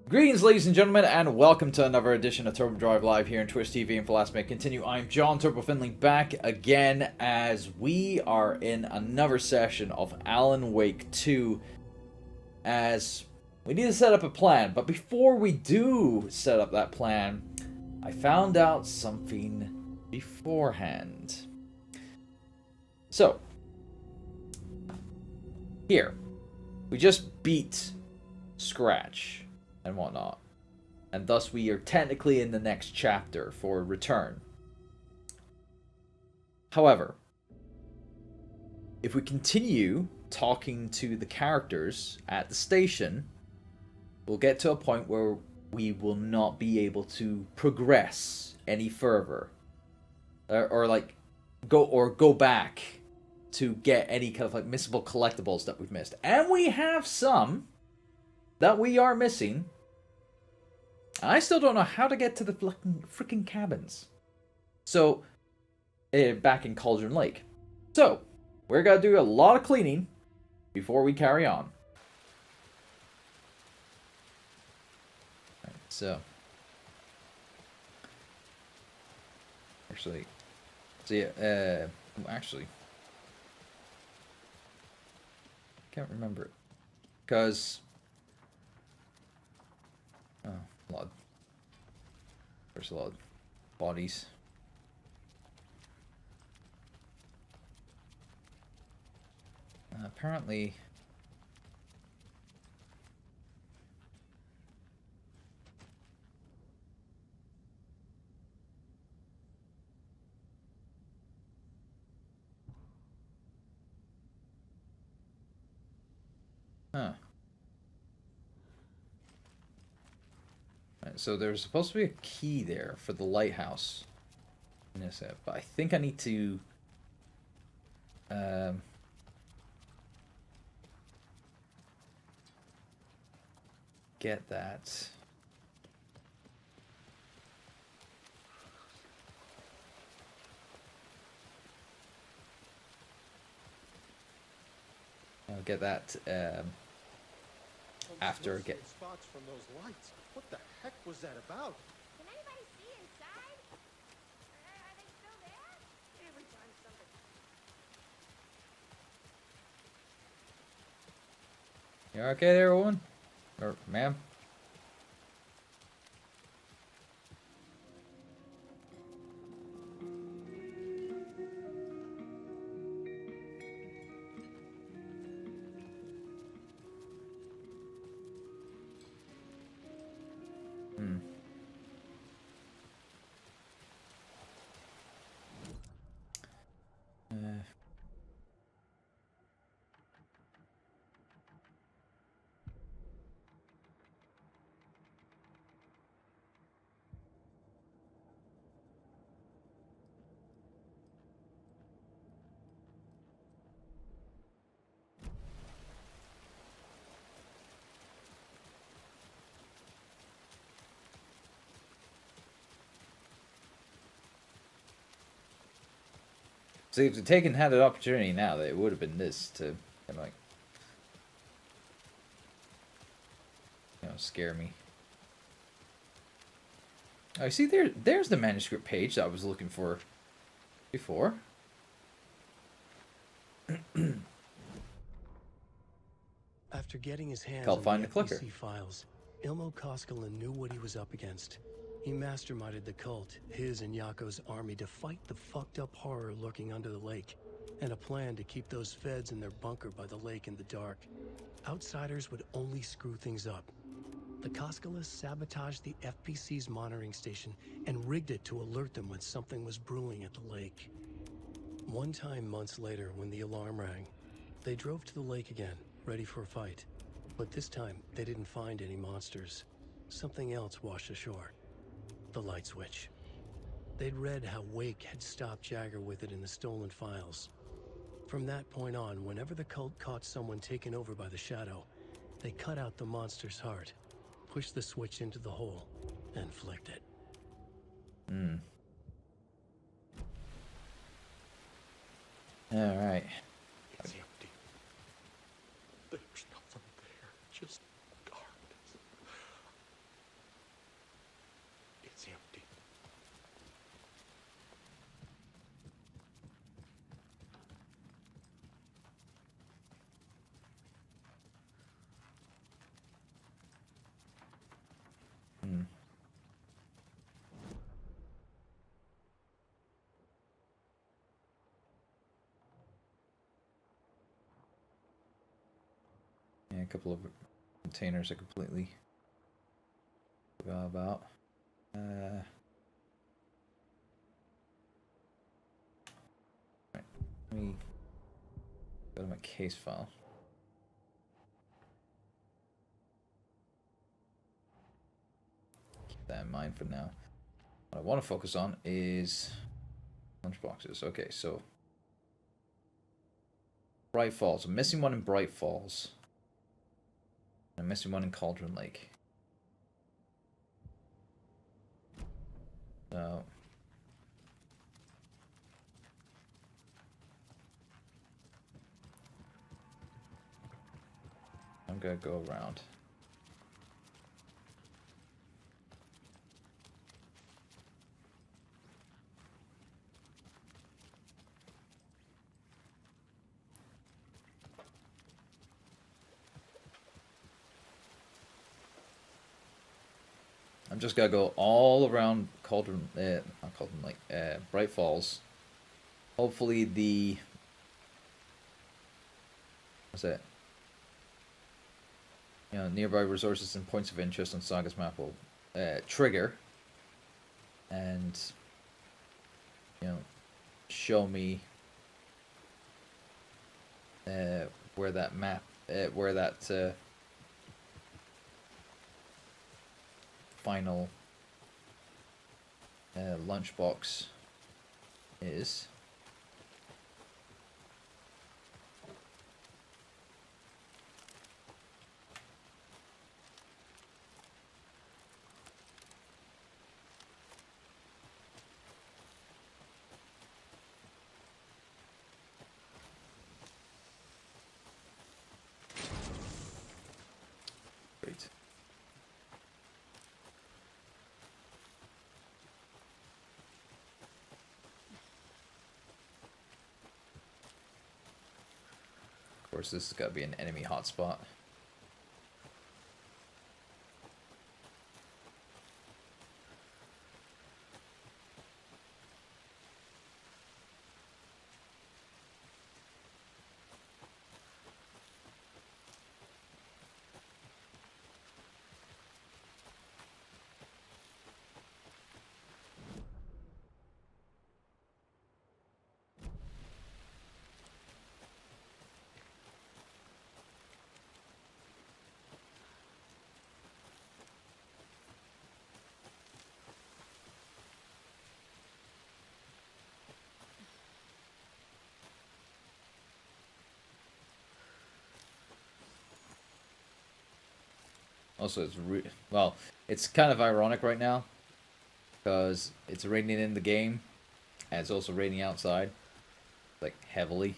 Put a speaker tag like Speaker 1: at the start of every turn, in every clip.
Speaker 1: Greetings, ladies and gentlemen, and welcome to another edition of Turbo Drive Live here on Twitch TV and for Last Minute Continue. I'm John Turbo Finlay, back again as we are in another session of Alan Wake 2, as we need to set up a plan. But before we do set up that plan, I found out something beforehand. So, here, we just beat Scratch and whatnot, and thus we are technically in the next chapter for Return. However, if we continue talking to the characters at the station, we'll get to a point where we will not be able to progress any further, or go back to get any kind of like missable collectibles that we've missed. And we have some that we are missing. I still don't know how to get to the freaking cabins. So, back in Cauldron Lake. So, we're gonna do a lot of cleaning before we carry on. Right, so, actually, can't remember it, because there's a lot of bodies. Apparently, so there's supposed to be a key there for the lighthouse in this app, but I think I need to get that. I'll get that after I get
Speaker 2: spots from those lights. What the heck was that about?
Speaker 3: Can anybody see inside? Are they still there? Every time somebody...
Speaker 1: You okay there, woman? Or ma'am? See, if the Taken had an opportunity now, that it would have been this to kind of like, scare me. Oh, see, there's the manuscript page that I was looking for before.
Speaker 2: After getting his hands
Speaker 1: Called
Speaker 2: on
Speaker 1: Find
Speaker 2: the
Speaker 1: the Clicker.
Speaker 2: FBC files, Ilmo Koskela knew what he was up against. He masterminded the cult, his and Yako's army, to fight the fucked up horror lurking under the lake, and a plan to keep those feds in their bunker by the lake in the dark. Outsiders would only screw things up. The Koskelas sabotaged the FBC's monitoring station and rigged it to alert them when something was brewing at the lake. One time months later, when the alarm rang, they drove to the lake again, ready for a fight. But this time, they didn't find any monsters. Something else washed ashore. The light switch. They'd read how Wake had stopped Jagger with it in the stolen files. From that point on, whenever the cult caught someone taken over by the shadow, they cut out the monster's heart, pushed the switch into the hole, and flicked it.
Speaker 1: Alright.
Speaker 2: It's empty. There's nothing there, just darkness.
Speaker 1: Yeah, a couple of containers I completely forgot about. Right, let me go to my case file. Keep that in mind for now. What I want to focus on is lunchboxes. Okay, so Bright Falls. I'm missing one in Bright Falls. I'm missing one in Cauldron Lake. So I'm gonna go around. I'm just gonna go all around Cauldron, not Cauldron Lake, Bright Falls. Hopefully what's it? You know, nearby resources and points of interest on Saga's map will trigger and, you know, show me where that map, where that final lunchbox is. Great. Of course, this has got to be an enemy hotspot. Also, well, it's kind of ironic right now because it's raining in the game and it's also raining outside, like heavily.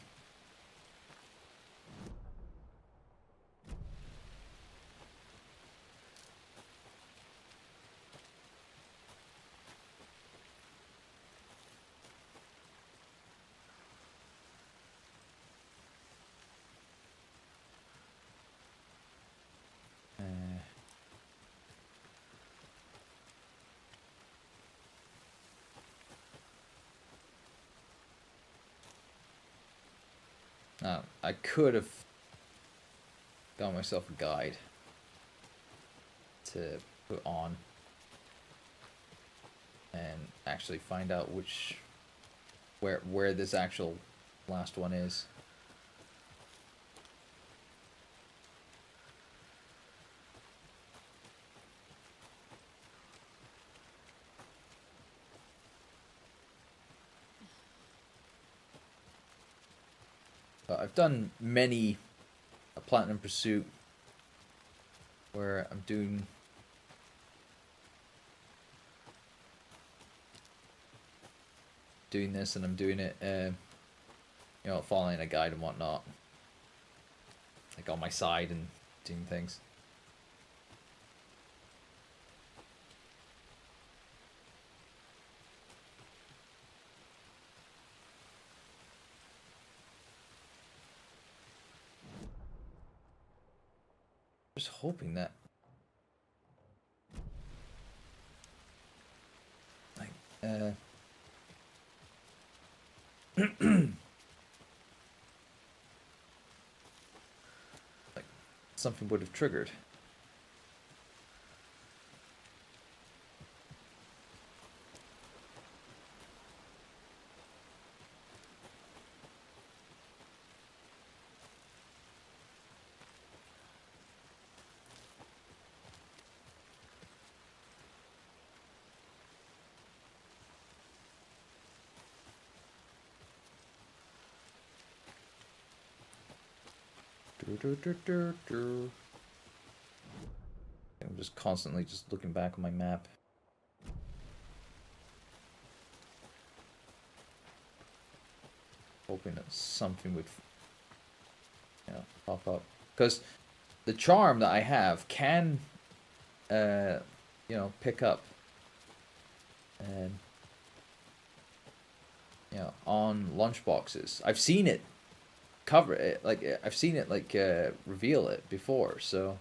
Speaker 1: I could have got myself a guide to put on and actually find out where this actual last one is. I've done many a Platinum Pursuit where I'm doing this and I'm doing it, you know, following a guide and whatnot, like on my side and doing things. Just hoping that, like, like something would have triggered. I'm just constantly just looking back on my map. Hoping that something would, you know, pop up. Because the charm that I have can, you know, pick up, you know, on lunchboxes. I've seen it cover it, like, I've seen it, like, reveal it before, so...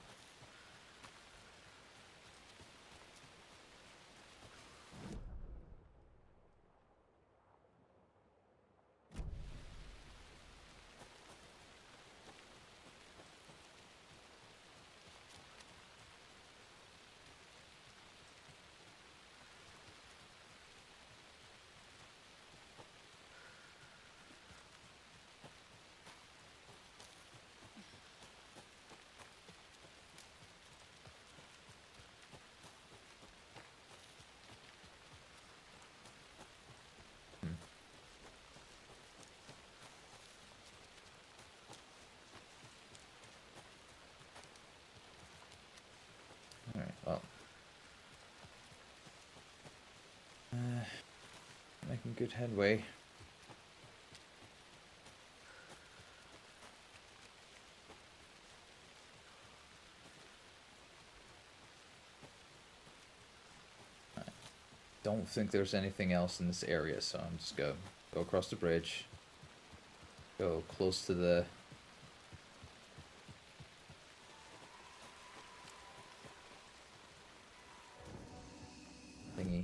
Speaker 1: Alright, well. Making good headway. Don't think there's anything else in this area, so I'm just gonna go across the bridge. Go close to the... thingy.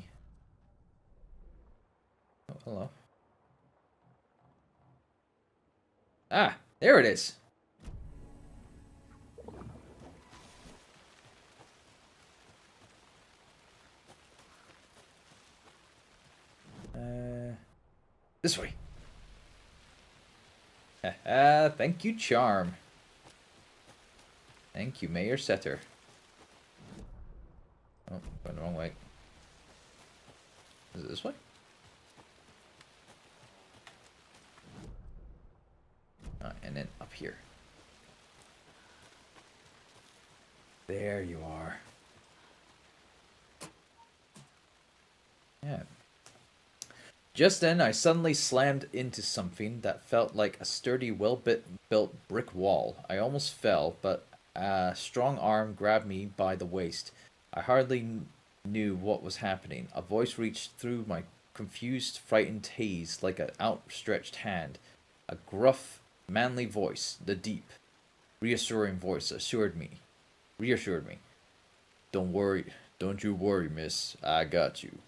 Speaker 1: Oh, hello. Ah, there it is. This way. Thank you, Charm. Thank you, Mayor Setter. Oh, going the wrong way. Is it this way? And then up here. There you are. Yeah. Just then, I suddenly slammed into something that felt like a sturdy, well-built brick wall. I almost fell, but a strong arm grabbed me by the waist. I hardly knew what was happening. A voice reached through my confused, frightened haze like an outstretched hand. A gruff, manly voice, the deep, reassuring voice, reassured me. Don't worry, don't you worry, miss. I got you.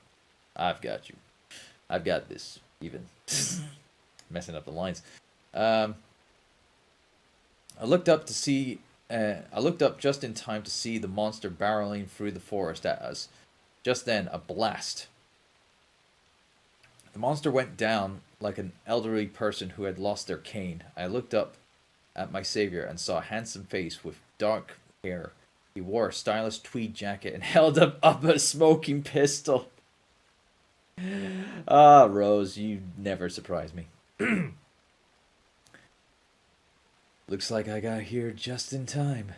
Speaker 1: I've got you. I've got this, even. Messing up the lines. I looked up just in time to see the monster barreling through the forest at us. Just then, a blast. The monster went down like an elderly person who had lost their cane. I looked up at my savior and saw a handsome face with dark hair. He wore a stylish tweed jacket and held up a smoking pistol. Ah, Rose, you never surprise me. Looks like I got here just in time,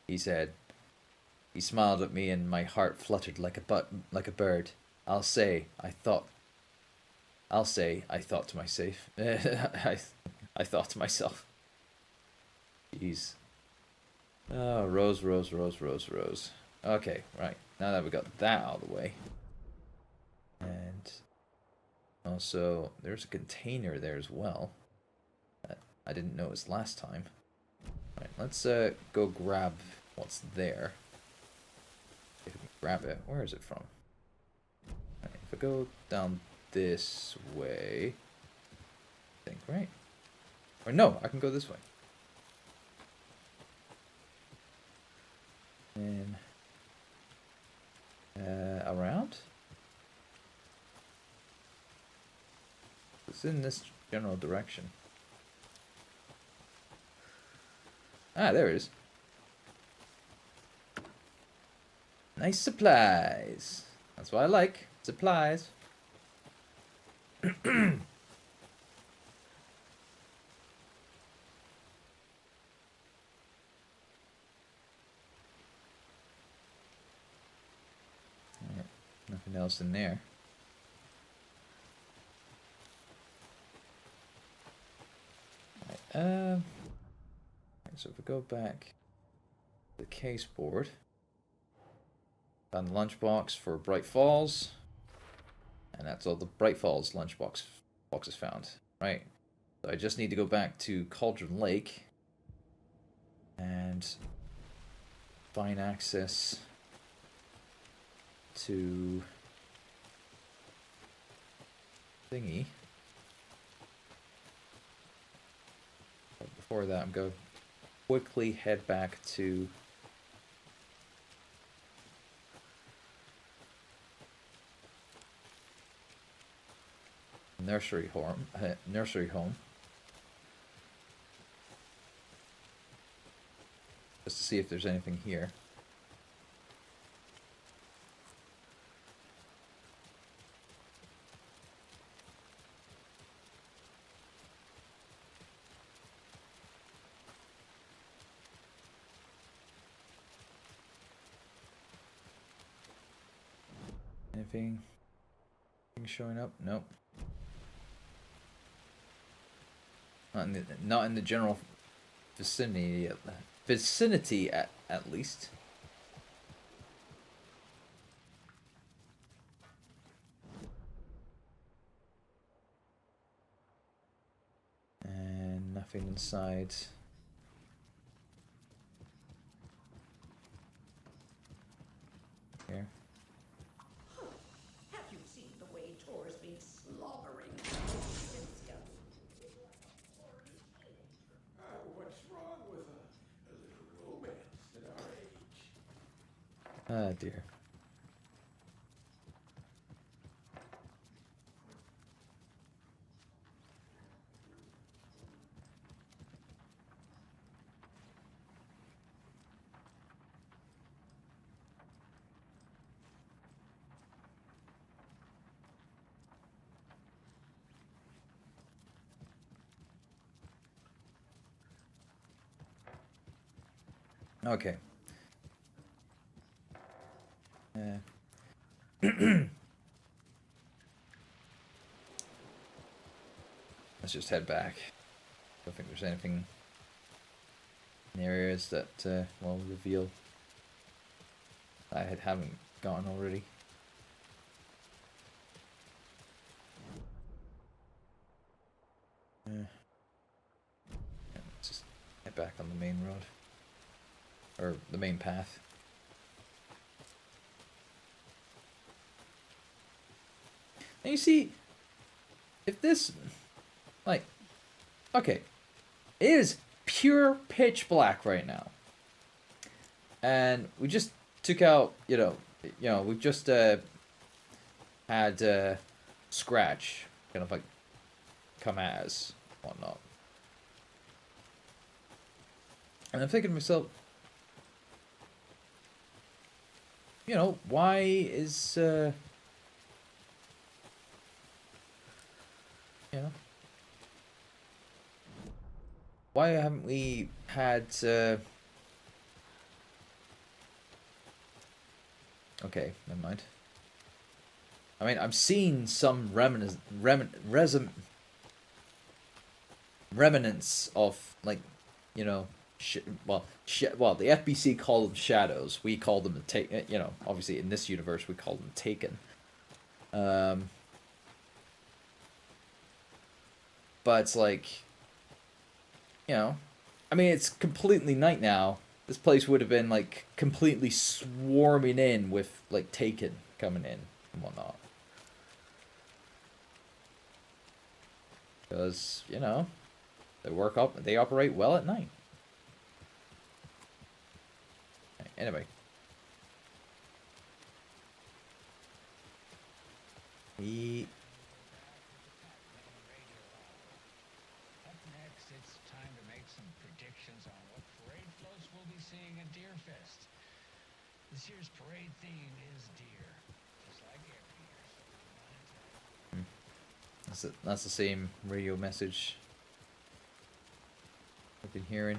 Speaker 1: he said. He smiled at me and my heart fluttered like a bird. I'll say I thought to myself. I thought to myself. Jeez. Oh, Rose. Okay, right. Now that we got that out of the way. And also, there's a container there as well that I didn't notice last time. Alright, let's go grab what's there. If we can grab it. Where is it from? Alright, if I go down this way, I think, right? Or no, I can go this way. And around? It's in this general direction. Ah, there it is. Nice supplies. That's what I like. Supplies. Nothing else in there. Right, so if we go back to the case board, found the lunchbox for Bright Falls, and that's all the Bright Falls boxes found. Right. So I just need to go back to Cauldron Lake and find access to thingy. But before that, I'm going to quickly head back to nursery home. Just to see if there's anything here. Anything showing up? Nope. Not in the general vicinity at least. And nothing inside. Here.
Speaker 4: Have you seen the way Tor's been slobbering?
Speaker 5: What's wrong with a little romance at our age?
Speaker 1: Ah, dear. Okay. Let's just head back. Don't think there's anything in areas that will reveal I haven't gotten already. Let's just head back on the main road. Or the main path. And you see, if this, like, okay, it is pure pitch black right now. And we just took out, we've just had Scratch kind of like come as whatnot. And I'm thinking to myself, why is, why haven't we had, okay, never mind. I mean, I'm seeing some remnants of, like, well, the FBC call them shadows. We call them obviously in this universe we call them taken. But it's like, I mean, it's completely night now. This place would have been like completely swarming in with like taken coming in and whatnot. Because they operate well at night. Anyway, He...
Speaker 6: Up next, it's time to make some predictions on what parade floats we'll be seeing at Deer Fest. This year's parade theme is deer, just like every year.
Speaker 1: That's the same radio message I've been hearing.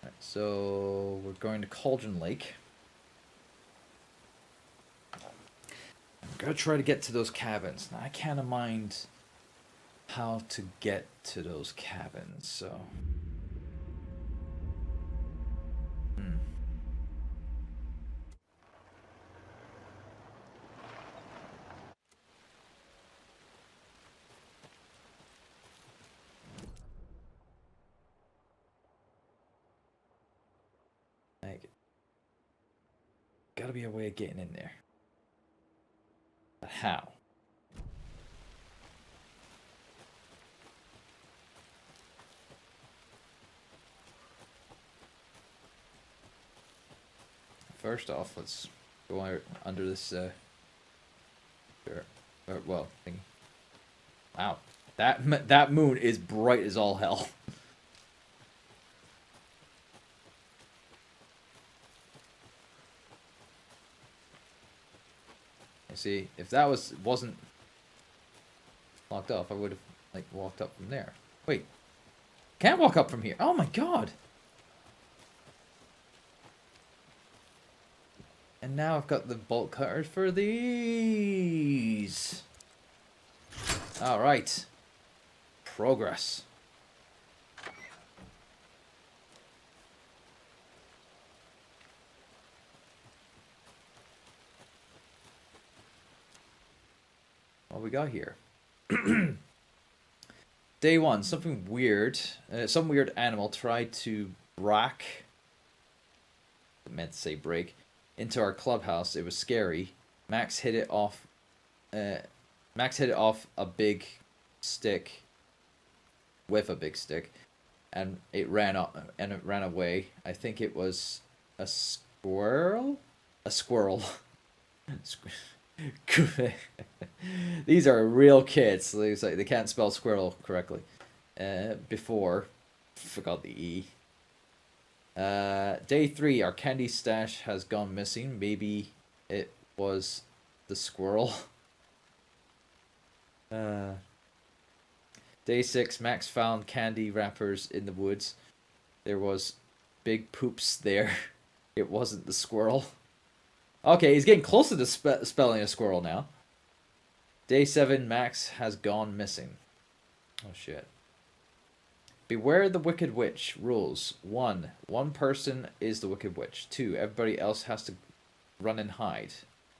Speaker 1: Alright, so we're going to Cauldron Lake. I'm gonna try to get to those cabins. Now I can't mind how to get to those cabins, so... Like, gotta be a way of getting in there. But how? First off, let's go out under this, well, thingy. Wow, that moon is bright as all hell. You see, if that wasn't locked off, I would have like walked up from there. Wait, can't walk up from here. Oh my god! And now I've got the bolt cutters for these. All right, progress. What we got here? Day one, something weird. Some weird animal tried to brack. I meant to say break into our clubhouse. It was scary. Max hit it off. Max hit it off a big stick. With a big stick, and it ran up and it ran away. I think it was a squirrel. A squirrel. These are real kids. It's like they can't spell squirrel correctly. Before, forgot the E. Day 3, our candy stash has gone missing. Maybe it was the squirrel. Day 6, Max found candy wrappers in the woods. There was big poops there. It wasn't the squirrel. Okay, he's getting closer to spelling a squirrel now. Day 7, Max has gone missing. Oh shit. Beware the Wicked Witch. Rules. 1. One person is the Wicked Witch. 2. Everybody else has to run and hide.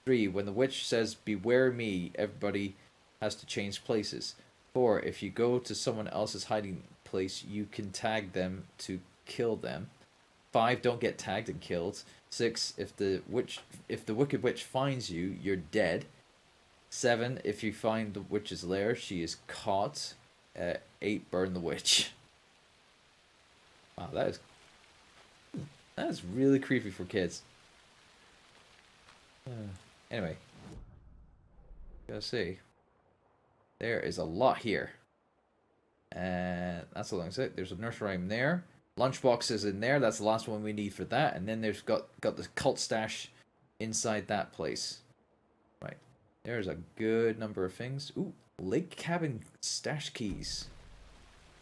Speaker 1: 3. When the witch says, beware me, everybody has to change places. 4. If you go to someone else's hiding place, you can tag them to kill them. 5. Don't get tagged and killed. 6. If the Wicked Witch finds you, you're dead. 7. If you find the witch's lair, she is caught. 8. Burn the witch. Wow, that is really creepy for kids. Anyway, gotta see. There is a lot here, and that's the longest it. There's a nurse rhyme there. Lunchbox is in there. That's the last one we need for that. And then there's got the cult stash inside that place. Right, there's a good number of things. Ooh, lake cabin stash keys.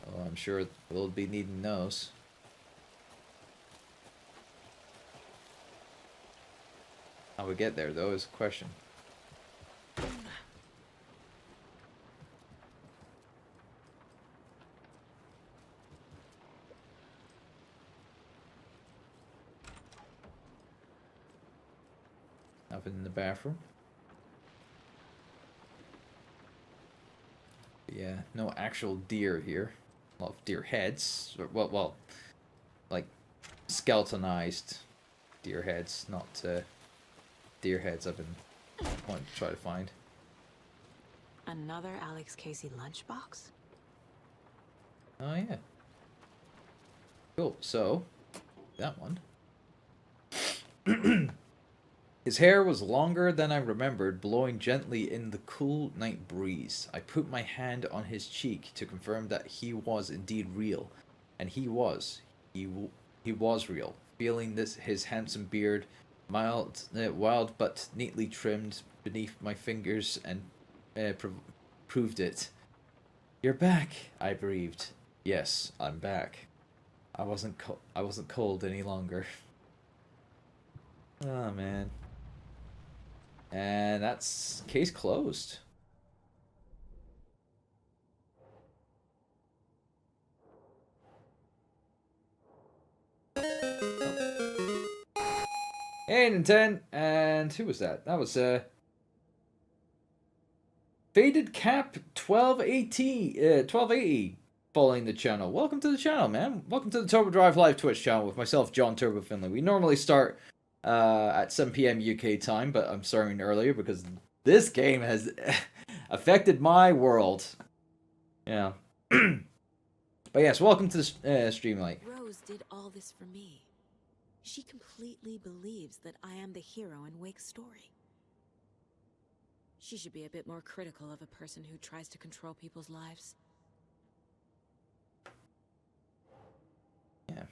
Speaker 1: Oh, I'm sure we'll be needing those. How we get there, though, is a question. Nothing in the bathroom. Yeah, no actual deer here. A lot of deer heads. Well, like skeletonized deer heads, not deer heads I've been wanting to try to find.
Speaker 7: Another Alex Casey lunchbox?
Speaker 1: Oh yeah. Cool. So that one. His hair was longer than I remembered, blowing gently in the cool night breeze. I put my hand on his cheek to confirm that he was indeed real. And he was. He was real. Feeling his handsome beard, wild but neatly trimmed beneath my fingers, and proved it. "You're back," I breathed. "Yes, I'm back. I wasn't cold any longer." Oh man. And that's case closed. And 10. And who was that? That was Faded Cap 1280 following the channel. Welcome to the channel, man. Welcome to the Turbo Drive Live Twitch channel with myself, John Turbo Finlay. We normally start at 7 p.m. UK time, but I'm starting earlier because this game has affected my world. Yeah. But yes, welcome to the stream, like.
Speaker 7: Rose did all this for me. She completely believes that I am the hero in Wake's story. She should be a bit more critical of a person who tries to control people's lives.
Speaker 1: Yeah.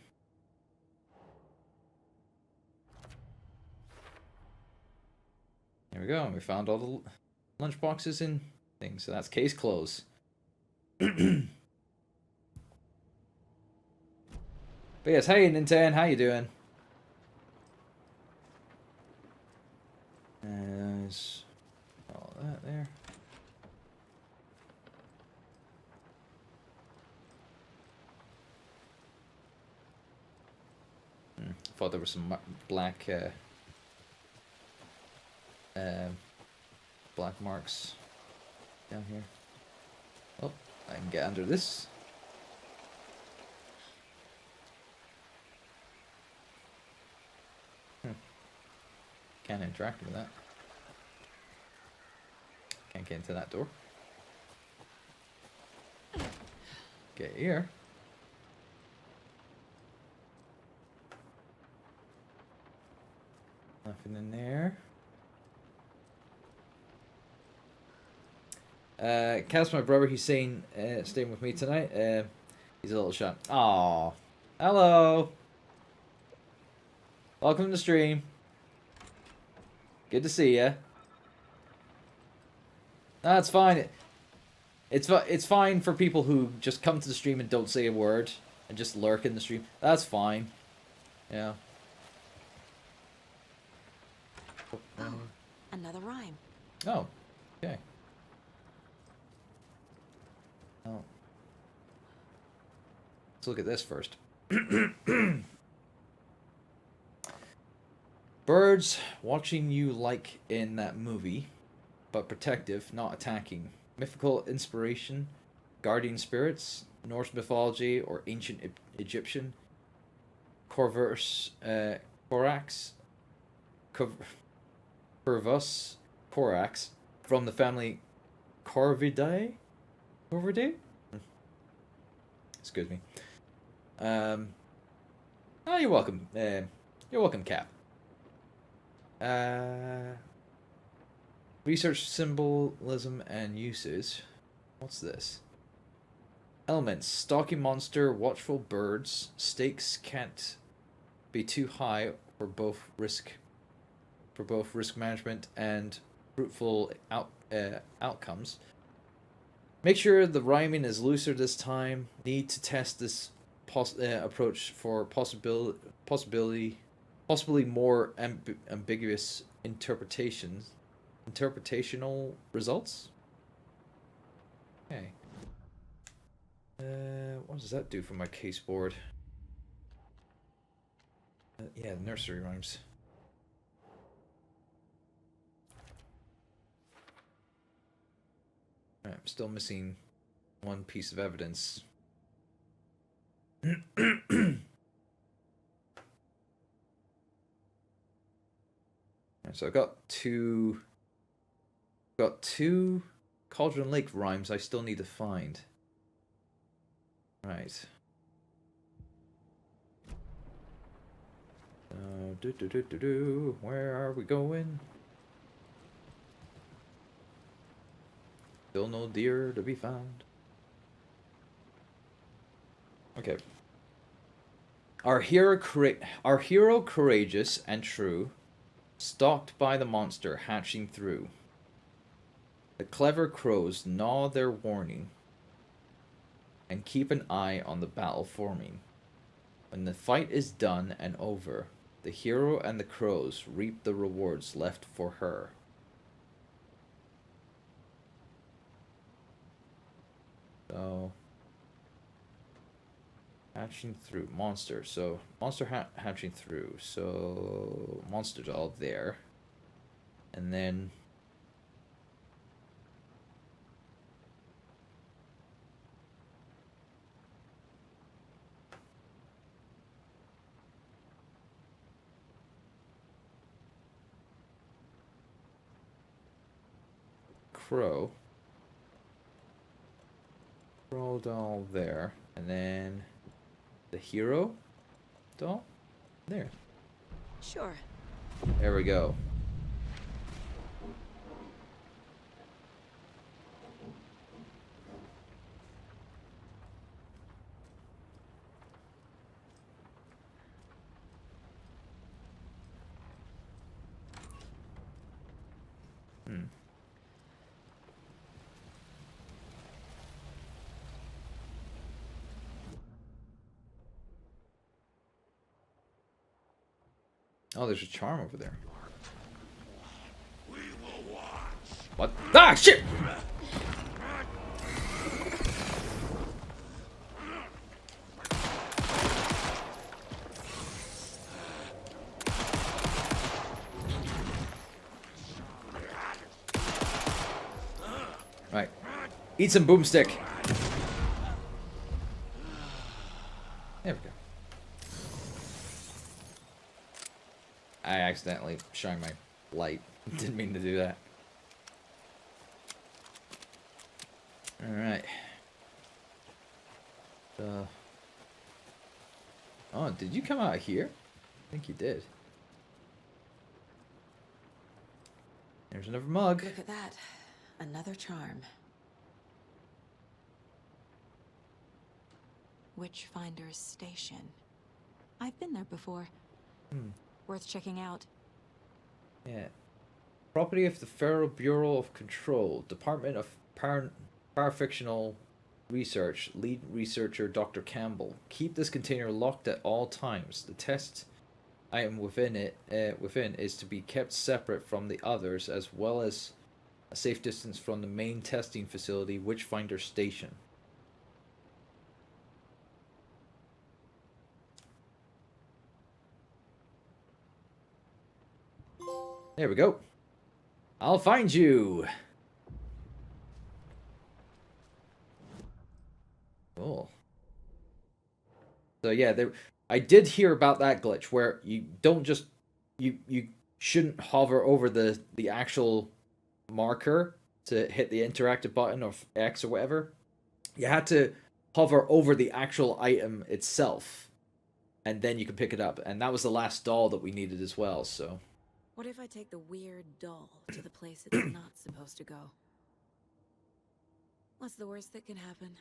Speaker 1: There we go. We found all the lunch boxes and things, so that's case closed. But yes, hey Ninten, how you doing? There's all that there. Thought there was some black black marks down here. Oh, I can get under this. Can't interact with that. Can't get into that door. Get here. Nothing in there. Kaz, my brother, he's staying with me tonight. He's a little shy. Aww. Hello. Welcome to the stream. Good to see ya. That's fine. It's fine for people who just come to the stream and don't say a word and just lurk in the stream. That's fine. Yeah.
Speaker 7: Oh, another rhyme.
Speaker 1: Oh, okay. Oh. Let's look at this first. Birds watching you like in that movie, but protective, not attacking. Mythical inspiration, guardian spirits, Norse mythology or ancient Egyptian. Corvus, Corax, Corvus, Corax, from the family Corvidae. Corvidae? Excuse me. Oh, you're welcome. You're welcome, Cap. Research symbolism and uses. What's this? Elements: stalking monster, watchful birds. Stakes can't be too high for both risk management and fruitful outcomes. Make sure the rhyming is looser this time. Need to test this approach for possibly more ambiguous interpretational results. Okay. What does that do for my case board? Yeah, the nursery rhymes. I'm still missing one piece of evidence. So I got two Cauldron Lake rhymes I still need to find. Right. So Where are we going? Still no deer to be found. Okay. Our hero, courageous and true, stalked by the monster hatching through. The clever crows gnaw their warning and keep an eye on the battle forming. When the fight is done and over, the hero and the crows reap the rewards left for her. So, hatching through monster. So monster hatching through. So monster's all there, and then crow. Crow doll there, and then the hero doll there.
Speaker 7: Sure.
Speaker 1: There we go. Oh, there's a charm over there. What? Ah, shit! Right. Eat some boomstick. There we go. I accidentally shined my light. Didn't mean to do that. Alright. Oh, did you come out here? I think you did. There's another mug.
Speaker 7: Look at that. Another charm. Witchfinder's Station. I've been there before. Worth checking out.
Speaker 1: Yeah. Property of the Federal Bureau of Control, Department of Parafictional Research, lead researcher Dr. Campbell. Keep this container locked at all times. The test item within is to be kept separate from the others, as well as a safe distance from the main testing facility, Witchfinder Station. There we go. I'll find you. Cool. So yeah, I did hear about that glitch where you don't just you shouldn't hover over the actual marker to hit the interactive button or X or whatever. You had to hover over the actual item itself, and then you can pick it up. And that was the last doll that we needed as well. So.
Speaker 7: What if I take the weird doll to the place it's not supposed to go? What's the worst that can happen?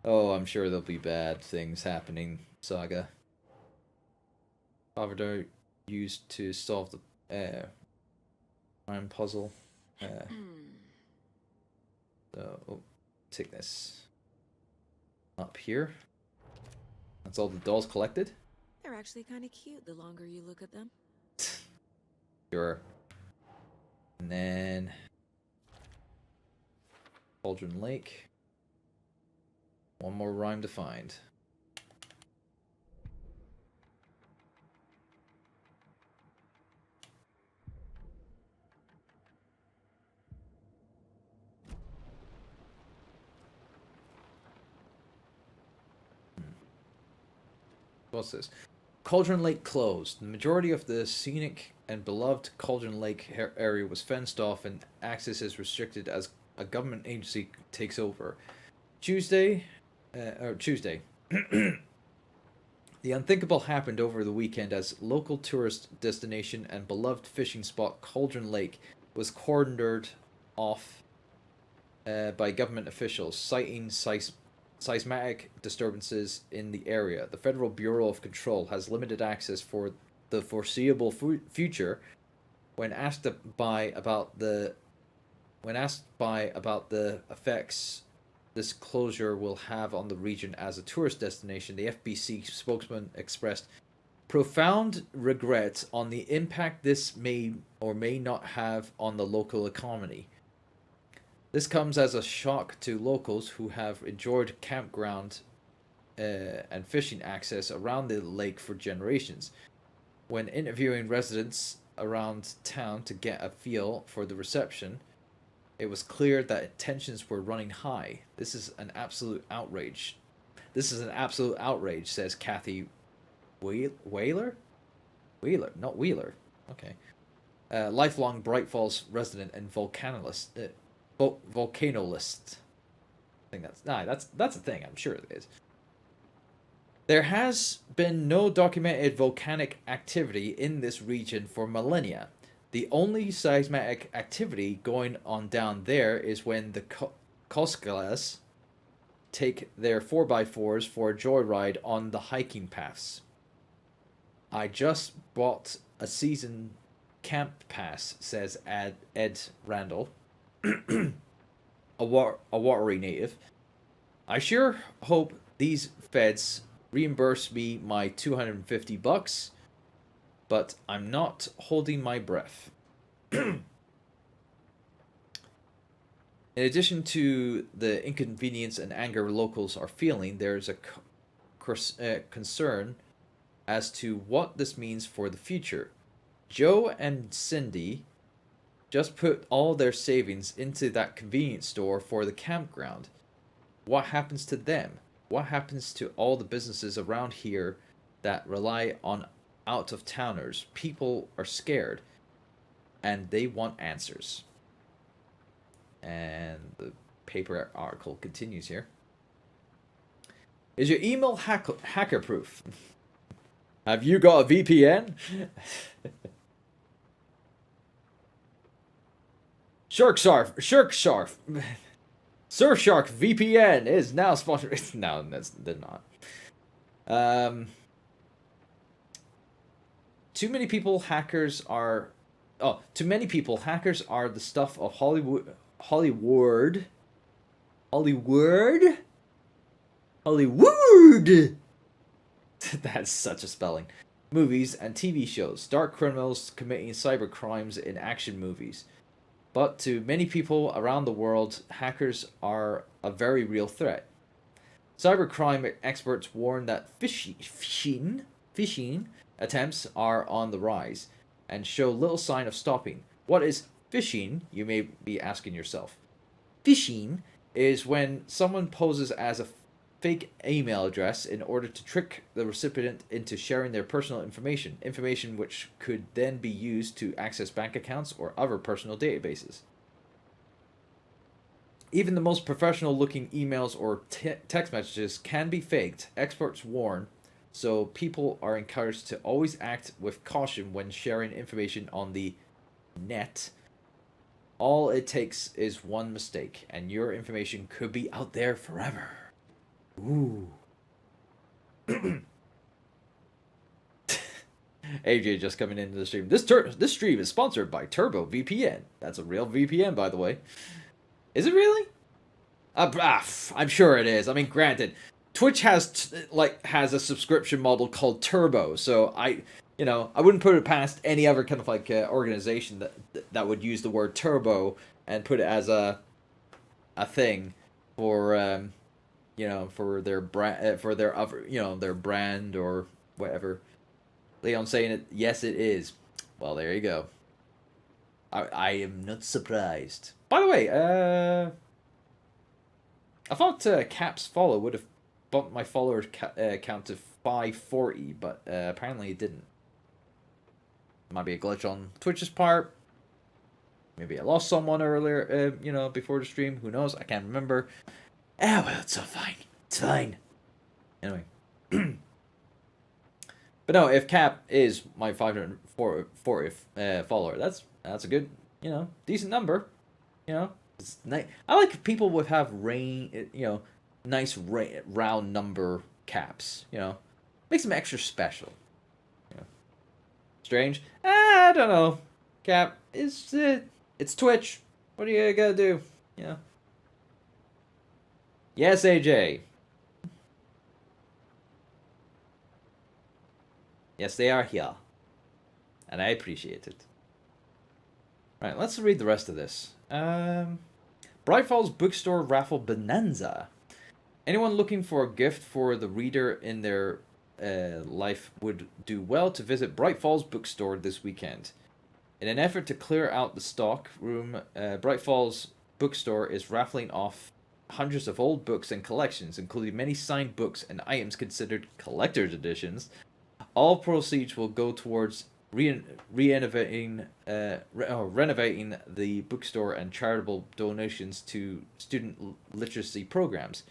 Speaker 1: Oh, I'm sure there'll be bad things happening, Saga. Poverty used to solve the crime puzzle. So, take this up here. That's all the dolls collected.
Speaker 7: They're actually kind of cute the longer you look at them.
Speaker 1: Sure. And then Cauldron Lake. One more rhyme to find. What's this? Cauldron Lake closed. The majority of the scenic and beloved Cauldron Lake area was fenced off and access is restricted as a government agency takes over. Tuesday. The unthinkable happened over the weekend as local tourist destination and beloved fishing spot Cauldron Lake was cordoned off by government officials, citing seismic disturbances in the area. The Federal Bureau of Control has limited access for the foreseeable future. When asked by about the effects this closure will have on the region as a tourist destination, the FBC spokesman expressed profound regret on the impact this may or may not have on the local economy. This comes as a shock to locals who have enjoyed campground and fishing access around the lake for generations. When interviewing residents around town to get a feel for the reception, it was clear that tensions were running high. This is an absolute outrage. This is an absolute outrage, says Kathy Wheeler? Wheeler, not Wheeler. Okay. Lifelong Bright Falls resident and volcanologist. I think that's a thing. I'm sure it is. There has been no documented volcanic activity in this region for millennia. The only seismic activity going on down there is when the Koskalas take their 4x4s for a joyride on the hiking paths. I just bought a season camp pass, says Ed Randall, a watery native. I sure hope these feds reimburse me my $250, but I'm not holding my breath. In addition to the inconvenience and anger locals are feeling, there's a concern as to what this means for the future. Joe and Cindy just put all their savings into that convenience store for the campground. What happens to them? What happens to all the businesses around here that rely on out-of-towners? People are scared, and they want answers. And the paper article continues here. Is your email hacker-proof? Have you got a VPN? Surfshark VPN is now sponsored. No, they're not. To many people, hackers are the stuff of Hollywood. That's such a spelling. Movies and TV shows. Dark criminals committing cyber crimes in action movies. But to many people around the world, hackers are a very real threat. Cybercrime experts warn that phishing attempts are on the rise and show little sign of stopping. What is phishing, you may be asking yourself. Phishing is when someone poses as a fake email address in order to trick the recipient into sharing their personal information which could then be used to access bank accounts or other personal databases. Even the most professional-looking emails or text messages can be faked, experts warn, so people are encouraged to always act with caution when sharing information on the net. All it takes is one mistake, and your information could be out there forever. Ooh. AJ just coming into the stream. This stream is sponsored by Turbo VPN. That's a real VPN, by the way. Is it really? I'm sure it is. I mean, granted, Twitch has a subscription model called Turbo, so I wouldn't put it past any other kind of organization that would use the word Turbo and put it as a thing for for their brand, for their other, their brand or whatever. Leon saying it, yes, it is. Well, there you go. I am not surprised. By the way, I thought Cap's follow would have bumped my follower count to 540, but apparently it didn't. Might be a glitch on Twitch's part. Maybe I lost someone earlier, before the stream. Who knows? I can't remember. Well, it's all fine. It's fine. Anyway. But no, if Cap is my 540th follower, that's a good, decent number. It's nice. I like people would have nice round number caps. Makes them extra special. Strange? I don't know. Cap is it's Twitch. What are you gonna do? Yes, AJ. Yes, they are here. And I appreciate it. Right, let's read the rest of this. Bright Falls Bookstore Raffle Bonanza. Anyone looking for a gift for the reader in their life would do well to visit Bright Falls Bookstore this weekend. In an effort to clear out the stock room, Bright Falls Bookstore is raffling off hundreds of old books and collections, including many signed books and items considered collector's editions. All proceeds will go towards renovating the bookstore and charitable donations to student literacy programs.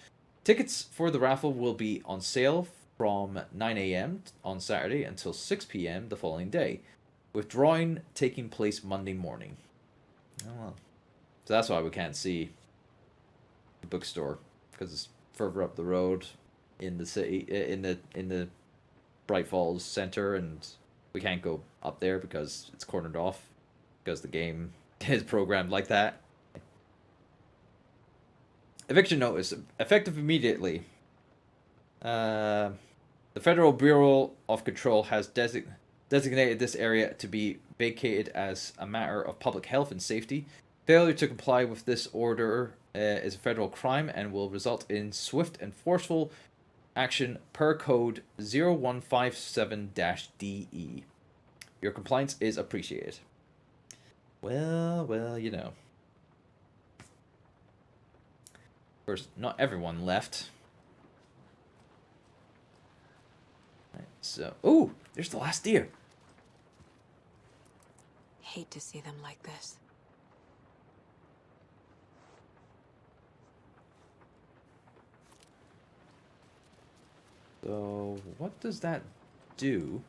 Speaker 1: Tickets for the raffle will be on sale from 9 a.m. on Saturday until 6 p.m. the following day, with drawing taking place Monday morning. Oh well. So that's why we can't see the bookstore, because it's further up the road in the city, in the Bright Falls Center, and we can't go up there because it's cornered off because the game is programmed like that. Eviction notice effective immediately. The Federal Bureau of Control has designated this area to be vacated as a matter of public health and safety. Failure to comply with this order is a federal crime and will result in swift and forceful action per code 0157-DE. Your compliance is appreciated. Well, Of course, not everyone left. Right, so, ooh, there's the last deer.
Speaker 7: Hate to see them like this.
Speaker 1: So, what does that do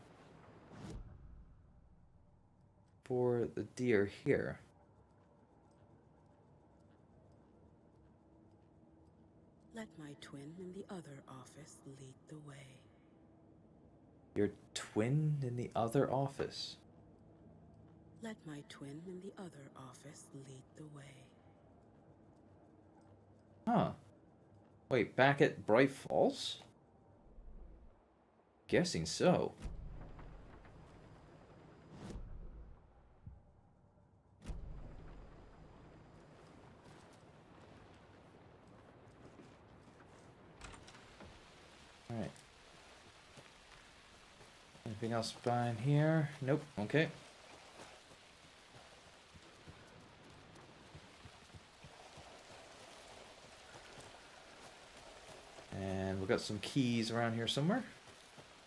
Speaker 1: for the deer here?
Speaker 7: Let my twin in the other office lead the way.
Speaker 1: Your twin in the other office?
Speaker 7: Let my twin in the other office lead the way.
Speaker 1: Huh. Wait, back at Bright Falls? Guessing so. Alright. Anything else behind here? Nope. Okay. And we've got some keys around here somewhere.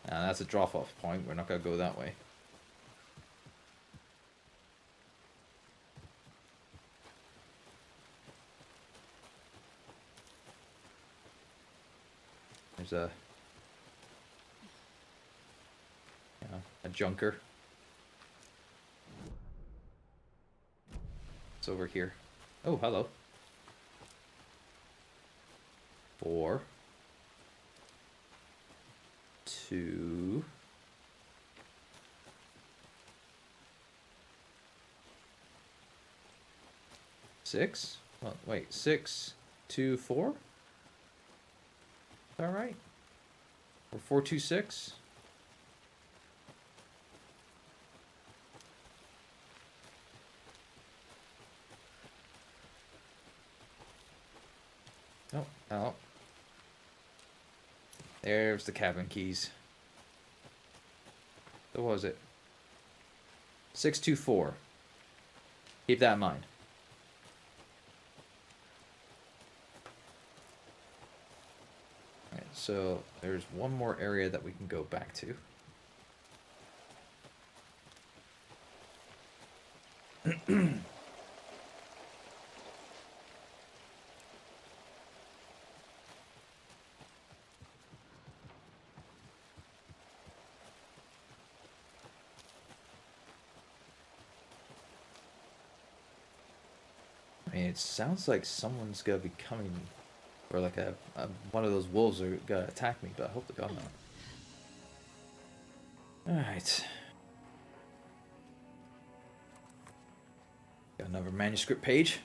Speaker 1: That's a drop-off point. We're not going to go that way. There's a junker. It's over here. Oh, hello. 4, 2, 6. Well, wait, 6, 2, 4. Is that right? Or 4, 2, 6? Oh, oh. There's the cabin keys. So what was it? 624. Keep that in mind. Alright, so there's one more area that we can go back to. I mean, it sounds like someone's gonna be coming, or like a one of those wolves are gonna attack me, but I hope to God not. Alright. Got another manuscript page.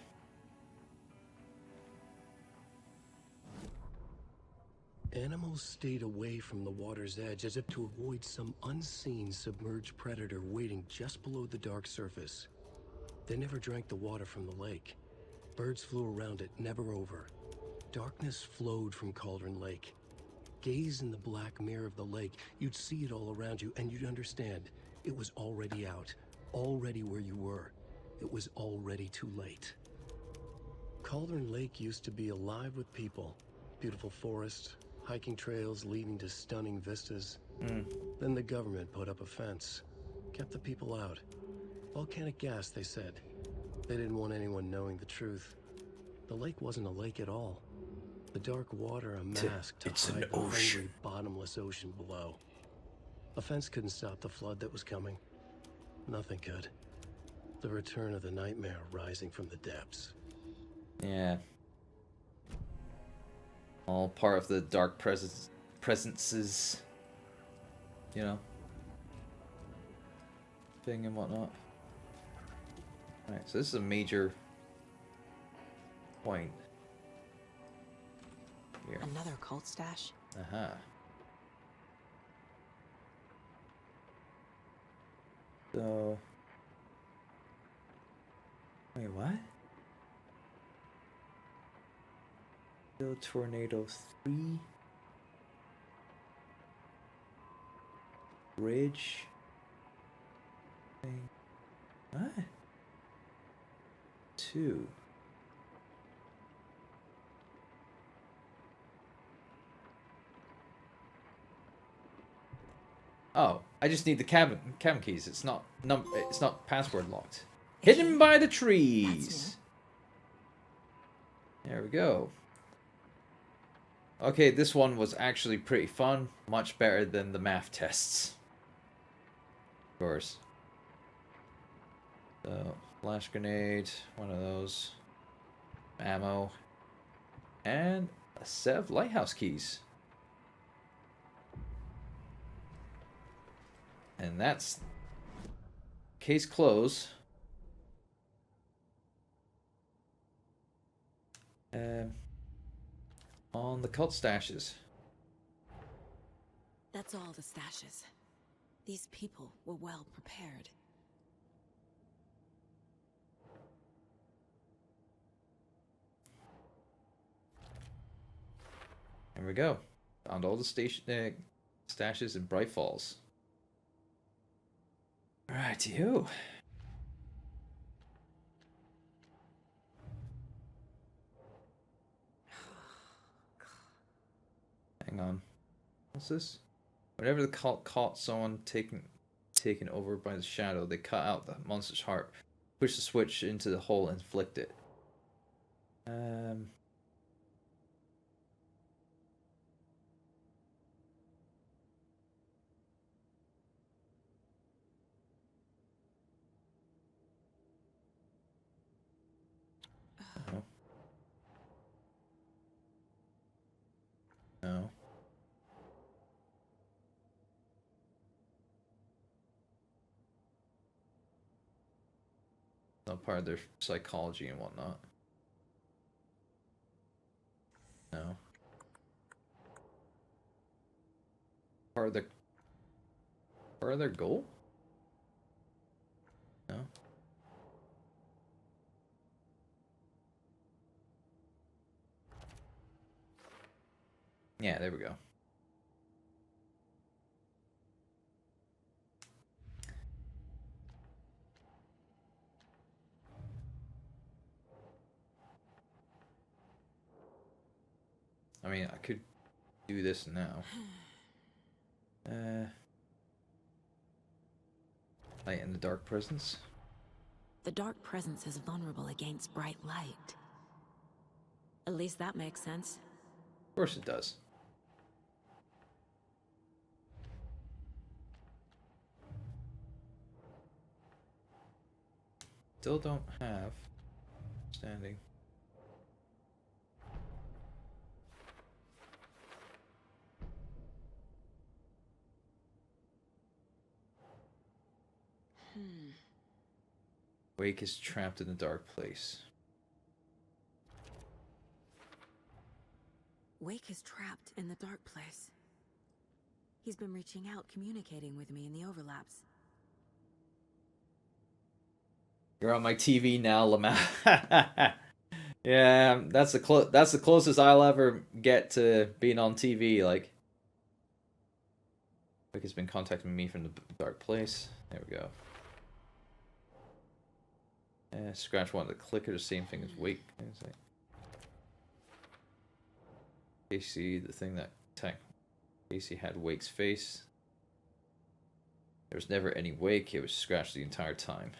Speaker 2: Animals stayed away from the water's edge as if to avoid some unseen submerged predator waiting just below the dark surface. They never drank the water from the lake. Birds flew around it, never over. Darkness flowed from Cauldron Lake. Gaze in the black mirror of the lake, you'd see it all around you, and you'd understand. It was already out, already where you were. It was already too late. Cauldron Lake used to be alive with people. Beautiful forests, hiking trails leading to stunning vistas. Then the government put up a fence, kept the people out. Volcanic gas, they said. They didn't want anyone knowing the truth. The lake wasn't a lake at all. The dark water a mask to
Speaker 1: It's
Speaker 2: hide
Speaker 1: an
Speaker 2: the hungry,
Speaker 1: ocean.
Speaker 2: bottomless ocean below. A fence couldn't stop the flood that was coming. Nothing could. The return of the nightmare rising from the depths.
Speaker 1: Yeah. All part of the dark presences, you know, thing and whatnot. Alright, so this is a major point here.
Speaker 7: Another cult stash?
Speaker 1: Uh-huh. So... Wait, what? Kill Tornado 3. Bridge. Thing. What? 2. Oh, I just need the cabin keys. It's not password locked. Hidden by the trees. There we go. Okay, this one was actually pretty fun. Much better than the math tests. Of course. So, flash grenade, one of those. Ammo. And a set of lighthouse keys. And that's case closed. On the cult stashes.
Speaker 7: That's all the stashes. These people were well prepared.
Speaker 1: There we go. Found all the stashes in Bright Falls. Righty-ho. Hang on. What's this? Whenever the cult caught someone taken over by the shadow, they cut out the monster's heart, push the switch into the hole, and inflict it. No. Not part of their psychology and whatnot. No. Part of their goal? No. Yeah, there we go. I mean, I could do this now. Light in the dark presence.
Speaker 7: The dark presence is vulnerable against bright light. At least that makes sense.
Speaker 1: Of course it does. Still don't have Standing. Wake is trapped in the dark place.
Speaker 7: Wake is trapped in the dark place. He's been reaching out, communicating with me in the overlaps.
Speaker 1: You're on my TV now, Lamau. Yeah, that's the closest I'll ever get to being on TV. Like, Wake has been contacting me from the dark place. There we go. Scratch one of the clicker, the same thing as Wake. It's like Casey, the thing that attacked Casey had Wake's face. There was never any Wake. It was scratched the entire time.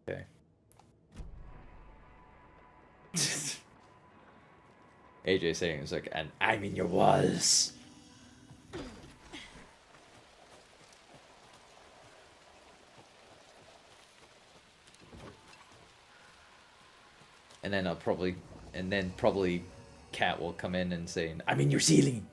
Speaker 1: Okay. AJ saying it's like, and I'm in your walls. And then probably Cat will come in and say, I'm in your ceiling.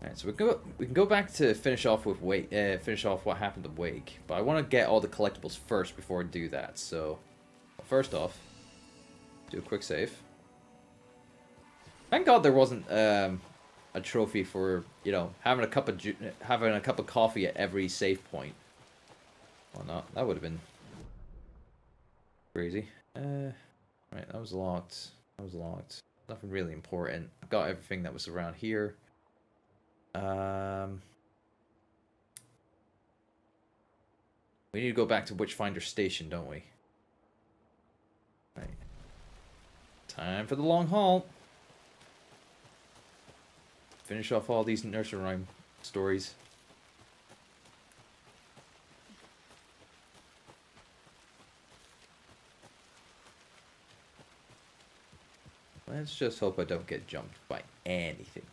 Speaker 1: Alright, so we can go back to finish off with Wake, finish off what happened to Wake. But I want to get all the collectibles first before I do that. So, first off, do a quick save. Thank God there wasn't a trophy for, you know, having a cup of coffee at every save point. Well, not that would have been crazy. Right, that was locked. That was locked. Nothing really important. I've got everything that was around here. We need to go back to Witchfinder Station, don't we? Right. Time for the long haul. Finish off all these nursery rhyme stories. Let's just hope I don't get jumped by anything.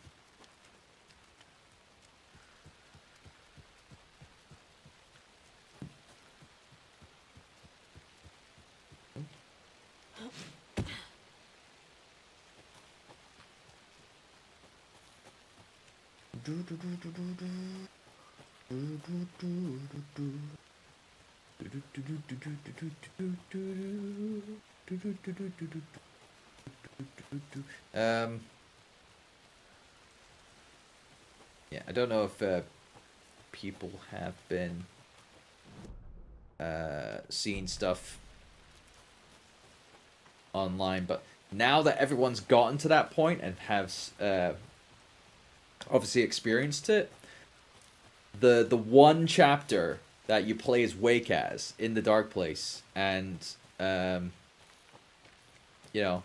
Speaker 1: Yeah, I don't know if people have been seeing stuff online, but now that everyone's gotten to that point and has obviously experienced it, the one chapter that you play as Wake as in the Dark Place, and you know,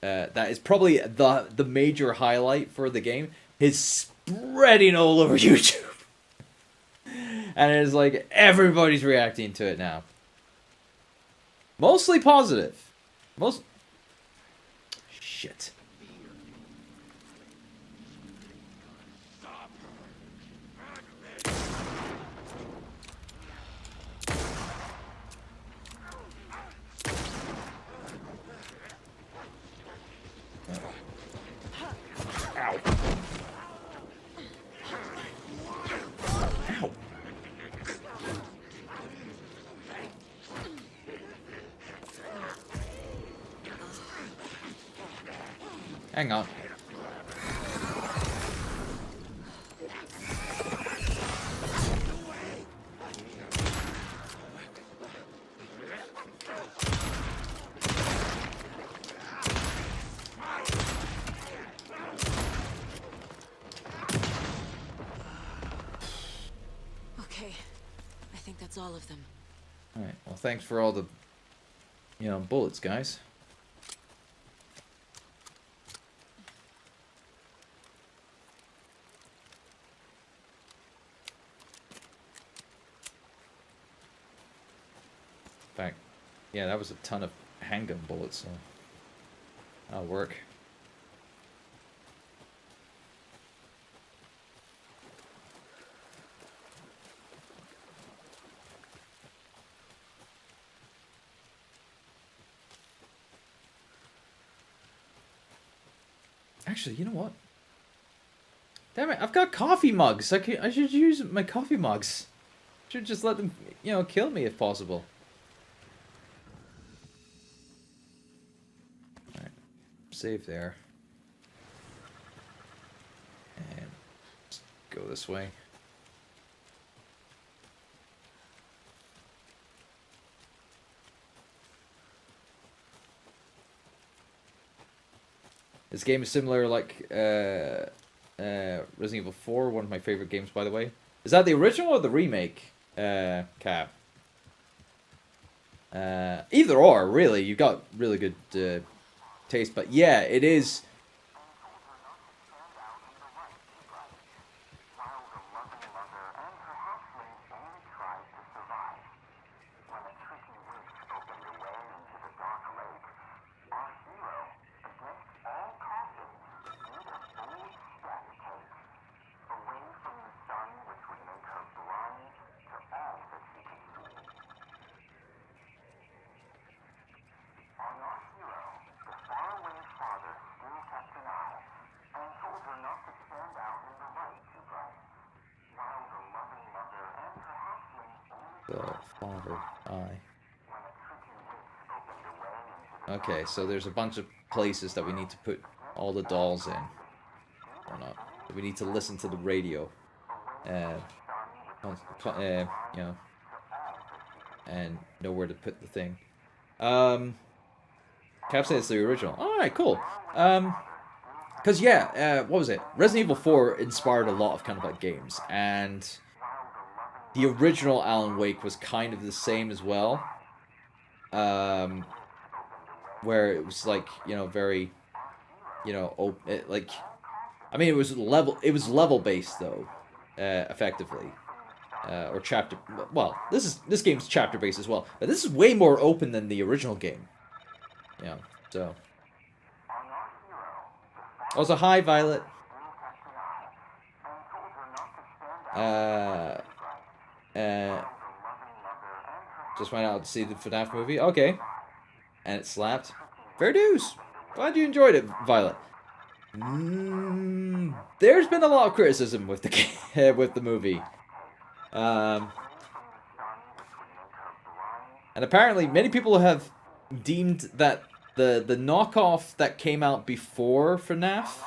Speaker 1: that is probably the major highlight for the game, is spreading all over YouTube. And it's like everybody's reacting to it now. Mostly positive. Shit. Ow. Ow. Hang on.
Speaker 7: Okay, I think that's all of them.
Speaker 1: Alright, well thanks for all the, you know, bullets, guys. In fact, yeah, that was a ton of handgun bullets, so that'll work. Actually, you know what? Damn it, I've got coffee mugs. I should use my coffee mugs. Should just let them, you know, kill me if possible. Alright. Save there. And just go this way. This game is similar, like, Resident Evil 4, one of my favorite games, by the way. Is that the original or the remake, Cap? Either or, really. You've got really good taste, but yeah, it is. The father eye. Okay, so there's a bunch of places that we need to put all the dolls in. Or not. We need to listen to the radio. You know. And know where to put the thing. Cap said it's the original. Alright, cool. Because, yeah, what was it? Resident Evil 4 inspired a lot of kind of like games. And the original Alan Wake was kind of the same as well. Where it was like, you know, very, you know, like, I mean, it was level based though, effectively, or chapter. Well, this game's chapter based as well, but this is way more open than the original game. Yeah, so. Also, hi Violet. Just went out to see the FNAF movie. Okay. And it slapped. Fair dues. Glad you enjoyed it, Violet. There's been a lot of criticism with the with the movie. And apparently many people have deemed that the knockoff that came out before FNAF,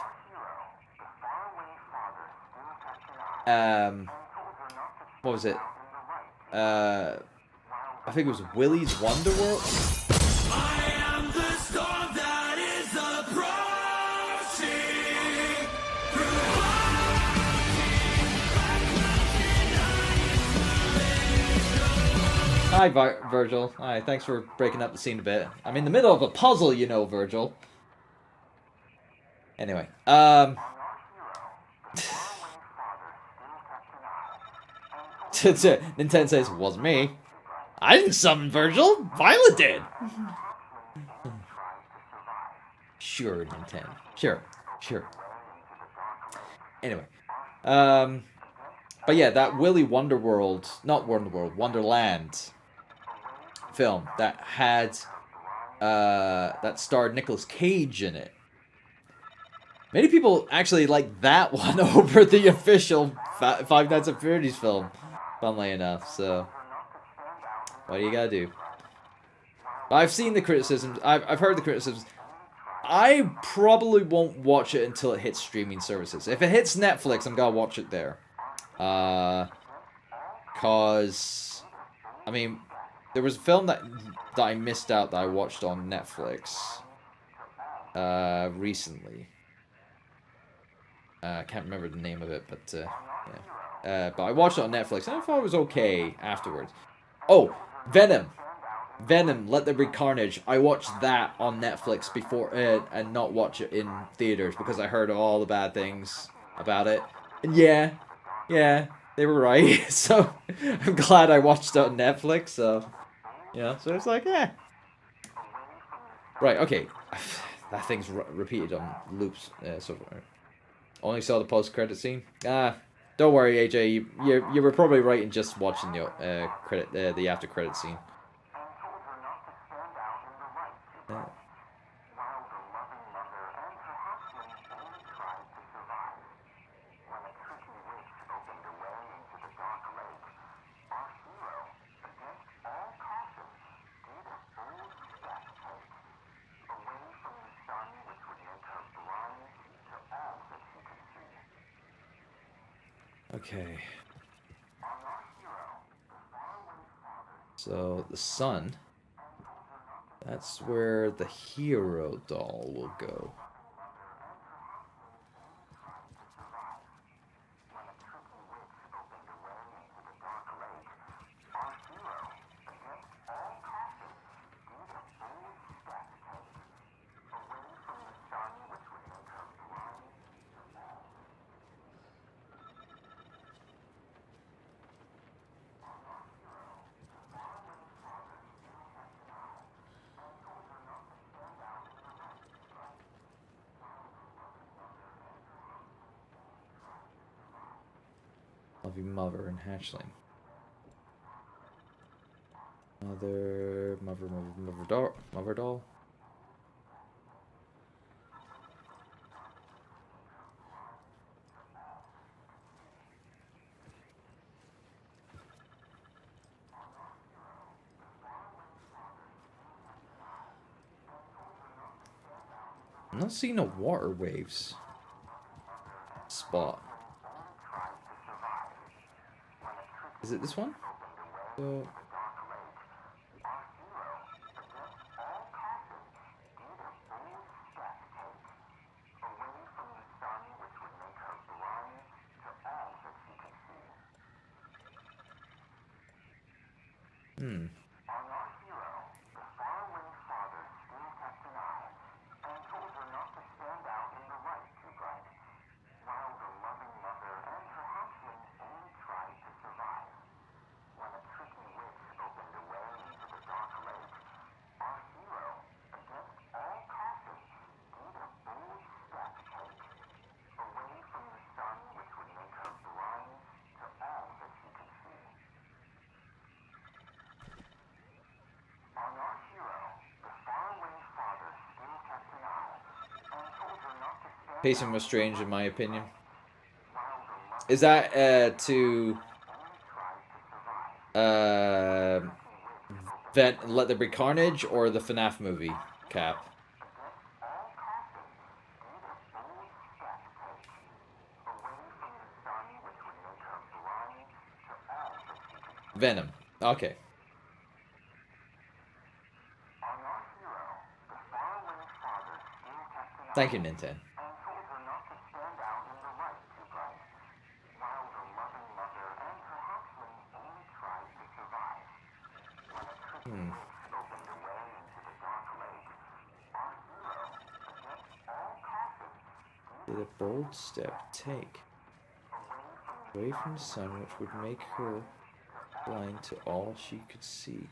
Speaker 1: what was it? I think it was Willy's Wonderworld.
Speaker 8: I am the storm that is approaching.
Speaker 1: Hi, Virgil. Hi, thanks for breaking up the scene a bit. I'm in the middle of a puzzle, you know, Virgil. Anyway, Nintendo says, wasn't me. I didn't summon Virgil. Violet did. Sure, Nintendo. Sure. Anyway, but yeah, that Willy Wonderworld, not Wonderworld, Wonderland film that had that starred Nicolas Cage in it. Many people actually like that one over the official Five Nights at Freddy's film, funnily enough. So, what do you gotta do? I've seen the criticisms. I've heard the criticisms. I probably won't watch it until it hits streaming services. If it hits Netflix, I'm gonna watch it there. Cause, I mean, there was a film that I missed out that I watched on Netflix recently. I can't remember the name of it, but yeah. But I watched it on Netflix, and I thought it was okay afterwards. Oh, Venom, Let There Be Carnage. I watched that on Netflix before, and not watch it in theaters because I heard all the bad things about it. And yeah, they were right. So I'm glad I watched it on Netflix. So, you know, so it's like, Right, okay. That thing's repeated on loops. So only saw the post-credit scene. Don't worry, AJ. You were probably right in just watching the after-credit scene. Okay. So the sun. That's where the hero doll will go. Loving mother and hatchling. Mother doll. I'm not seeing a water waves spot. Is it this one? So pacing was strange in my opinion. Is that to Let There Be Carnage or the FNAF movie, Cap? Venom. Okay. Thank you, Nintendo. Did a bold step take away from the sun, which would make her blind to all she could see.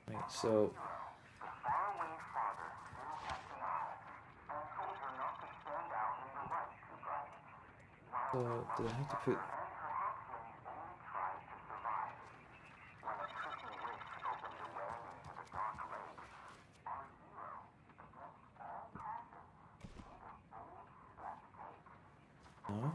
Speaker 1: Right, so did I have to put? No.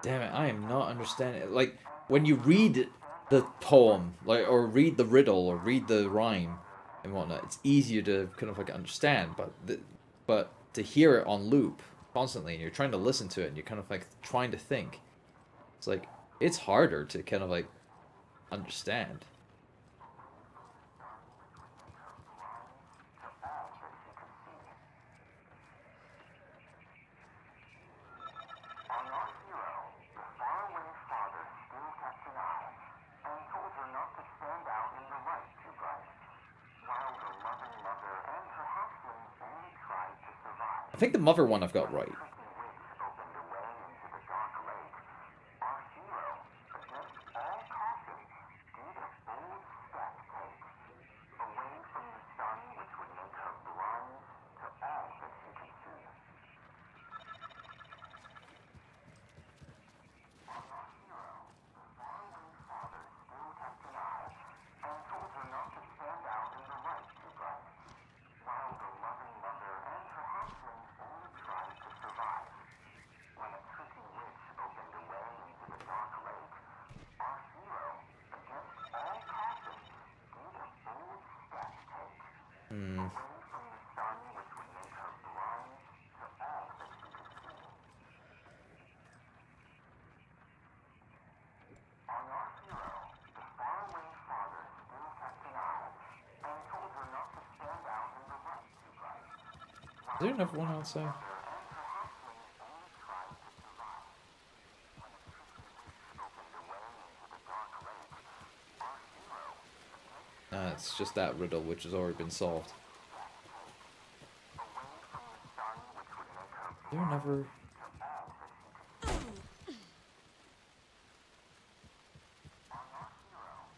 Speaker 1: Damn it, I am not understanding. Like, when you read the poem, like, or read the riddle, or read the rhyme and whatnot, it's easier to kind of like understand, but but to hear it on loop constantly, and you're trying to listen to it, and you're kind of like trying to think, it's like it's harder to kind of like understand. I think the mother one I've got right. Is there another one outside? It's just that riddle, which has already been solved. Is there another...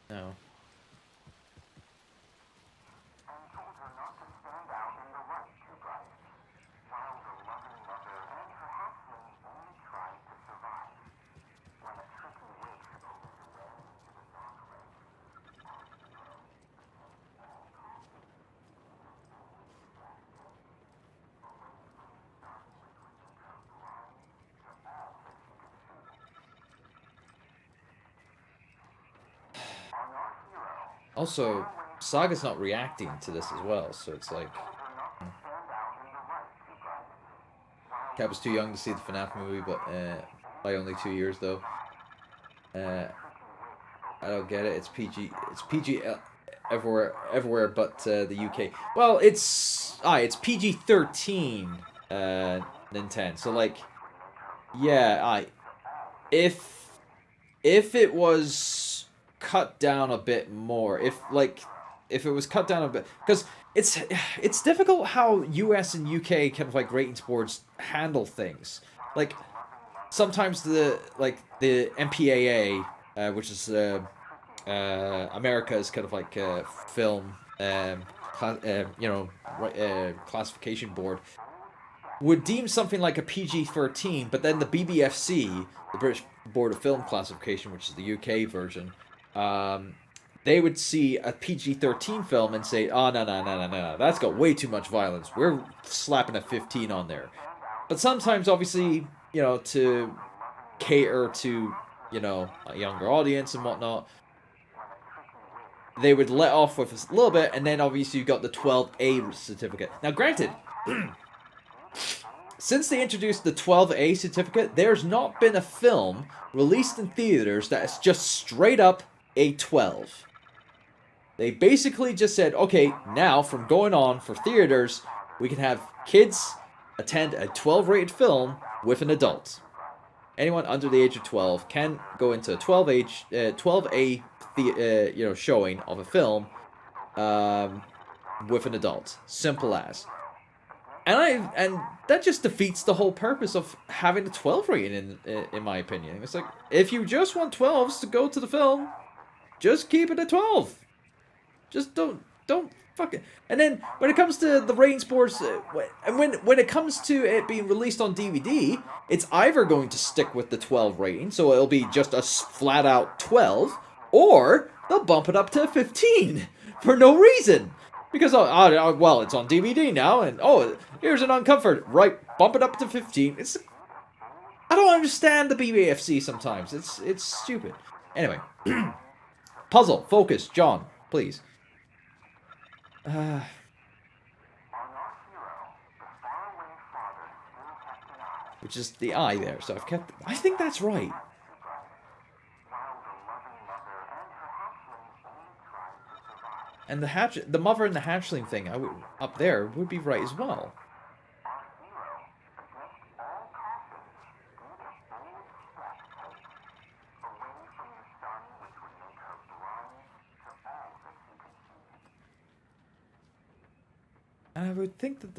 Speaker 1: No. Also, Saga's not reacting to this as well, so it's like... Cat was too young to see the FNAF movie, but by only 2 years though. I don't get it. It's PG. It's PG everywhere but the UK. Well, it's PG-13 Nintendo. So like, yeah, if it was cut down a bit more, if it was cut down a bit, because it's difficult how US and UK kind of like ratings boards handle things. Like sometimes the MPAA, which is America's kind of like film classification board, would deem something like a PG-13, but then the BBFC, the British Board of Film Classification, which is the UK version, they would see a PG-13 film and say, oh, no, that's got way too much violence. We're slapping a 15 on there. But sometimes, obviously, you know, to cater to, you know, a younger audience and whatnot, they would let off with a little bit, and then obviously you got the 12A certificate. Now, granted, since they introduced the 12A certificate, there's not been a film released in theaters that is just straight up a 12. They basically just said, okay, now from going on for theaters, we can have kids attend a 12-rated film with an adult. Anyone under the age of 12 can go into a 12A showing of a film with an adult. Simple as. And that just defeats the whole purpose of having a 12 rating, in my opinion. It's like, if you just want 12s to go to the film, just keep it at 12. Just don't fucking... And then, when it comes to the rating boards, and when it comes to it being released on DVD, it's either going to stick with the 12 rating, so it'll be just a flat-out 12, or they'll bump it up to 15 for no reason. Because, well, it's on DVD now, and, here's an uncomfort. Right, bump it up to 15. I don't understand the BBFC sometimes. It's stupid. Anyway. Puzzle, focus, John, please. which is the eye there. So I've kept. I think that's right. And the mother and the hatchling thing up there would be right as well. And I would think that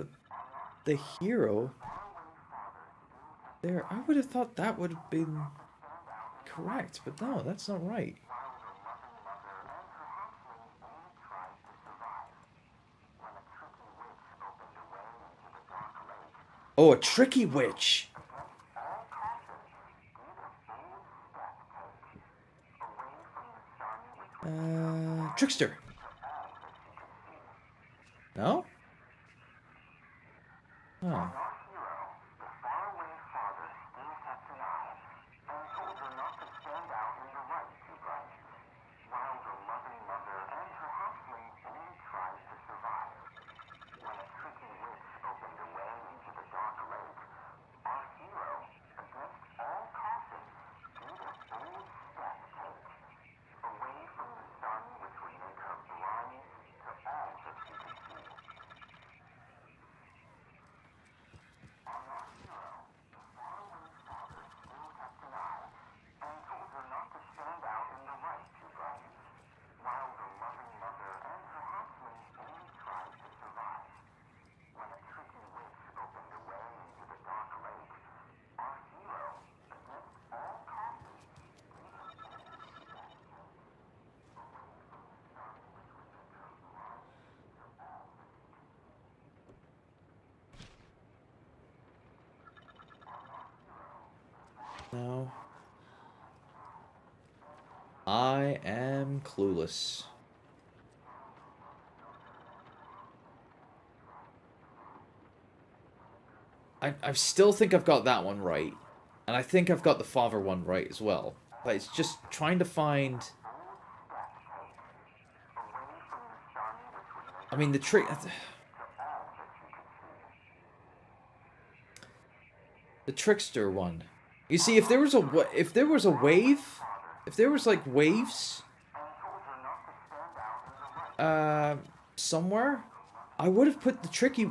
Speaker 1: the hero there, I would have thought that would have been correct, but no, that's not right. Oh, a tricky witch. Trickster. No? Oh. No. I am clueless. I still think I've got that one right. And I think I've got the father one right as well. But it's just trying to find... I mean, the trick... The trickster one. You see, if there was a wave, if there was like waves, somewhere, I would have put the tricky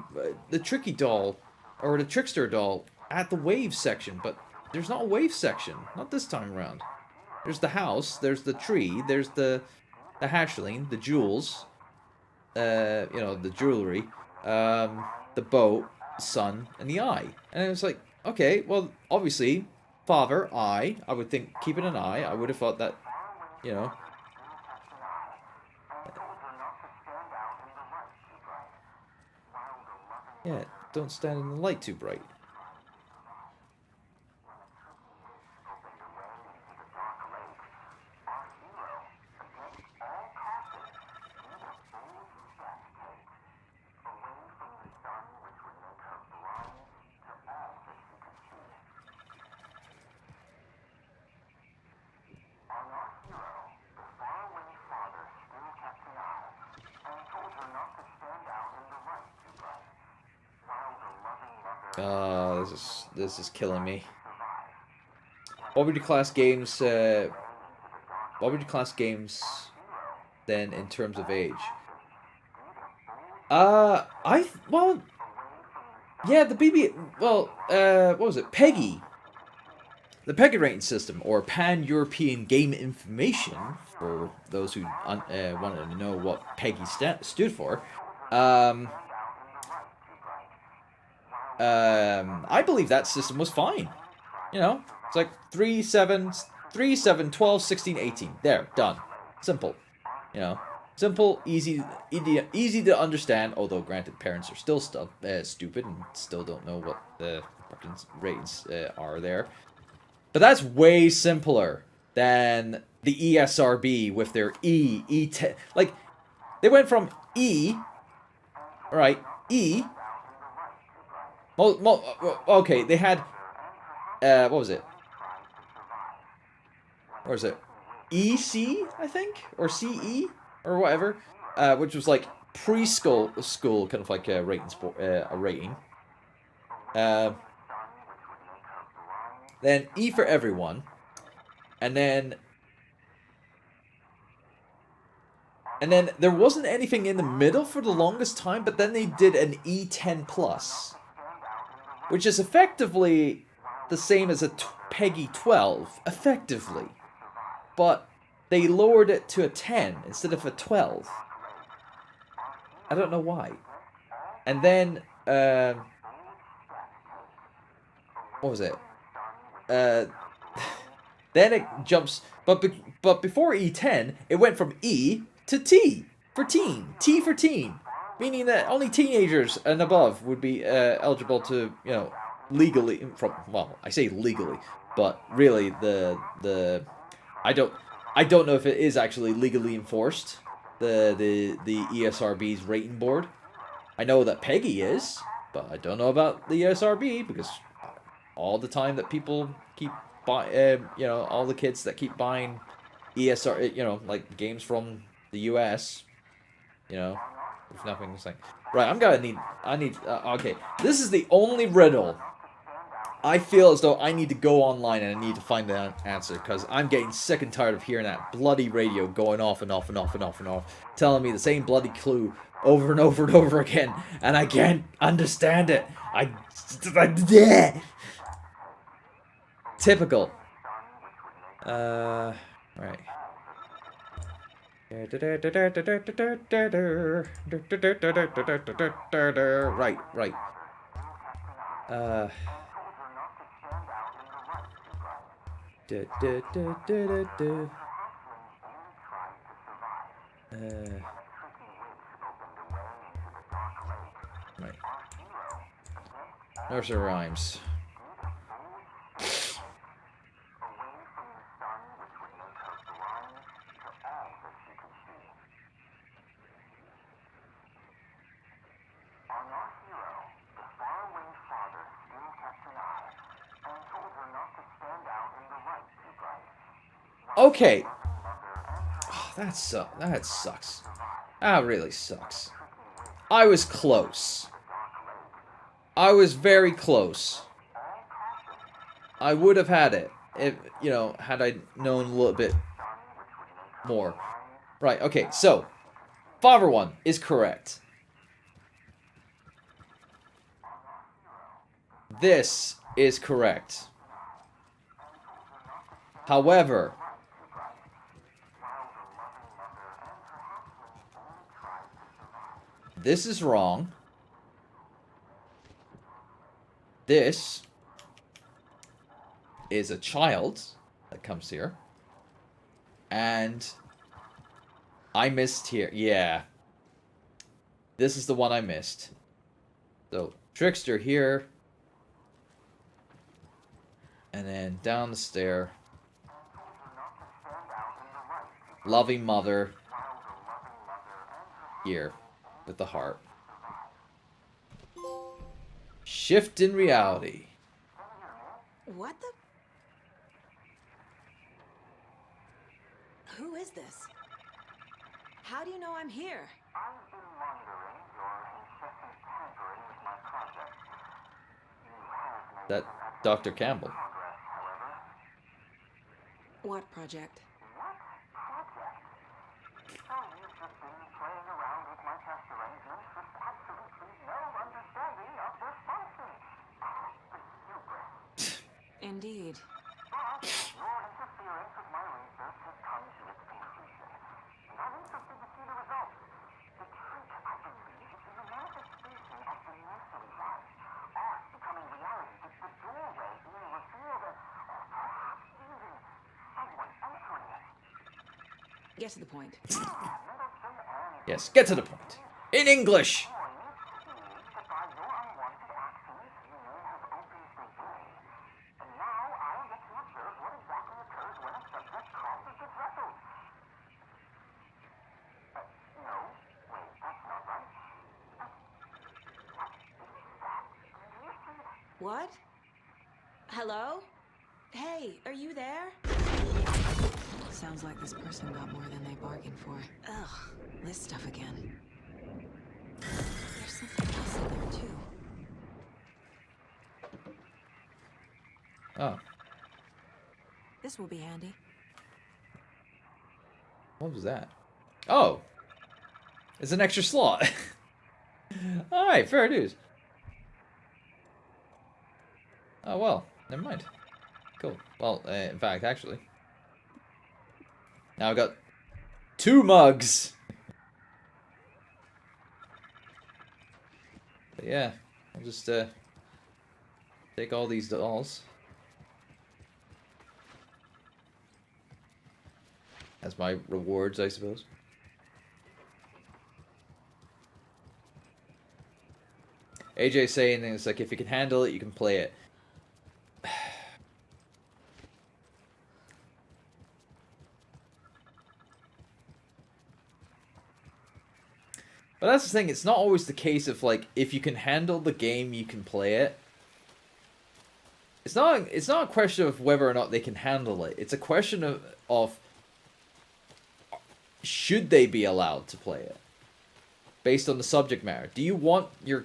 Speaker 1: doll, or the trickster doll, at the wave section. But there's not a wave section, not this time around. There's the house, there's the tree, there's the hatchling, the jewels, you know, the jewelry, the boat, the sun, and the eye. And it's like, okay, well, obviously, father, eye. I would think keeping an eye. I would have thought that, you know. Yeah, don't stand in the light too bright. This is killing me. What would you class games? What would you class games then in terms of age? Well, yeah, the BB. Well, what was it? PEGI. The PEGI rating system, or Pan-European Game Information, for those who wanted to know what PEGI stood for. I believe that system was fine. You know, it's like 3, 7, 12, 16, 18. There, done. Simple. You know, simple, easy to understand. Although, granted, parents are still stupid and still don't know what the fucking ratings are there. But that's way simpler than the ESRB with their E10. Like, they went from E, right? E. Okay, they had, what was it? Or is it EC, I think? Or CE? Or whatever. Which was like preschool, kind of like a rating. then E for everyone, and then there wasn't anything in the middle for the longest time, but then they did an E10 plus, which is effectively the same as a Peggy 12, effectively, but they lowered it to a 10 instead of a 12. I don't know why. And then, what was it? Then it jumps, but before E10, it went from E to T for teen, T for teen, meaning that only teenagers and above would be eligible to, you know, legally, well, I say legally, but really I don't know if it is actually legally enforced, the ESRB's rating board. I know that Peggy is, but I don't know about the ESRB, because all the time that people keep buying, you know, all the kids that keep buying ESR, you know, like games from the US, you know, if nothing is like, right, okay, this is the only riddle I feel as though I need to go online and I need to find the answer, because I'm getting sick and tired of hearing that bloody radio going off and off and off and off and off, telling me the same bloody clue over and over and over again, and I can't understand it. Typical. Right. Right. Right. Nursery rhymes. Okay. Oh, that sucks. That really sucks. I was close. I was very close. I would have had it if, you know, had I known a little bit more. Right, okay, so Father one is correct. This is correct. However, this is wrong. This is a child that comes here. And I missed here. Yeah. This is the one I missed. So, Trickster here. And then down the stair. Loving mother. Here. With the heart. Shift in reality.
Speaker 7: What the? Who is this? How do you know I'm here?
Speaker 9: I've been wondering your incessant tampering with my project. You have made
Speaker 1: That Dr. Campbell.
Speaker 9: progress, however.
Speaker 7: What project?
Speaker 9: What project? So you've just been playing around with my test arrangements with absolutely no understanding of their function.
Speaker 7: Indeed.
Speaker 9: But your interference with my research has come to its conclusion. And I'm interested to see the results. The trick, I believe, is the manifestation of the nursery rhymes. Art becoming reality, the doorway being revealed, and perhaps even someone entering it.
Speaker 7: Get to the point.
Speaker 1: Yes, get to the point. In English!
Speaker 7: What? Hello? Hey, are you there? Sounds like this person got more than they bargained for. Ugh, this stuff again. There's something else in there, too.
Speaker 1: Oh.
Speaker 7: This will be handy.
Speaker 1: What was that? Oh! It's an extra slot. Alright, fair dues. Oh, well. Never mind. Cool. Well, in fact, actually. Now I've got 2 mugs! But yeah, I'll just take all these dolls. As my rewards, I suppose. AJ saying it's like, if you can handle it, you can play it. But that's the thing, it's not always the case of, like, if you can handle the game, you can play it. It's not a question of whether or not they can handle it. It's a question of should they be allowed to play it? Based on the subject matter. Do you want a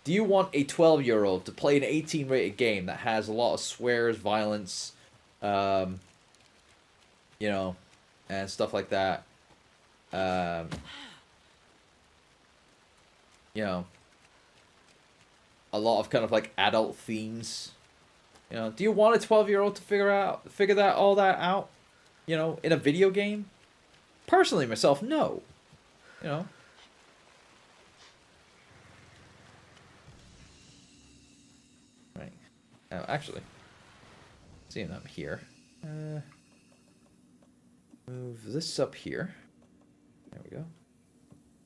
Speaker 1: 12-year-old to play an 18-rated game that has a lot of swears, violence, you know, and stuff like that? You know, a lot of kind of like adult themes. You know, do you want a 12-year-old to figure all that out? You know, in a video game? Personally, myself, no. You know. Right. Now, actually, seeing I'm here, move this up here. There we go.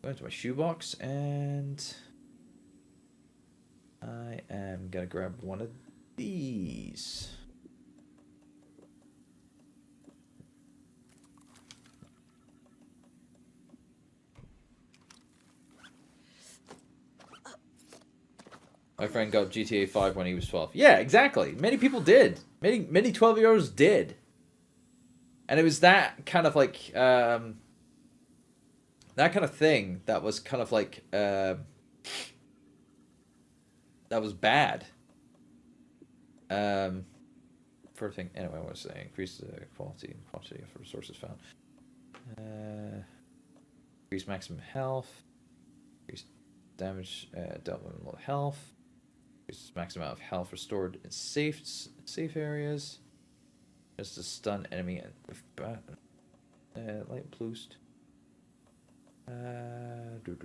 Speaker 1: Go into my shoebox, and I am gonna grab one of these. My friend got GTA 5 when he was 12. Yeah, exactly. Many people did. Many 12-year-olds did. And it was that kind of like that kind of thing that was kind of like that was bad. First thing, anyway, I was saying, increase the quality and quantity of resources found. Increase maximum health. Increase damage dealt with low health. Increase maximum amount of health restored in safe areas. Just to stun enemy and with light boost. Increase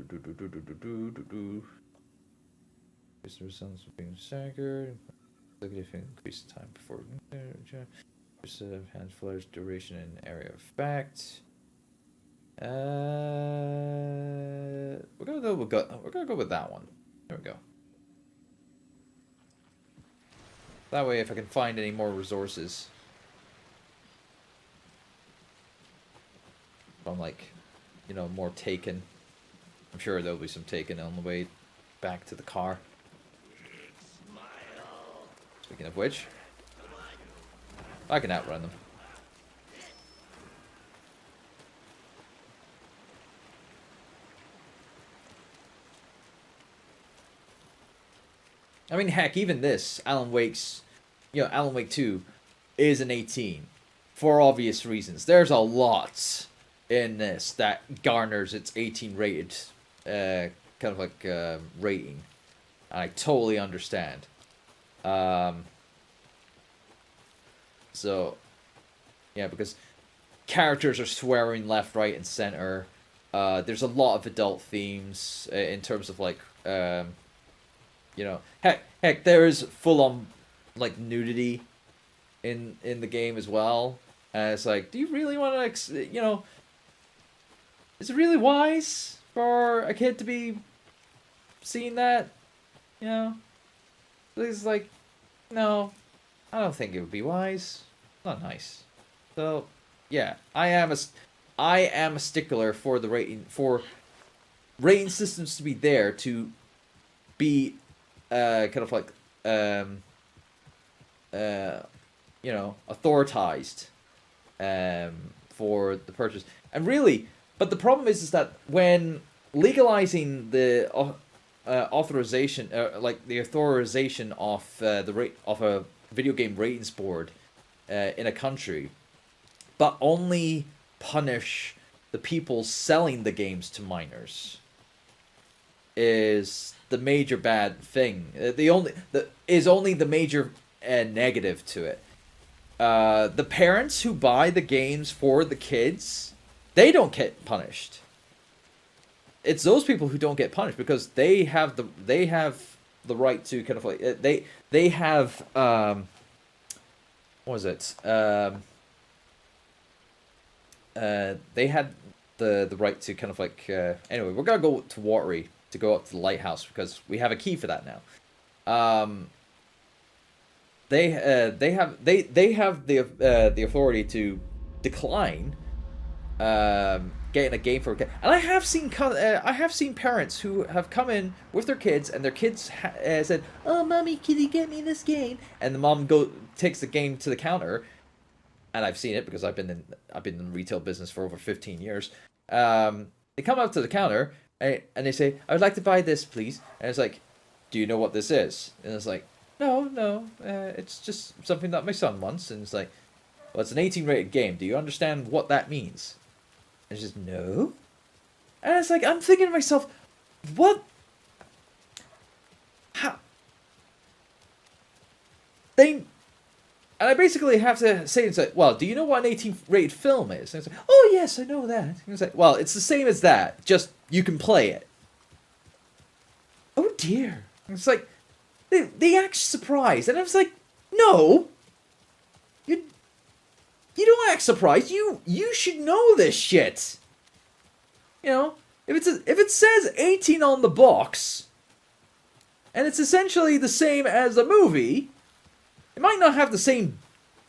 Speaker 1: the resistance of being staggered. Look if you increase the time before. Increase the hand flares duration and area of effect. We're gonna go with that one. There we go. That way, if I can find any more resources, if I'm like, you know, more taken. I'm sure there'll be some taken on the way back to the car. Speaking of which, I can outrun them. I mean, heck, even this, Alan Wake 2 is an 18. For obvious reasons. There's a lot in this that garners its 18 rated, kind of like, rating. And I totally understand. So, yeah, because characters are swearing left, right, and center. There's a lot of adult themes in terms of, like, you know, heck, there is full-on, like, nudity in the game as well. And it's like, do you really want to, you know, is it really wise for a kid to be seeing that? You know? It's like, no, I don't think it would be wise. Not nice. So, yeah, I am a stickler for the rating systems to be there to be kind of like you know, authorized for the purchase. And really, but the problem is that when legalizing the authorization, like the authorization of the rate of a video game ratings board, in a country, but only punish the people selling the games to minors, is the major bad thing. Is only the major negative to it. The parents who buy the games for the kids, they don't get punished. It's those people who don't get punished because they have the right to kind of like they have what was it? They had the right to kind of like anyway, we're gonna go to Watery to go up to the lighthouse because we have a key for that now. They have the authority to decline getting a game for a kid. And I have seen parents who have come in with their kids, and their kids said, "Oh, mommy, can you get me this game?" And the mom takes the game to the counter, and I've seen it because I've been in the retail business for over 15 years. They come up to the counter and they say, "I would like to buy this, please." And it's like, "Do you know what this is?" And it's like, No, it's just something that my son wants." And it's like, "Well, it's an 18-rated game. Do you understand what that means?" And it's just, "No." And it's like, I'm thinking to myself, what? How? And I basically have to say, it's like, "Well, do you know what an 18-rated film is?" And it's like, "Oh, yes, I know that." And it's like, "Well, it's the same as that, just you can play it." Oh, dear. And it's like, they act surprised, and I was like, "No, you don't act surprised. You should know this shit. You know, if it says 18 on the box, and it's essentially the same as a movie, it might not have the same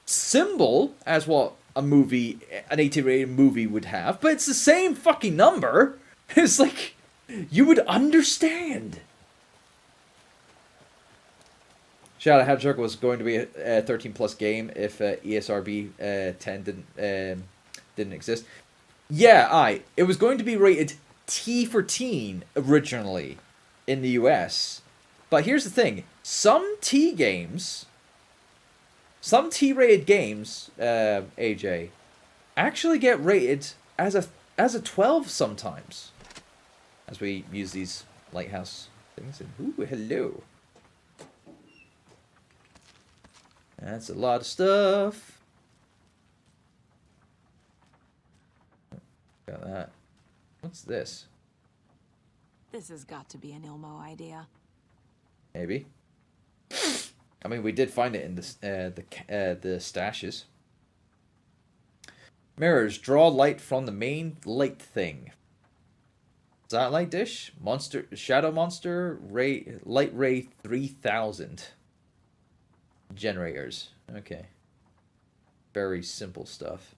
Speaker 1: symbol as what an 18-rated movie would have, but it's the same fucking number. It's like, you would understand." Shadow Hedgehog was going to be a 13+ game if ESRB 10 didn't exist. Yeah, it was going to be rated T for teen originally in the US. But here's the thing: some T-rated games, AJ, actually get rated as a 12 sometimes. As we use these lighthouse things. And ooh, hello. That's a lot of stuff. Got that. What's this?
Speaker 7: This has got to be an Ilmo idea.
Speaker 1: Maybe. I mean, we did find it in the stashes. Mirrors draw light from the main light thing. Satellite dish, shadow monster, light ray 3000. Generators. Okay. Very simple stuff.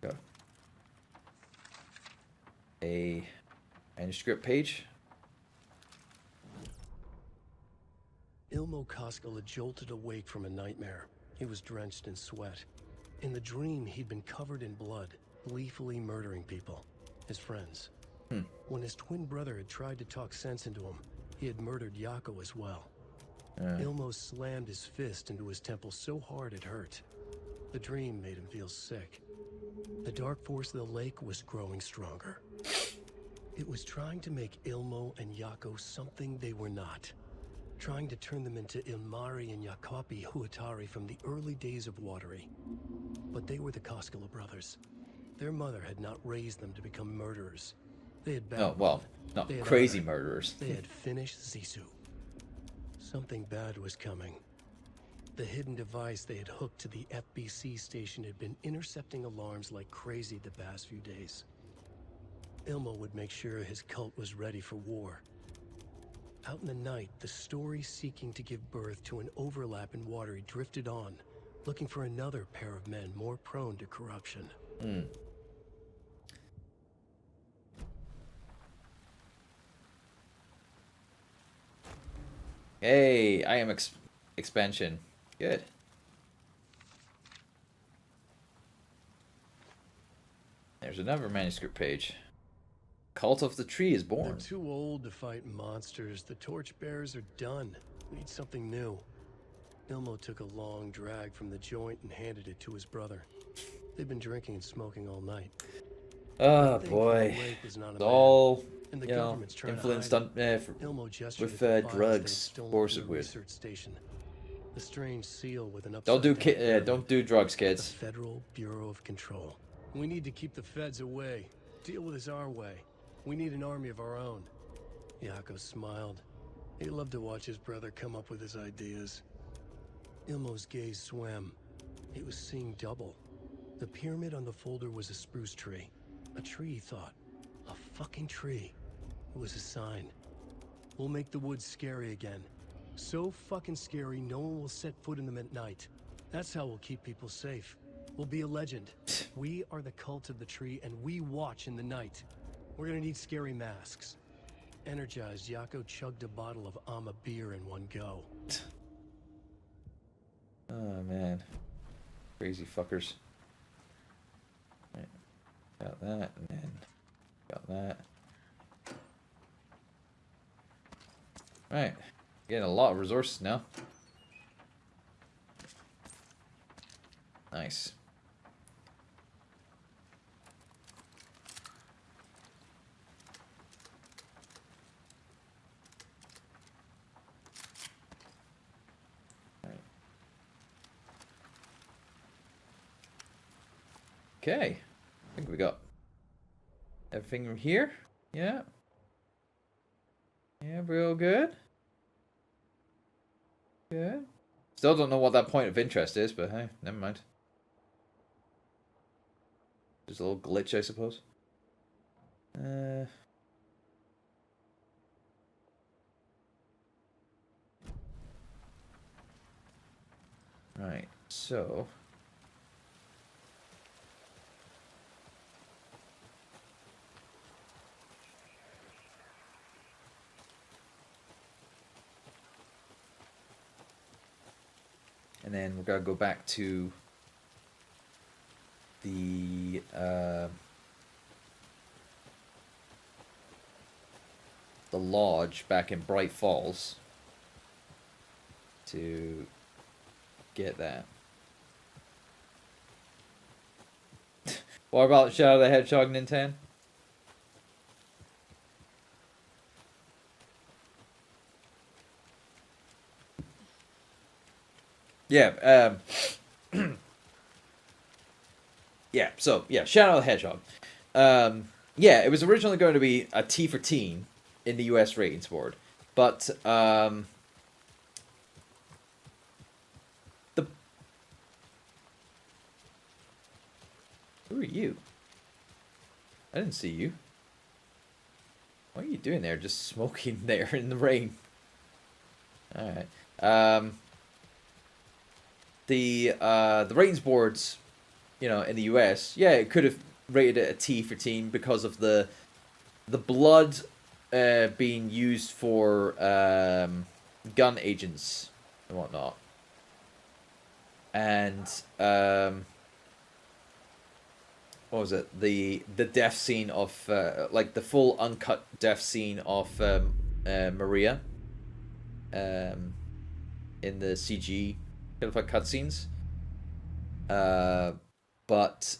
Speaker 1: Go. A manuscript page.
Speaker 2: Ilmo Koskela had jolted awake from a nightmare. He was drenched in sweat. In the dream, he'd been covered in blood, gleefully murdering people, his friends. When his twin brother had tried to talk sense into him, he had murdered Yako as well. Ilmo slammed his fist into his temple so hard it hurt. The dream made him feel sick. The dark force of the lake was growing stronger. It was trying to make Ilmo and Yako something they were not. Trying to turn them into Ilmari and Yakopi Huatari from the early days of Watery. But they were the Koskela brothers. Their mother had not raised them to become murderers. They had
Speaker 1: not crazy murderers.
Speaker 2: They had finished Sisu. Something bad was coming. The hidden device they had hooked to the FBC station had been intercepting alarms like crazy the past few days. Ilmo would make sure his cult was ready for war. Out in the night, the story seeking to give birth to an overlap in Watery drifted on, looking for another pair of men more prone to corruption.
Speaker 1: Hey, I am expansion. Good. There's another manuscript page. Cult of the Tree is born.
Speaker 2: They're too old to fight monsters. The torchbearers are done. We need something new. Ilmo took a long drag from the joint and handed it to his brother. They'd been drinking and smoking all night.
Speaker 1: Oh
Speaker 2: Thankfully,
Speaker 1: boy.
Speaker 2: the lake was not a
Speaker 1: It's
Speaker 2: man,
Speaker 1: all,
Speaker 2: and the
Speaker 1: you know,
Speaker 2: government's trying to
Speaker 1: influenced
Speaker 2: hide
Speaker 1: on,
Speaker 2: Ilmo gestured
Speaker 1: with
Speaker 2: at the files they'd
Speaker 1: drugs,
Speaker 2: stolen
Speaker 1: course
Speaker 2: from
Speaker 1: it
Speaker 2: the
Speaker 1: would.
Speaker 2: research station. The strange seal with an
Speaker 1: Don't do
Speaker 2: upside-down pyramid.
Speaker 1: don't do drugs,
Speaker 2: The
Speaker 1: kids.
Speaker 2: Federal Bureau of Control. We need to keep the feds away. Deal with this our way. We need an army of our own. Yako smiled. He loved to watch his brother come up with his ideas. Ilmo's gaze swam. He was seeing double. The pyramid on the folder was a spruce tree. A tree, he thought. A fucking tree. It was a sign. We'll make the woods scary again. So fucking scary, no one will set foot in them at night. That's how we'll keep people safe. We'll be a legend. We are the cult of the tree, and we watch in the night. We're gonna need scary masks. Energized, Yako chugged a bottle of Ama beer in one go.
Speaker 1: Oh man. Crazy fuckers. Right. Got that, and then got that. Right. Getting a lot of resources now. Nice. Right. Okay. I think we got everything from here. Yeah. Yeah, we're all good. Good. Still don't know what that point of interest is, but hey, never mind. Just a little glitch, I suppose. Right, so... And then we're gonna go back to the lodge back in Bright Falls to get that. What about Shadow the Hedgehog, Nintendo? Yeah, yeah, so, yeah, Shadow the Hedgehog. Yeah, it was originally going to be a T for teen in the US ratings board, but, Who are you? I didn't see you. What are you doing there? Just smoking there in the rain. Alright. The ratings boards, you know, in the US, yeah, it could have rated it a T for teen because of the blood being used for gun agents and whatnot. And what was it? The death scene of like the full uncut death scene of Maria in the CG kind of like cutscenes. But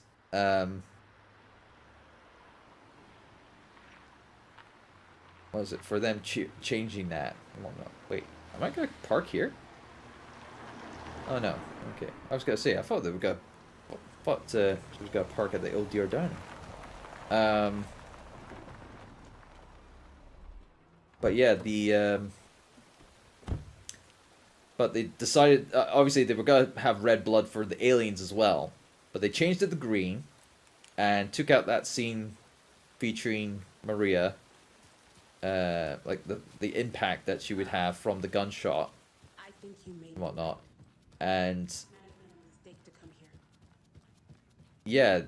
Speaker 1: what was it for them changing that? Oh, no. Wait, am I gonna park here? Oh no. Okay, I was gonna say I thought they were gonna. But she was gonna park at the old Giordano. But yeah, but they decided obviously they were gonna have red blood for the aliens as well, but they changed it to green, and took out that scene featuring Maria. Like the impact that she would have from the gunshot and whatnot, and. Yeah,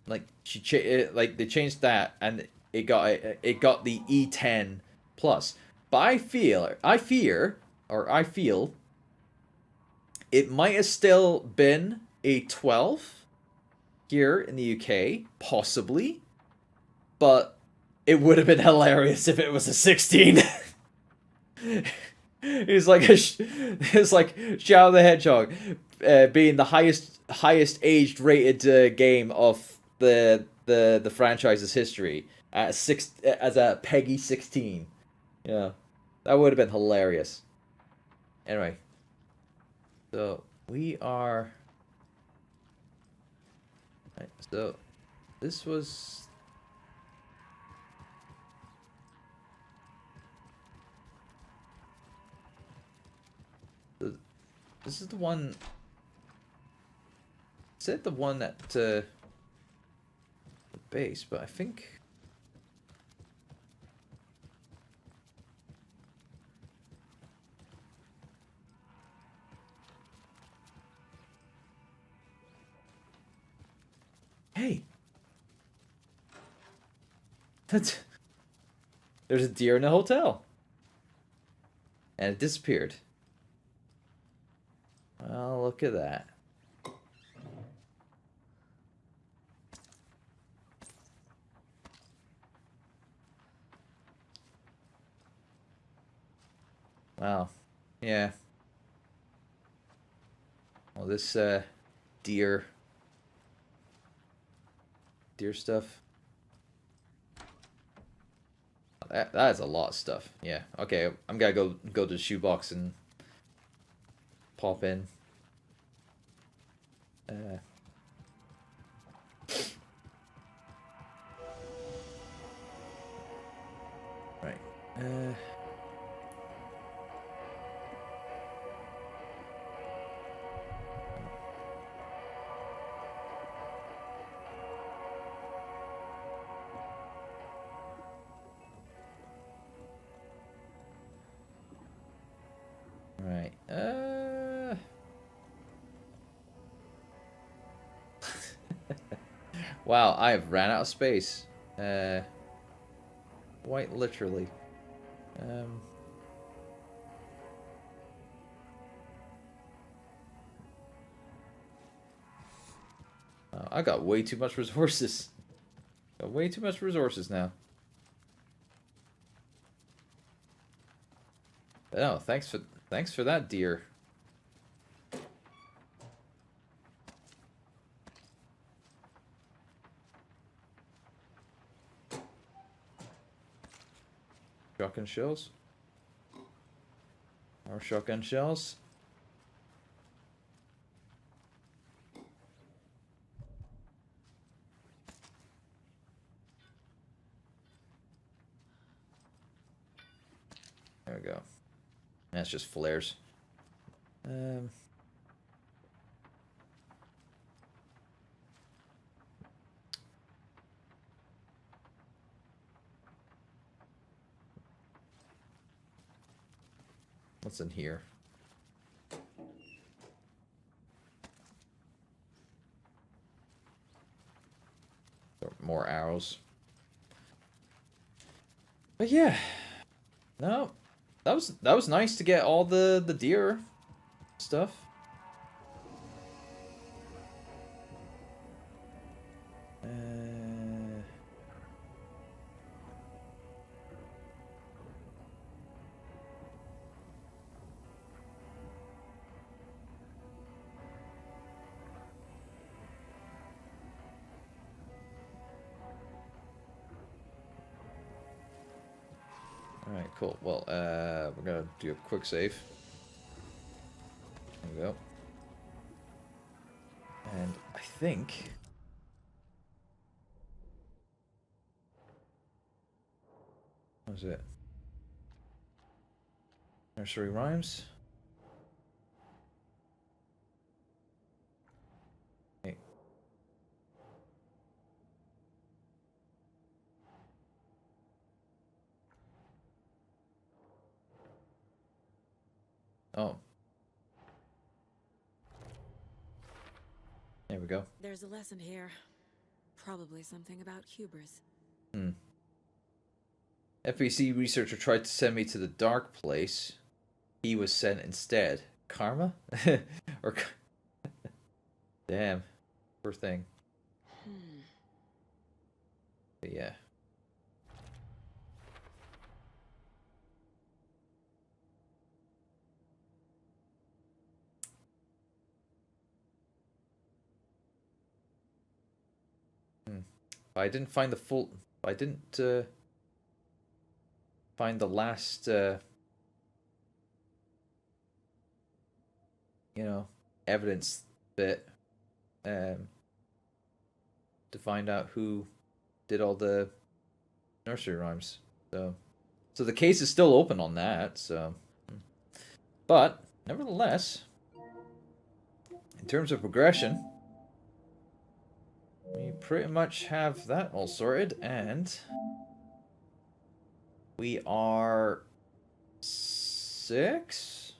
Speaker 1: like like they changed that, and it got the E10 plus. But I feel it might have still been a 12 here in the UK, possibly, but it would have been hilarious if it was a 16. It's like it's like Shadow the Hedgehog being the highest aged rated game of the franchise's history at as a Peggy 16. Yeah, that would have been hilarious. Anyway, so we are. Right, so this was. This is the one. Is it the one at the base? But I think. Hey. There's a deer in the hotel. And it disappeared. Well, look at that. Wow. Yeah. Well, this deer stuff. That is a lot of stuff. Yeah. Okay, I'm gonna go to the shoebox and pop in. Right. Right. Wow, I've ran out of space. Quite literally. I got way too much resources. Got way too much resources now. Oh, thanks for that, dear. Shotgun shells. More shotgun shells. There we go. That's just flares. What's in here? More arrows. But yeah. No. That was nice to get all the deer stuff. Alright, cool. Well, we're gonna do a quick save. There we go. And I think... What was it? Nursery rhymes? Hey. Oh. There we go.
Speaker 7: There's a lesson here. Probably something about hubris.
Speaker 1: FBC researcher tried to send me to the dark place. He was sent instead. Karma? Or... Damn. Poor thing. But yeah. I didn't find the full. I didn't find the last. You know, evidence bit to find out who did all the nursery rhymes. So the case is still open on that. So, but nevertheless, in terms of progression, we pretty much have that all sorted, and we are 7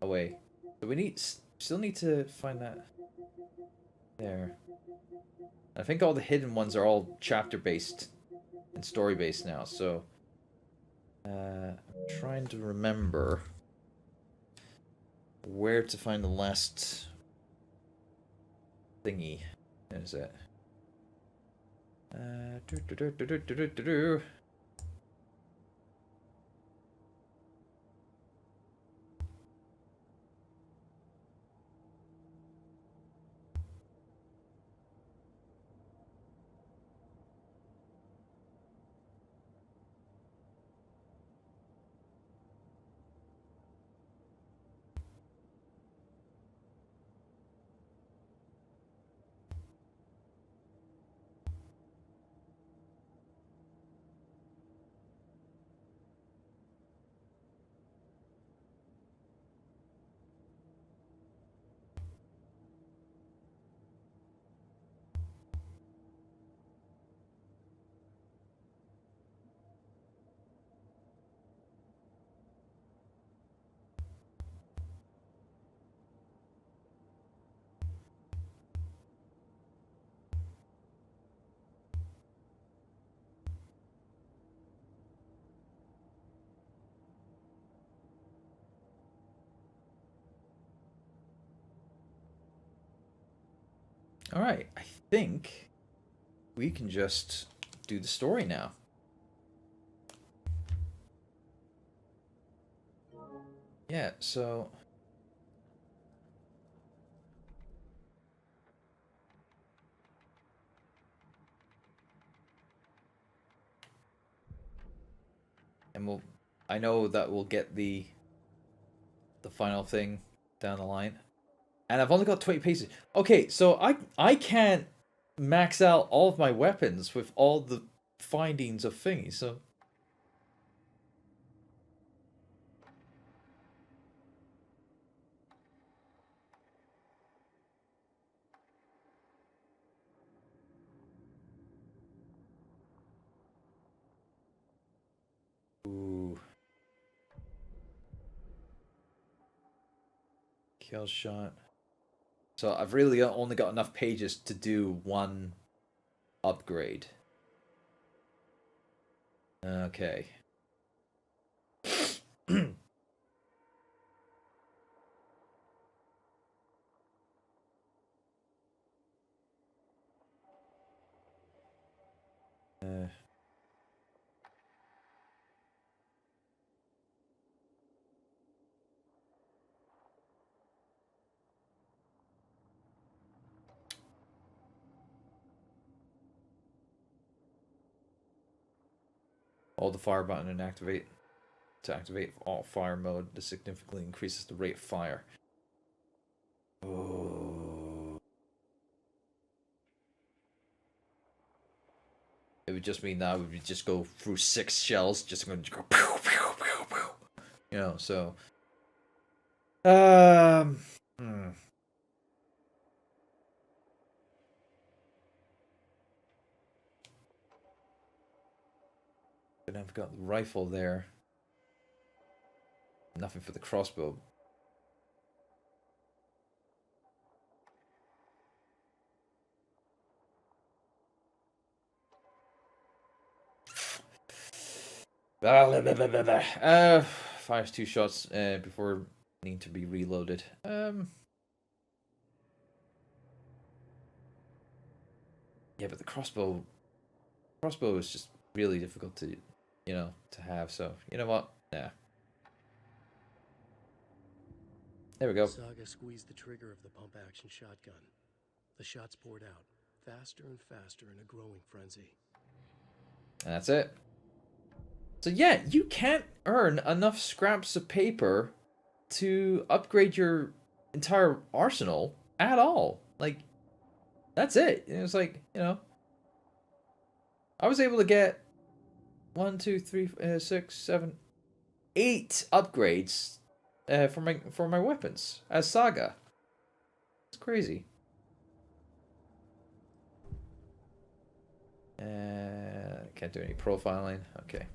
Speaker 1: away. So we still need to find that there. I think all the hidden ones are all chapter based and story based now. So I'm trying to remember where to find the last thingy. Is it? All right, I think we can just do the story now. Yeah, so and I know that we'll get the final thing down the line. And I've only got 20 paces. Okay, so I can't max out all of my weapons with all the findings of thingies, so ooh. Kill shot. So I've really only got enough pages to do one upgrade. Okay. Hold the fire button and activate. To activate all fire mode, this significantly increases the rate of fire. Oh. It would just mean that we would just go through 6 shells, just going to go pew, pew, pew, pew. You know, so But I've got the rifle there. Nothing for the crossbow. Fires 2 shots before needing to be reloaded. Yeah, but the crossbow is just really difficult to, to have. So you know what? Nah. There we go.
Speaker 2: Saga squeezed the trigger of the pump-action shotgun. The shots poured out, faster and faster in a growing frenzy.
Speaker 1: And that's it. So yeah, you can't earn enough scraps of paper to upgrade your entire arsenal at all. Like, that's it. It was like, you know, I was able to get 1, 2, 3, 6, 7, 8 upgrades for my weapons as Saga. It's crazy. Can't do any profiling. Okay.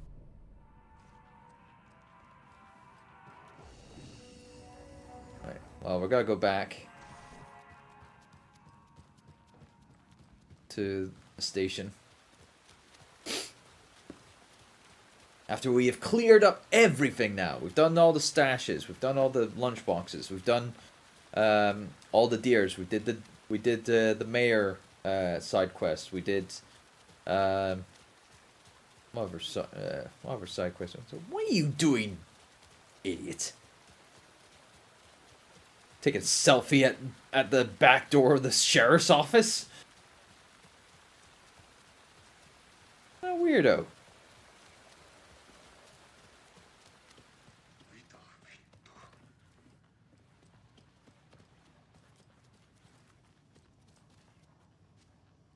Speaker 1: Alright. Well, we gotta go back to the station. After we have cleared up everything now. We've done all the stashes. We've done all the lunch boxes. We've done all the deers. We did the mayor side quest. We did what other side quest. So what are you doing, idiot? Taking a selfie at the back door of the sheriff's office? What a weirdo.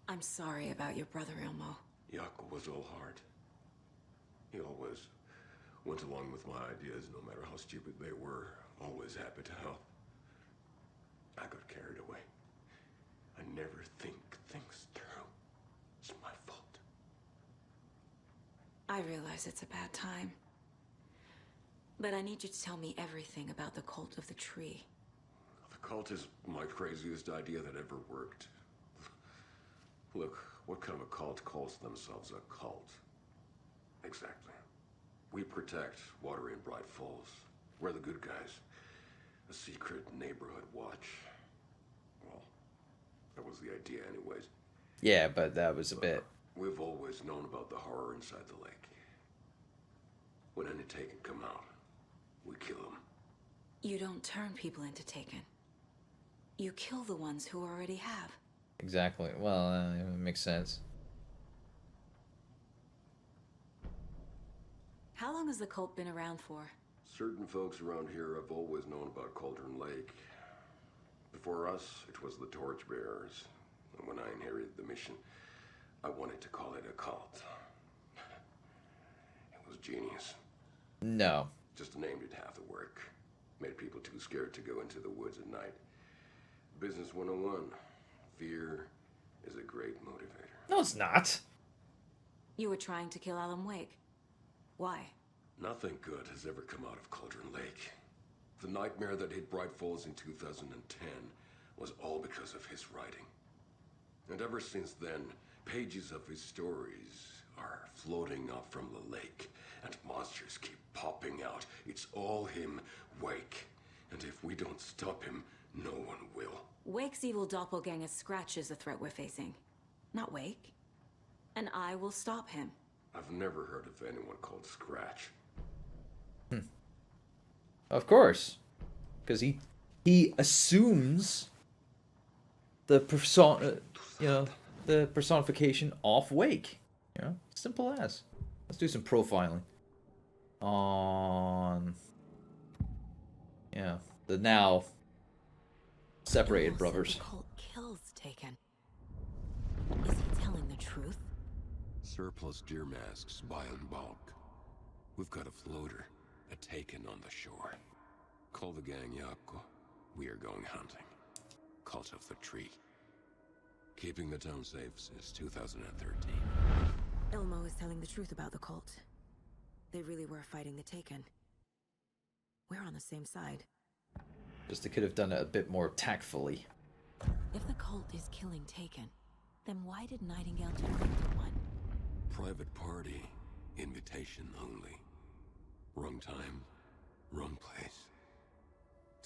Speaker 7: I'm sorry about your brother, Ilmo.
Speaker 5: Jaco was all heart. He always went along with my ideas, no matter how stupid they were. Always happy to help. I got carried away. I never think things through. It's my fault.
Speaker 7: I realize it's a bad time. But I need you to tell me everything about the cult of the tree.
Speaker 5: The cult is my craziest idea that ever worked. Look, what kind of a cult calls themselves a cult? Exactly. We protect Water in Bright Falls. We're the good guys. A secret neighborhood watch. Well, that was the idea anyways.
Speaker 1: Yeah, but that was a bit...
Speaker 5: We've always known about the horror inside the lake. When any Taken come out, we kill them.
Speaker 7: You don't turn people into Taken. You kill the ones who already have.
Speaker 1: Exactly. Well, it makes sense.
Speaker 7: How long has the cult been around for?
Speaker 5: Certain folks around here have always known about Cauldron Lake. Before us, it was the Torchbearers. And when I inherited the mission, I wanted to call it a cult. It was genius.
Speaker 1: No.
Speaker 5: Just a name did half the work. Made people too scared to go into the woods at night. Business 101. Fear is a great motivator.
Speaker 1: No, it's not.
Speaker 7: You were trying to kill Alan Wake. Why?
Speaker 5: Nothing good has ever come out of Cauldron Lake. The nightmare that hit Bright Falls in 2010 was all because of his writing. And ever since then, pages of his stories are floating up from the lake, and monsters keep popping out. It's all him, Wake. And if we don't stop him, no one will.
Speaker 7: Wake's evil doppelganger Scratch is the threat we're facing, not Wake. And I will stop him.
Speaker 5: I've never heard of anyone called Scratch.
Speaker 1: Of course. Because he assumes the the personification of Wake. You know? Simple as. Let's do some profiling. On the now separated brothers.
Speaker 7: The cult kills Taken. Is he telling the truth?
Speaker 5: Surplus deer masks buy in bulk. We've got a floater, a Taken on the shore. Call the gang Jaco. We are going hunting. Cult of the Tree. Keeping the town safe since 2013.
Speaker 7: Ilmo is telling the truth about the cult. They really were fighting the Taken. We're on the same side.
Speaker 1: Just they could have done it a bit more tactfully.
Speaker 7: If the cult is killing Taken, then why did Nightingale turn into one?
Speaker 5: Private party. Invitation only. Wrong time. Wrong place.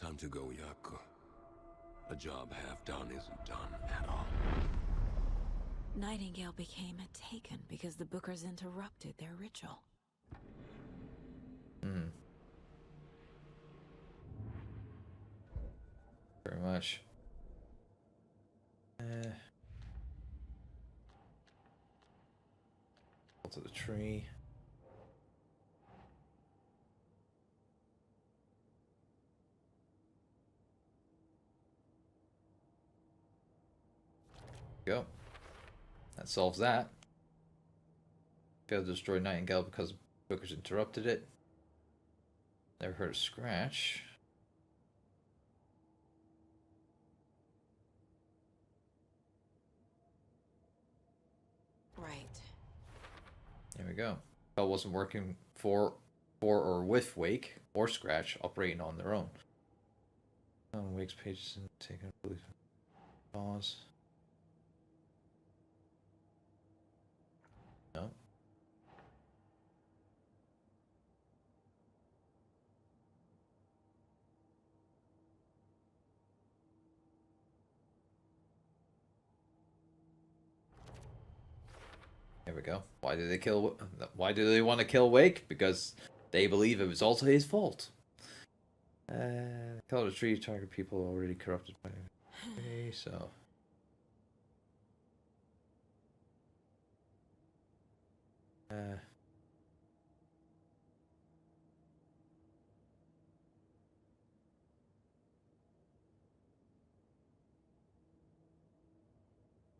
Speaker 5: Time to go, Jaco. A job half done isn't done at all.
Speaker 7: Nightingale became a Taken because the Bookers interrupted their ritual.
Speaker 1: Very much. Cult of the Tree. Go. That solves that. Failed to destroy Nightingale because Booker's interrupted it. Never heard a scratch.
Speaker 7: Right.
Speaker 1: There we go. That wasn't working for or with Wake or Scratch operating on their own. Wake's pages and taken pause. No. There we go. Why do they kill? Why do they want to kill Wake? Because they believe it was also his fault. Color tree target people already corrupted by. Okay, so.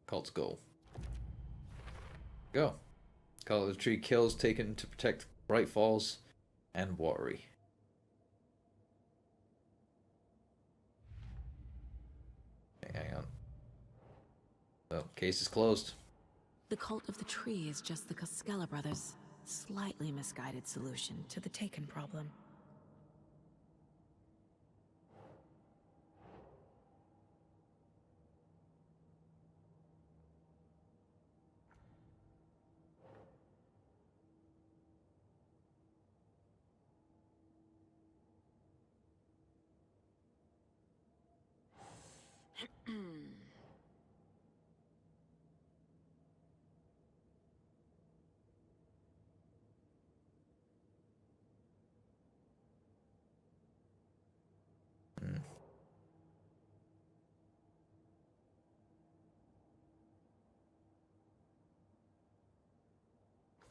Speaker 1: Cult's goal. Go. Call of the Tree kills taken to protect Bright Falls and Watery. Okay, hang on. Oh, case is closed.
Speaker 7: The Cult of the Tree is just the Koskela brothers' slightly misguided solution to the Taken problem.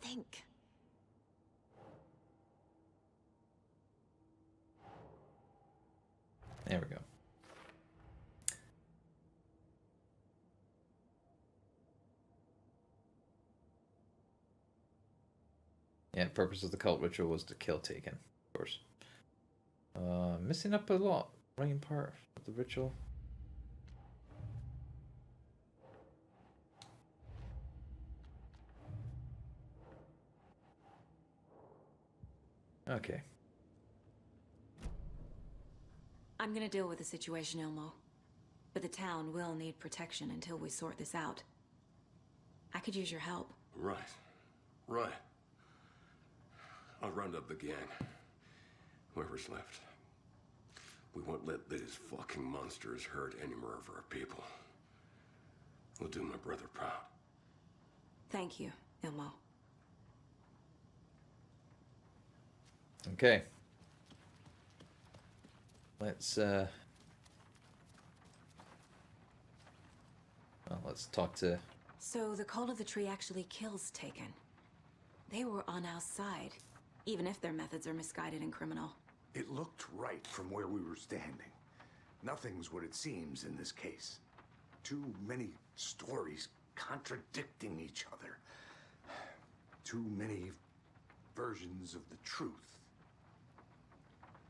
Speaker 7: Think.
Speaker 1: There we go. Yeah, the purpose of the cult ritual was to kill Taken, of course. Missing up a lot. Right part of the ritual. Okay.
Speaker 7: I'm gonna deal with the situation, Ilmo. But the town will need protection until we sort this out. I could use your help.
Speaker 5: Right. Right. I'll round up the gang. Whoever's left. We won't let these fucking monsters hurt any more of our people. We'll do my brother proud.
Speaker 7: Thank you, Ilmo.
Speaker 1: Okay. Let's let's talk to.
Speaker 7: So the Cult of the Tree actually kills Taken. They were on our side, even if their methods are misguided and criminal.
Speaker 10: It looked right from where we were standing. Nothing's what it seems in this case. Too many stories contradicting each other. Too many versions of the truth.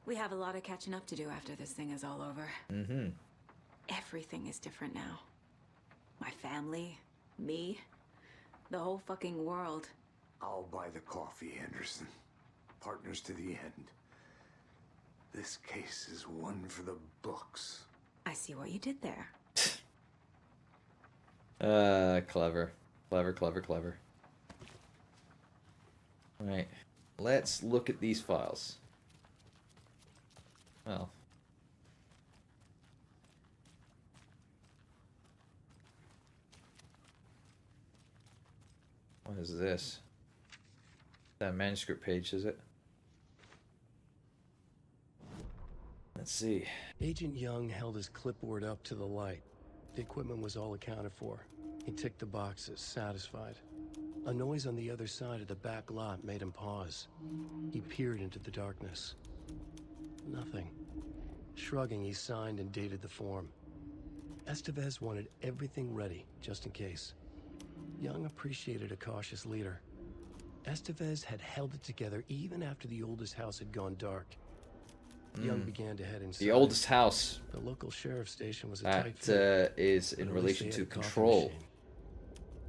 Speaker 7: We have a lot of catching up to do after this thing is all over.
Speaker 1: Mm-hmm.
Speaker 7: Everything is different now. My family, me, the whole fucking world.
Speaker 10: I'll buy the coffee, Anderson. Partners to the end. This case is one for the books.
Speaker 7: I see what you did there.
Speaker 1: Clever. Clever. Alright. Let's look at these files. Well. What is this? That manuscript page, is it? Let's see.
Speaker 2: Agent Young held his clipboard up to the light. The equipment was all accounted for. He ticked the boxes, satisfied. A noise on the other side of the back lot made him pause. He peered into the darkness. Nothing. Shrugging, he signed and dated the form. Estevez wanted everything ready, just in case. Young appreciated a cautious leader. Estevez had held it together even after the oldest house had gone dark. Young began to head inside.
Speaker 1: The oldest house.
Speaker 2: The local sheriff's station was a
Speaker 1: That
Speaker 2: tight fit,
Speaker 1: is
Speaker 2: but
Speaker 1: in
Speaker 2: at least
Speaker 1: relation
Speaker 2: they
Speaker 1: to
Speaker 2: had a coffee
Speaker 1: Control.
Speaker 2: machine.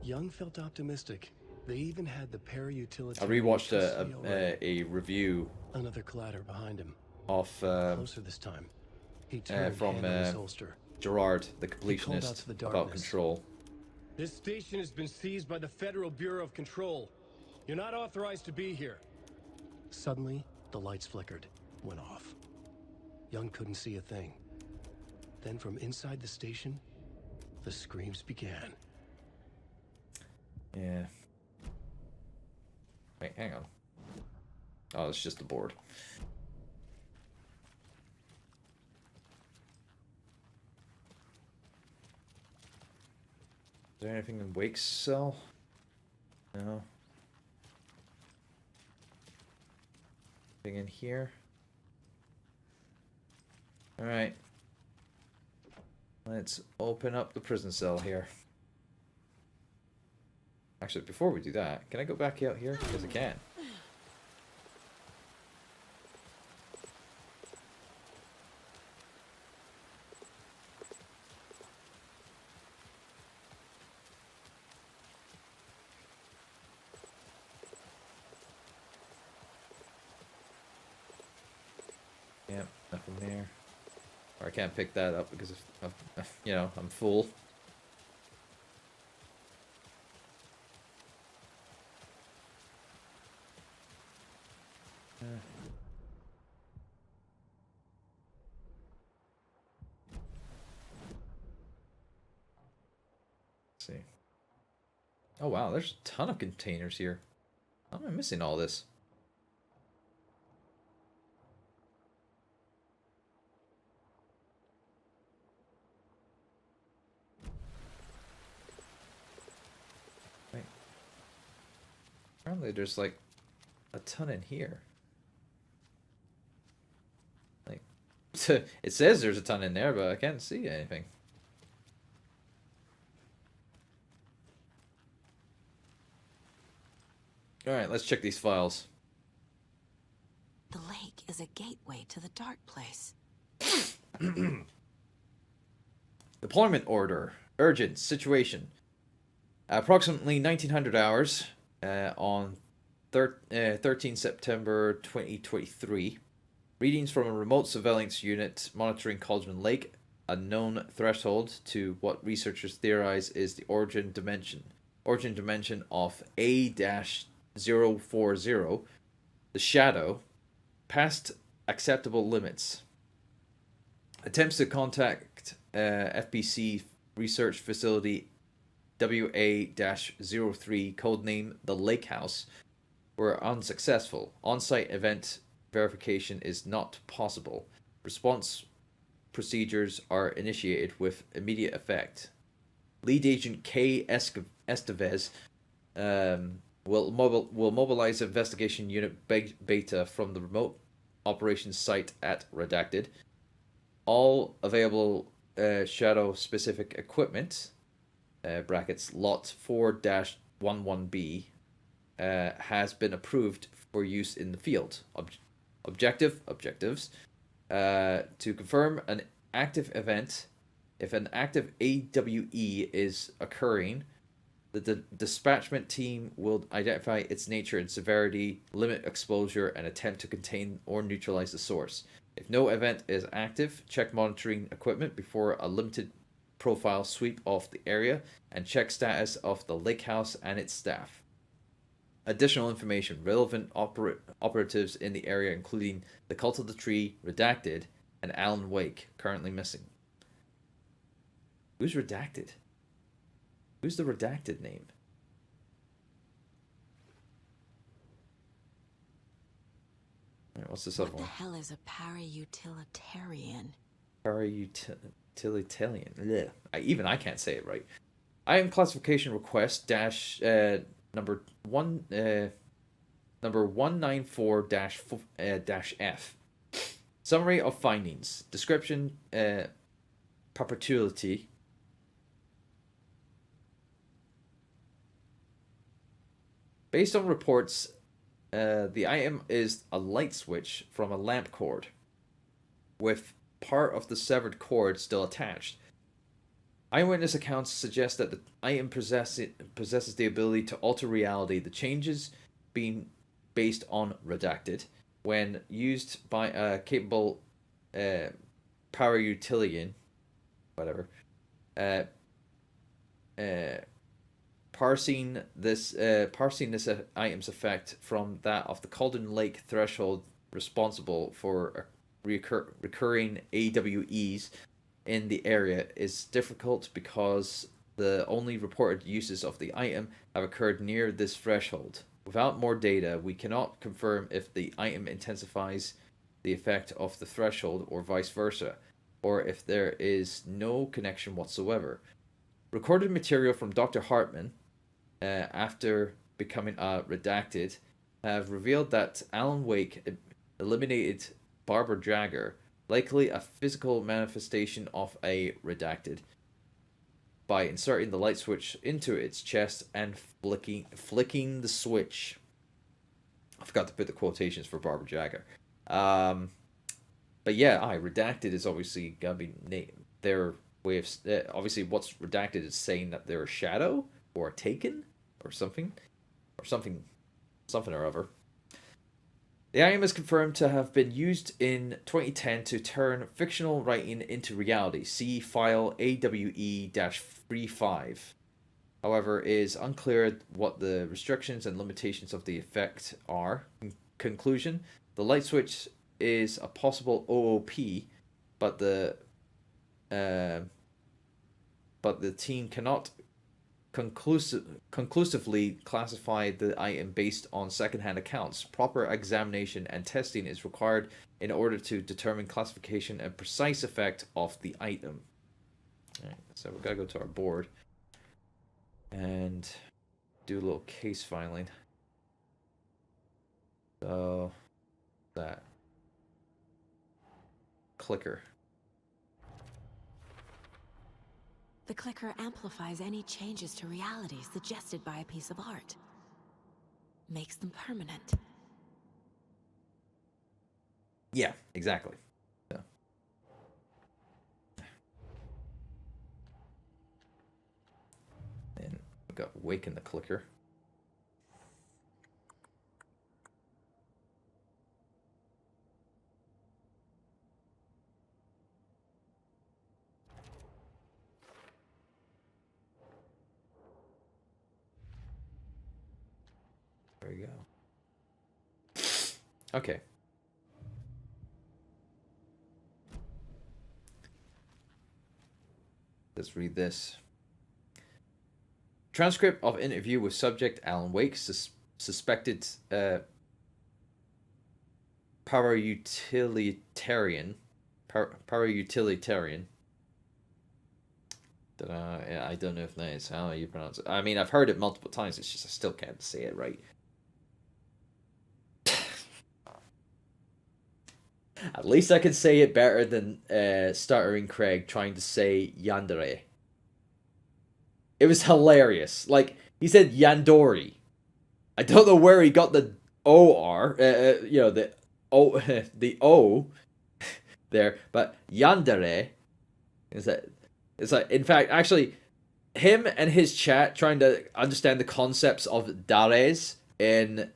Speaker 2: Young felt optimistic. They even had the para-utilitarian
Speaker 1: I rewatched
Speaker 2: custody already.
Speaker 1: a review
Speaker 2: Another clatter behind him.
Speaker 1: of
Speaker 2: Closer this time. He turned
Speaker 1: from
Speaker 2: hand on his holster.
Speaker 1: Gerard, the
Speaker 2: called out
Speaker 1: completionist,
Speaker 2: to the
Speaker 1: about
Speaker 2: darkness.
Speaker 1: Control.
Speaker 2: This station has been seized by the Federal Bureau of Control. You're not authorized to be here. Suddenly, the lights flickered, went off. Young couldn't see a thing. Then from inside the station, the screams began.
Speaker 1: Yeah. Wait, hang on. Oh, it's just the board. Is there anything in Wake's cell? No. Anything in here? Alright. Let's open up the prison cell here. Actually, before we do that, can I go back out here? Because I can. Yep, nothing there. Or I can't pick that up because of, you know, I'm full. Let's see. Oh wow, there's a ton of containers here. How am I missing all this? Wait. Apparently there's like a ton in here. Like, it says there's a ton in there, but I can't see anything. Alright, let's check these files.
Speaker 7: The lake is a gateway to the dark place.
Speaker 1: Deployment order. Urgent situation. Approximately 1900 hours on 13 September 2023. Readings from a remote surveillance unit monitoring Cauldron Lake. A known threshold to what researchers theorize is the origin dimension. Origin dimension of A-040. The shadow. Past acceptable limits. Attempts to contact FBC research facility WA-03, codename The Lake House, were unsuccessful. On-site event verification is not possible. Response procedures are initiated with immediate effect. Lead agent K. Estevez will mobilize investigation unit beta from the remote operations site at Redacted. All available shadow-specific equipment, brackets lot 4-11B, has been approved for use in the field. Objectives. To confirm an active event, if an active AWE is occurring, the dispatchment team will identify its nature and severity, limit exposure, and attempt to contain or neutralize the source. If no event is active, check monitoring equipment before a limited profile sweep of the area, and check status of the lake house and its staff. Additional information. Relevant operatives in the area, including the Cult of the Tree, Redacted, and Alan Wake, currently missing. Who's Redacted? Who's the Redacted name? Alright, what's this other
Speaker 7: What the
Speaker 1: one?
Speaker 7: hell is a para-utilitarian?
Speaker 1: Para-utilitarian. Even I can't say it right. Item classification request dash number 194-F. Summary of findings. Description. Perpetuity. Based on reports, the item is a light switch from a lamp cord, with part of the severed cord still attached. Eyewitness accounts suggest that the item possesses the ability to alter reality, the changes being based on redacted. When used by a capable para-utilitarian, whatever, parsing this item's effect from that of the Cauldron Lake threshold responsible for recurring AWEs in the area is difficult because the only reported uses of the item have occurred near this threshold. Without more data, we cannot confirm if the item intensifies the effect of the threshold or vice versa, or if there is no connection whatsoever. Recorded material from Dr. Hartman, after becoming redacted, have revealed that Alan Wake eliminated Barbara Jagger, likely a physical manifestation of a redacted, by inserting the light switch into its chest and flicking the switch. I forgot to put the quotations for Barbara Jagger. But yeah, redacted is obviously gonna be their way of obviously what's redacted is saying that they're a shadow or a taken or something or other. The item is confirmed to have been used in 2010 to turn fictional writing into reality. See file AWE-35. However, it is unclear what the restrictions and limitations of the effect are. In conclusion, the light switch is a possible OOP, but the team cannot conclusively classify the item based on secondhand accounts. Proper examination and testing is required in order to determine classification and precise effect of the item. Alright, so we've got to go to our board and do a little case filing. So that clicker.
Speaker 7: The clicker amplifies any changes to reality suggested by a piece of art. Makes them permanent.
Speaker 1: Yeah, exactly. So. And we've got Wake in the clicker. There you go. Okay. Let's read this. Transcript of interview with subject Alan Wake, suspected para-utilitarian. Para-utilitarian. I don't know if that is how you pronounce it. I mean, I've heard it multiple times. It's just I still can't say it right. At least I can say it better than Stuttering Craig trying to say Yandere. It was hilarious. Like, he said Yandori. I don't know where he got the OR, the O, the O there, but Yandere is that. It's like, in fact, actually, him and his chat trying to understand the concepts of dares in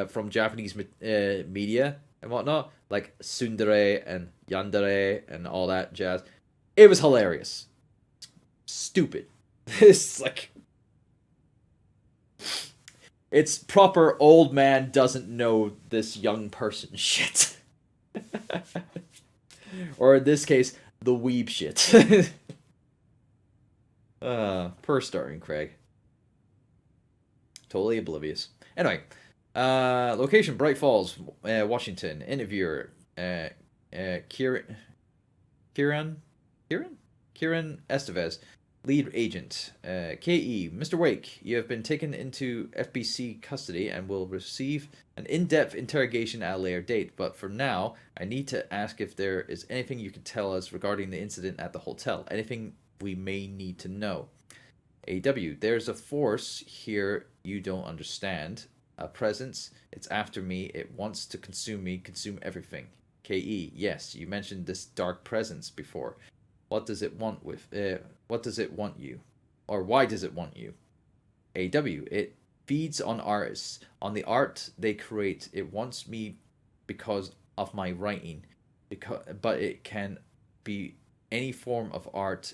Speaker 1: from Japanese media and whatnot, like tsundere and yandere and all that jazz. It was hilarious. Stupid. It's like, it's proper old man doesn't know this young person shit. Or in this case, the weeb shit. Per Starring Craig. Totally oblivious. Anyway, location Bright Falls, Washington. Interviewer, Kieran Estevez. Lead agent, KE, Mr. Wake, you have been taken into FBC custody and will receive an in-depth interrogation at a later date. But for now, I need to ask if there is anything you can tell us regarding the incident at the hotel. Anything we may need to know. AW, there's a force here you don't understand. A presence. It's after me. It wants to consume me, consume everything. KE, yes, you mentioned this dark presence before. What does it want what does it want you? Or why does it want you? AW, it feeds on artists, on the art they create. It wants me because of my writing. But it can be any form of art.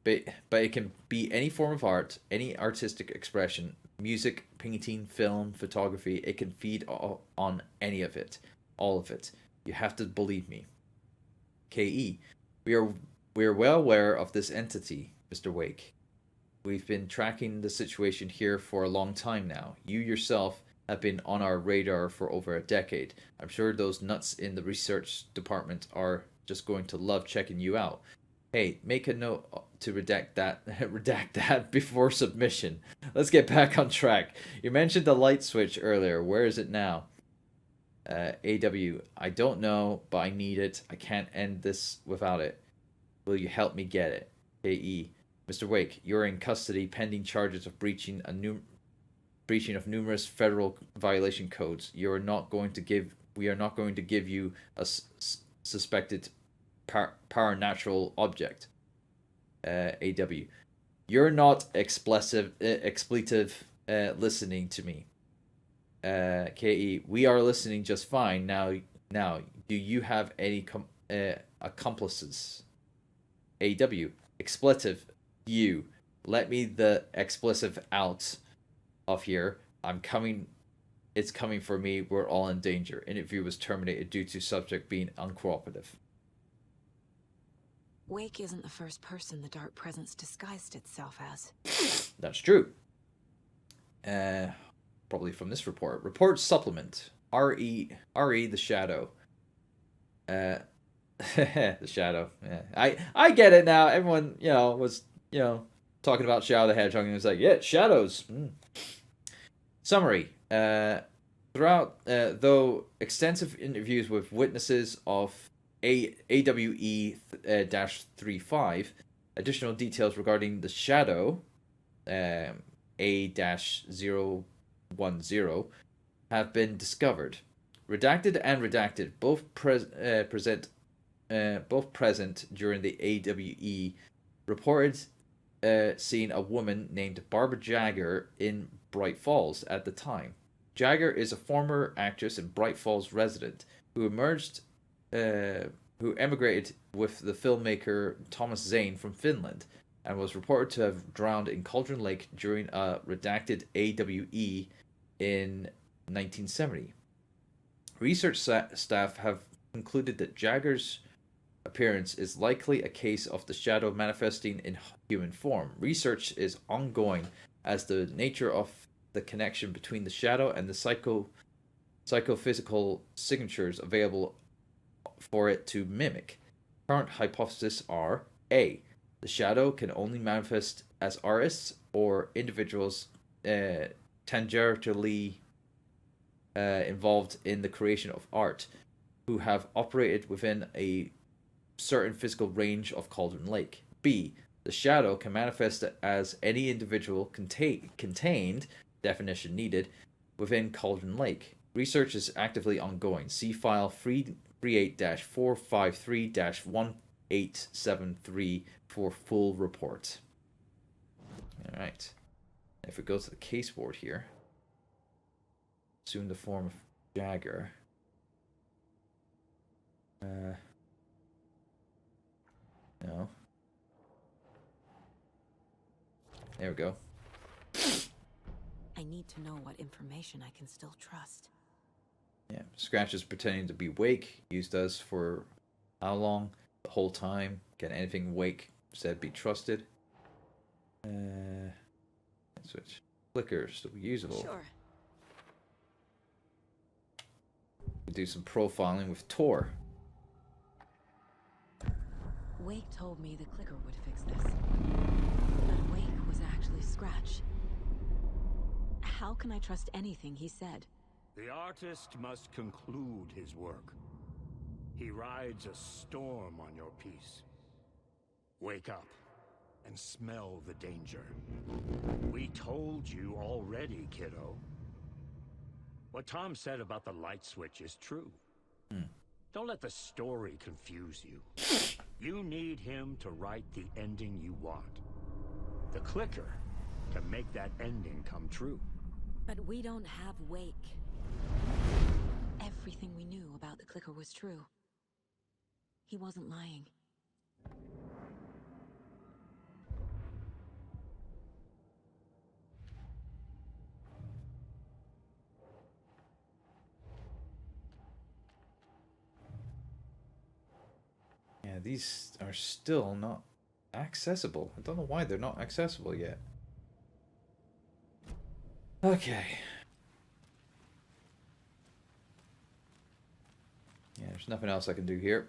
Speaker 1: But it can be any form of art, any artistic expression, music, painting, film, photography. It can feed on any of it, all of it. You have to believe me. KE, we are well aware of this entity, Mr. Wake. We've been tracking the situation here for a long time now. You yourself have been on our radar for over a decade. I'm sure those nuts in the research department are just going to love checking you out. Hey, make a note to redact that before submission. Let's get back on track. You mentioned the light switch earlier. Where is it now? AW, I don't know, but I need it. I can't end this without it. Will you help me get it? KE, Mr. Wake, you're in custody pending charges of breaching of numerous federal violation codes. We are not going to give you a suspected paranatural object. AW, you're not expletive listening to me. KE, we are listening just fine. Now, do you have any accomplices? AW, expletive, you. Let me the expletive out of here. I'm coming. It's coming for me. We're all in danger. Interview was terminated due to subject being uncooperative.
Speaker 7: Wake isn't the first person the dark presence disguised itself as.
Speaker 1: That's true. Probably from this report. Report supplement. RE the Shadow. The Shadow. Yeah. I get it now. Everyone, was, talking about Shadow the Hedgehog and it was like, yeah, shadows. Summary. Throughout, though extensive interviews with witnesses of AWE-35, additional details regarding the Shadow, A-010, have been discovered. Redacted and redacted, both present during the AWE, reported seeing a woman named Barbara Jagger in Bright Falls at the time. Jagger is a former actress and Bright Falls resident who emigrated with the filmmaker Thomas Zane from Finland and was reported to have drowned in Cauldron Lake during a redacted AWE in 1970. Research staff have concluded that Jagger's appearance is likely a case of the Shadow manifesting in human form. Research is ongoing as the nature of the connection between the Shadow and the psychophysical signatures available for it to mimic. Current hypotheses are: A, the Shadow can only manifest as artists or individuals tangentially involved in the creation of art who have operated within a certain physical range of Cauldron Lake. B, the Shadow can manifest as any individual contained, definition needed, within Cauldron Lake. Research is actively ongoing. See file 338-453-1873 for full report. Alright. If we go to the case board here, assume the form of Jagger. No. There we go.
Speaker 7: I need to know what information I can still trust.
Speaker 1: Yeah, Scratch is pretending to be Wake, used us for how long? The whole time. Can anything Wake said be trusted? Switch. Flicker still usable.
Speaker 7: Sure.
Speaker 1: We do some profiling with Tor.
Speaker 7: Wake told me the clicker would fix this. Scratch. How can I trust anything he said?
Speaker 11: The artist must conclude his work. He rides a storm on your piece. Wake up and smell the danger. We told you already, kiddo. What Tom said about the light switch is true. Don't let the story confuse you. You need him to write the ending you want. The clicker to make that ending come true.
Speaker 7: But we don't have Wake. Everything we knew about the clicker was true. He wasn't lying.
Speaker 1: Yeah, these are still not accessible. I don't know why they're not accessible yet. Okay. Yeah, there's nothing else I can do here.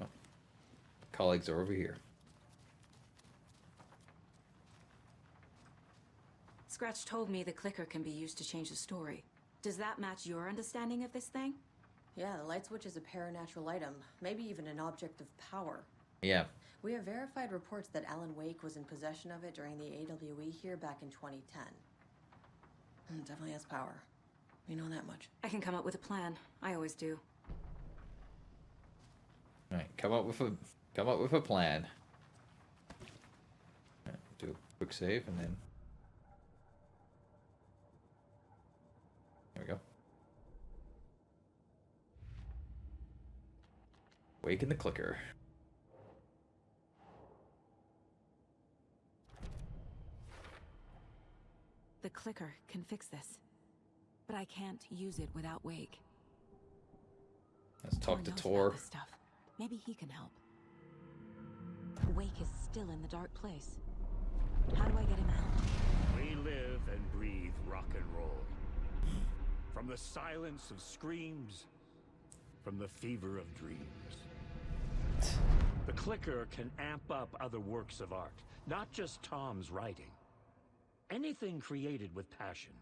Speaker 1: Oh. Colleagues are over here.
Speaker 12: Scratch told me the clicker can be used to change the story. Does that match your understanding of this thing?
Speaker 13: Yeah, the light switch is a paranatural item, maybe even an object of power.
Speaker 1: Yeah.
Speaker 13: We have verified reports that Alan Wake was in possession of it during the AWE here back in 2010. It definitely has power. We know that much.
Speaker 12: I can come up with a plan. I always do.
Speaker 1: Alright, come up with a plan. Right, do a quick save and then there we go. Waken the clicker.
Speaker 7: The clicker can fix this. But I can't use it without Wake.
Speaker 1: Let's talk to
Speaker 7: knows
Speaker 1: Tor.
Speaker 7: about this stuff. Maybe he can help. Wake is still in the dark place. How do I get him out?
Speaker 11: We live and breathe rock and roll. From the silence of screams, from the fever of dreams. The clicker can amp up other works of art, not just Tom's writing. Anything created with passion.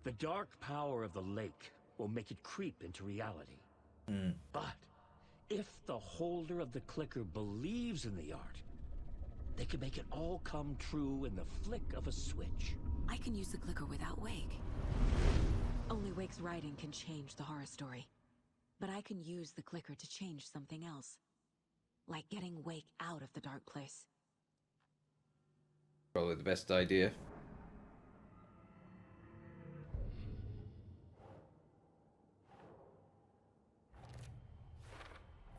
Speaker 11: The dark power of the lake will make it creep into reality. But if the holder of the clicker believes in the art, they can make it all come true in the flick of a switch.
Speaker 7: I can use the clicker without Wake. Only Wake's writing can change the horror story. But I can use the clicker to change something else. Like getting Wake out of the dark place.
Speaker 1: Probably the best idea.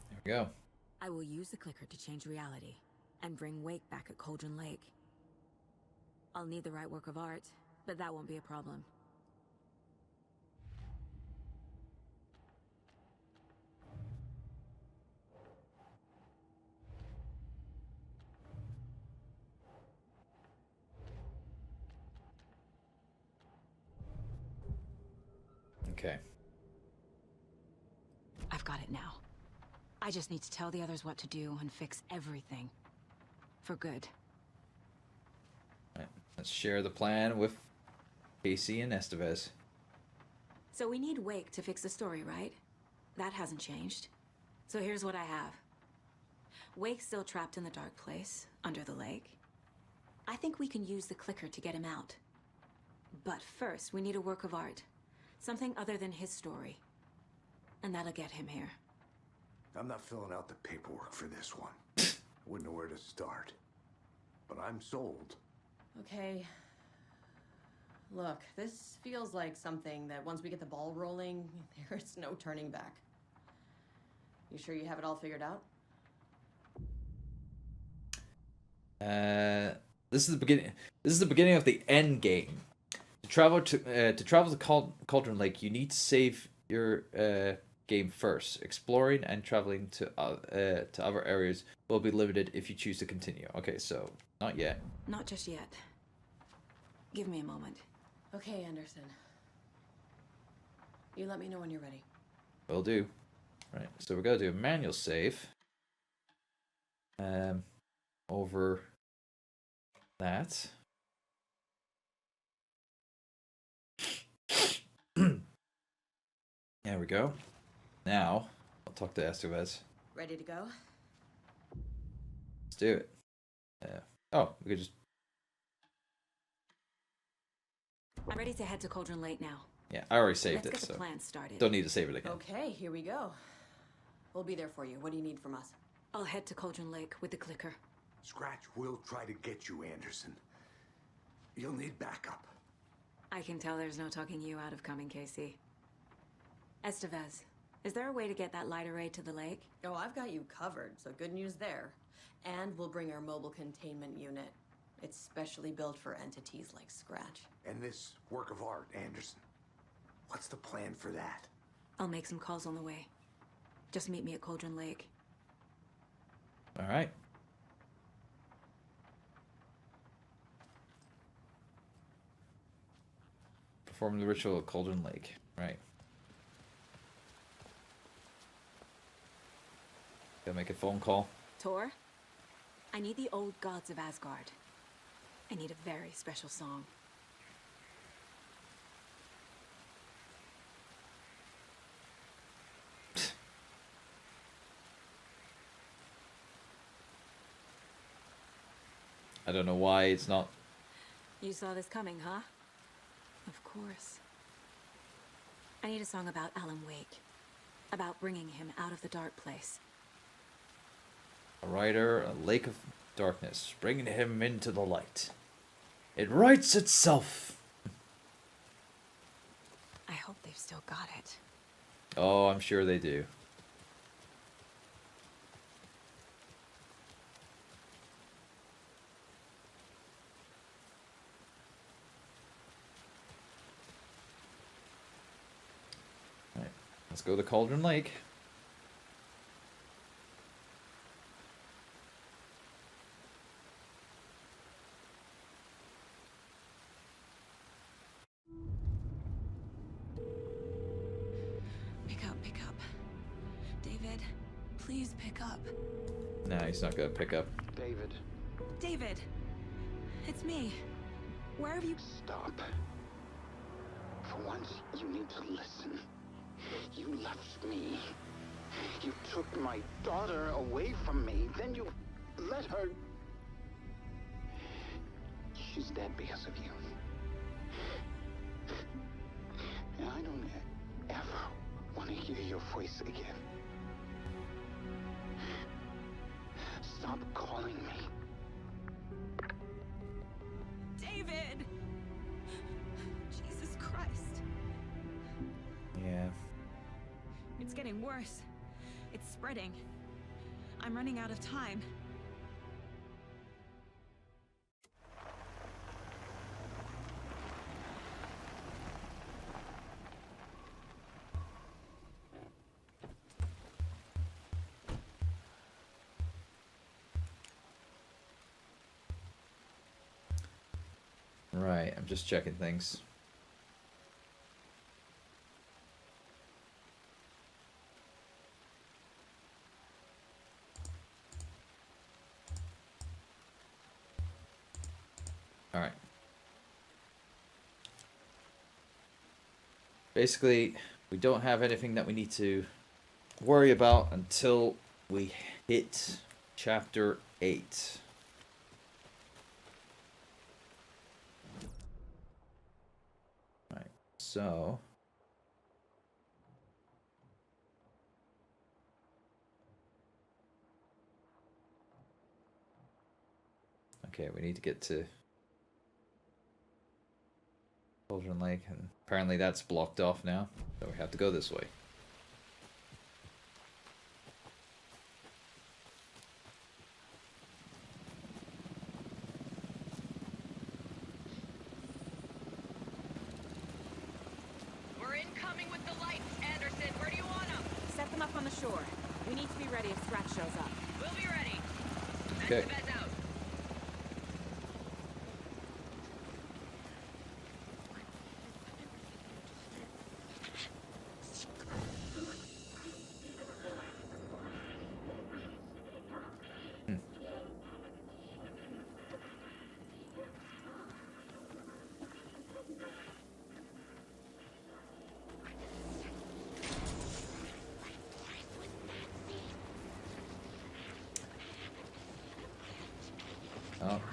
Speaker 1: There we go.
Speaker 7: I will use the clicker to change reality and bring Wake back at Cauldron Lake. I'll need the right work of art, but that won't be a problem.
Speaker 1: Okay.
Speaker 7: I've got it now. I just need to tell the others what to do and fix everything. For good.
Speaker 1: Right. Let's share the plan with Casey and Estevez.
Speaker 12: So we need Wake to fix the story, right? That hasn't changed. So here's what I have. Wake's still trapped in the dark place, under the lake. I think we can use the clicker to get him out. But first, we need a work of art. Something other than his story. And that'll get him here.
Speaker 10: I'm not filling out the paperwork for this one. I wouldn't know where to start. But I'm sold.
Speaker 13: Okay. Look, this feels like something that once we get the ball rolling, there's no turning back. You sure you have it all figured out?
Speaker 1: This is the beginning. This is the beginning of the end game. To travel to Cauldron Lake, you need to save your game first. Exploring and traveling to other areas will be limited if you choose to continue. Okay, so not yet.
Speaker 12: Not just yet. Give me a moment.
Speaker 13: Okay, Anderson. You let me know when you're ready.
Speaker 1: Will do. Right, so we're gonna do a manual save. over that. There we go. Now, I'll talk to Estevez.
Speaker 13: Ready to go?
Speaker 1: Let's do it. Oh, we could just...
Speaker 12: I'm ready to head to Cauldron Lake now.
Speaker 1: Yeah, I already saved
Speaker 12: Let's
Speaker 1: it,
Speaker 12: get the
Speaker 1: so
Speaker 12: plan started.
Speaker 1: don't need to save it again.
Speaker 13: Okay, here we go. We'll be there for you. What do you need from us?
Speaker 12: I'll head to Cauldron Lake with the clicker.
Speaker 10: Scratch will try to get you, Anderson. You'll need backup.
Speaker 12: I can tell there's no talking you out of coming, Casey. Estevez, is there a way to get that light array to the lake?
Speaker 13: Oh, I've got you covered, so good news there. And we'll bring our mobile containment unit. It's specially built for entities like Scratch.
Speaker 10: And this work of art, Anderson. What's the plan for that?
Speaker 12: I'll make some calls on the way. Just meet me at Cauldron Lake.
Speaker 1: All right. Perform the ritual at Cauldron Lake. Right. Gotta make a phone call.
Speaker 12: Tor, I need the old gods of Asgard. I need a very special song.
Speaker 1: I don't know why it's not...
Speaker 12: You saw this coming, huh? Of course. I need a song about Alan Wake. About bringing him out of the dark place.
Speaker 1: A writer, a lake of darkness, bringing him into the light. It writes itself.
Speaker 12: I hope they've still got it.
Speaker 1: Oh, I'm sure they do. Alright, let's go to Cauldron Lake.
Speaker 12: Pick up. David, please pick up.
Speaker 1: Nah, he's not gonna pick up.
Speaker 14: David.
Speaker 12: David! It's me. Where have you...
Speaker 14: Stop. For once, you need to listen. You left me. You took my daughter away from me. Then you let her... She's dead because of you. And I don't ever want to hear your voice again. Stop calling me.
Speaker 12: David! Jesus Christ.
Speaker 1: Yeah.
Speaker 12: It's getting worse. It's spreading. I'm running out of time.
Speaker 1: Right, I'm just checking things. Alright. Basically, we don't have anything that we need to worry about until we hit chapter 8. Right, so... Okay, we need to get to Cauldron Lake, and apparently that's blocked off now, so we have to go this way.
Speaker 12: We're incoming with the lights, Anderson. Where do you want them? Set them up on the shore. We need to be ready if Scratch shows up. We'll be ready.
Speaker 1: Okay.
Speaker 12: Estevez out.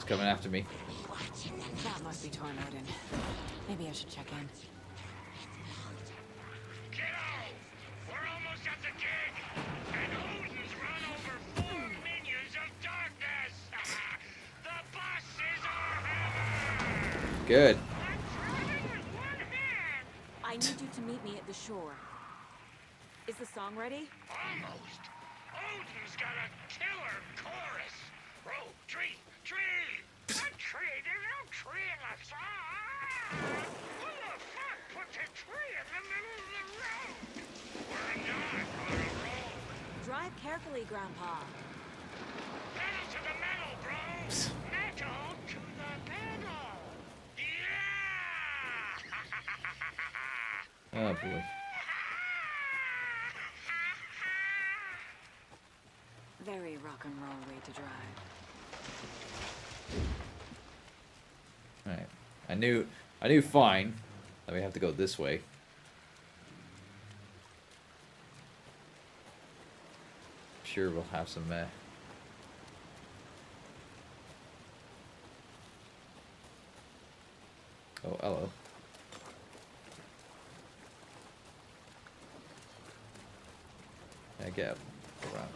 Speaker 1: It's coming after me.
Speaker 12: That must be Tornodin. Maybe I should check in.
Speaker 6: Kiddo! We're almost at the gig! And Odin's run over 4 minions of darkness! The bus is our hammer!
Speaker 1: Good.
Speaker 12: I need you to meet me at the shore. Is the song ready?
Speaker 6: Almost! Odin's got a killer chorus! Row, tree, tree! A tree? There's no tree in the song! Who the fuck put the tree in the middle of the road? We're not on a road!
Speaker 12: Drive carefully, Grandpa.
Speaker 6: Pedal to the metal, bro! Metal to the pedal! Yeah!
Speaker 1: Oh boy.
Speaker 12: Very rock and roll way to drive.
Speaker 1: Alright. I knew fine that we have to go this way. Sure we'll have some Oh, hello. Yeah, get up. Go around.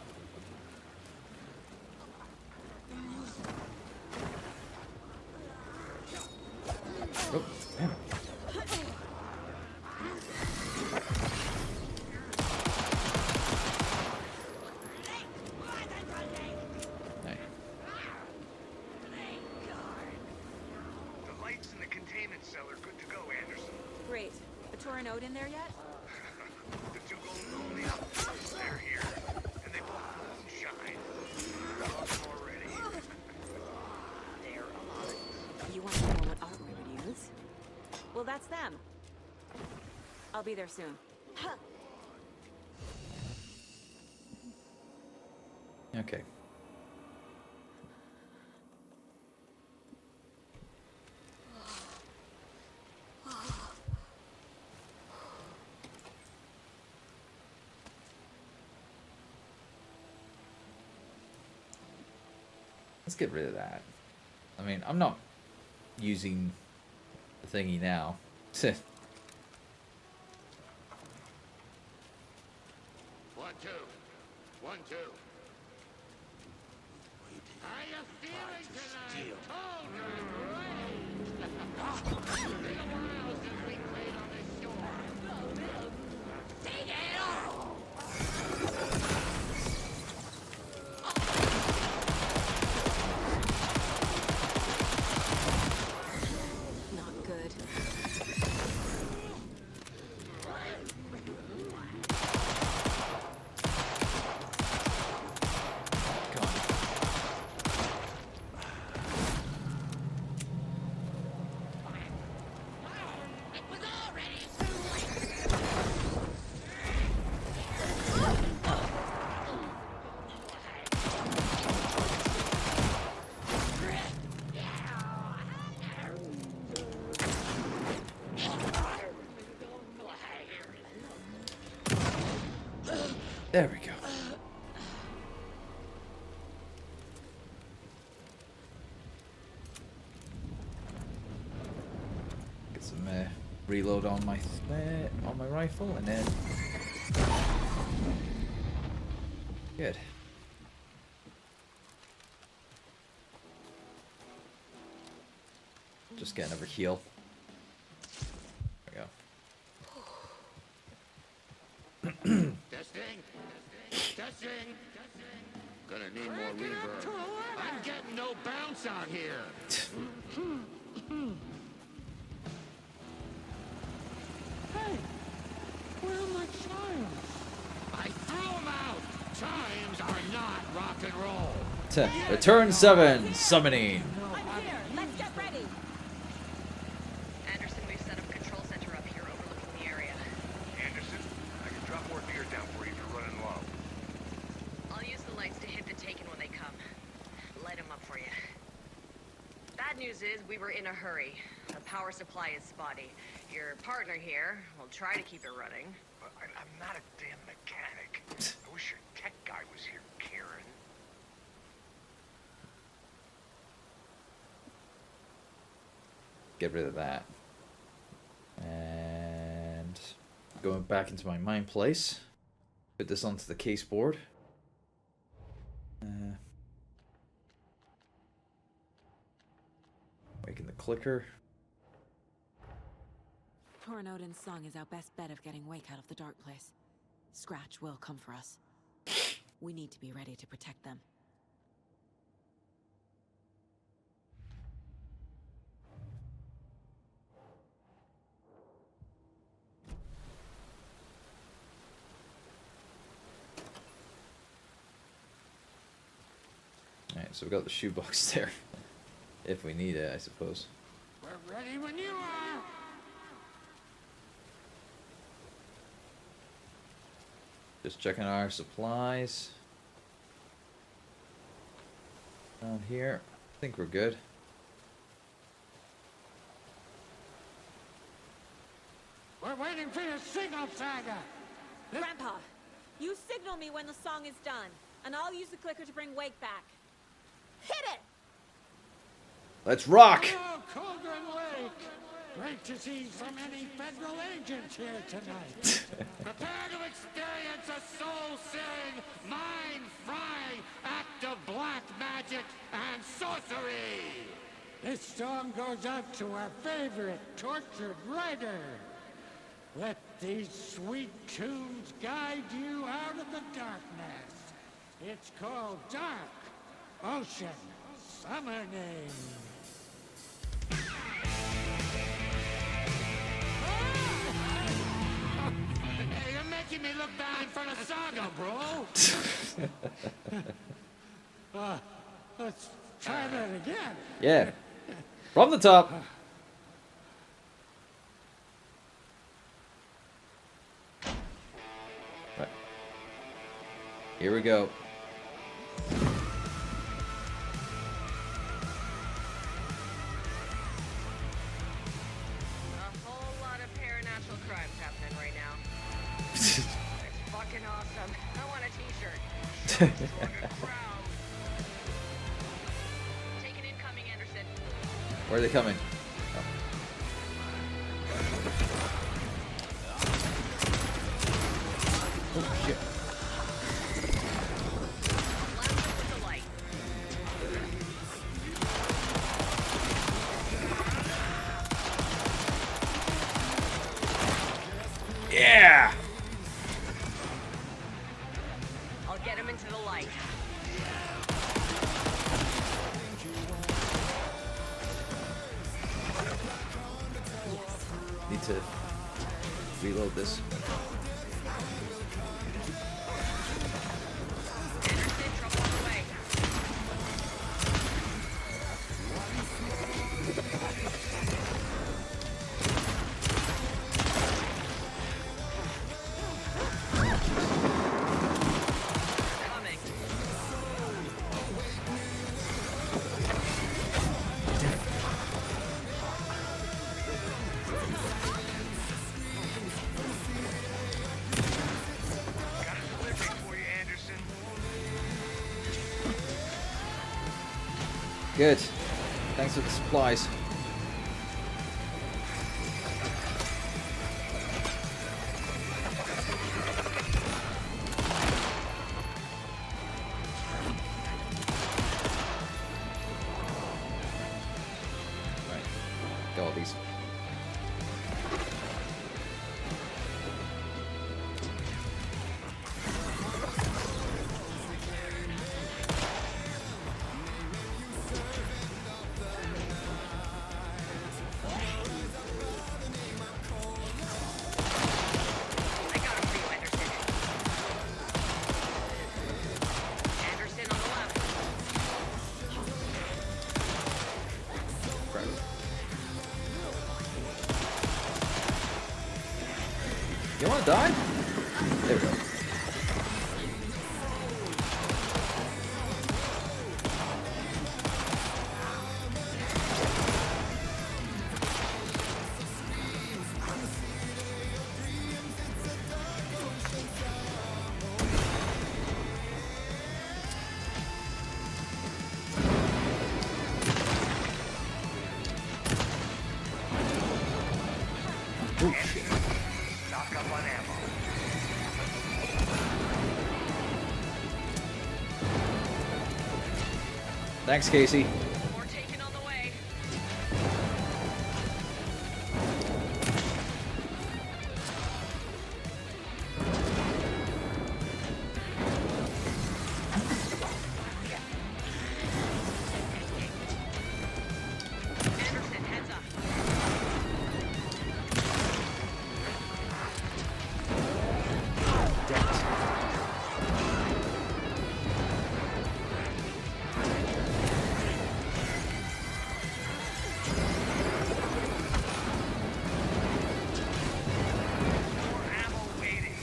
Speaker 1: Oh, damn it. Hey.
Speaker 6: The lights in the containment cell are good to go, Anderson.
Speaker 12: Great. A Tornodin there yet?
Speaker 6: The two golden only up. They're here. And they both moonshine. Already. They're alive.
Speaker 12: You want to know what art we would use? Well, that's them. I'll be there soon.
Speaker 1: Okay. Let's get rid of that. I mean, I'm not using the thingy now.
Speaker 14: 1, 2. 1, 2. How you feeling tonight? It's been a while since we played on this shore. Take it off!
Speaker 12: Not good.
Speaker 1: There we go. Get some reload on my rifle, and then good. Just get another heal. There we go.
Speaker 14: Testing. Testing. Gonna need more reverb. I'm getting no bounce out here. Hey, where are my chimes? I threw them out. Chimes are not rock and roll.
Speaker 1: Return 7, summoning.
Speaker 12: I'm here. Let's get ready.
Speaker 13: Anderson, we've set up a control center up here overlooking the area.
Speaker 6: Anderson, I can drop more gear down for you if you're running low.
Speaker 13: I'll use the lights to hit the Taken when they come. Light them up for you. Bad news is we were in a hurry. The power supply is spotty. Your partner here will try to keep it running.
Speaker 6: But I'm not a damn mechanic. I wish your tech guy was here, Karen.
Speaker 1: get rid of that. And going back into my mine place. Put this onto the case board. Making the clicker.
Speaker 7: Torn Odin's song is our best bet of getting Wake out of the dark place. Scratch will come for us. We need to be ready to protect them.
Speaker 1: Alright, so we got the shoebox there. If we need it, I suppose.
Speaker 6: We're ready when you are.
Speaker 1: Just checking our supplies. Down here. I think we're good.
Speaker 6: We're waiting for your signal, Saga.
Speaker 7: Grandpa, you signal me when the song is done, and I'll use the clicker to bring Wake back. Hit it!
Speaker 1: Let's rock!
Speaker 6: Hello, Cauldron Lake. Great to see so many federal agents here tonight. Prepare to experience a soul-searing, mind-frying act of black magic and sorcery. This song goes out to our favorite tortured writer. Let these sweet tunes guide you out of the darkness. It's called Dark Ocean Summer Name. Hey, you're making me look bad in front of Saga, bro. Let's try that again.
Speaker 1: Yeah. From the top. Right. Here we go.
Speaker 13: It's fucking awesome. I want a t-shirt. Taking incoming, Anderson.
Speaker 1: Where are they coming? Oh shit. Yeah!
Speaker 13: I'll get him into the light.
Speaker 1: Need to reload this.
Speaker 13: Anderson, trouble on the way.
Speaker 1: Good. Thanks for the supplies. Right. Got all these. You wanna die? There we go. Oh shit.
Speaker 9: Stock up on ammo.
Speaker 1: Thanks, Casey.
Speaker 13: More taken on the way. Anderson, heads up.
Speaker 9: More ammo waiting.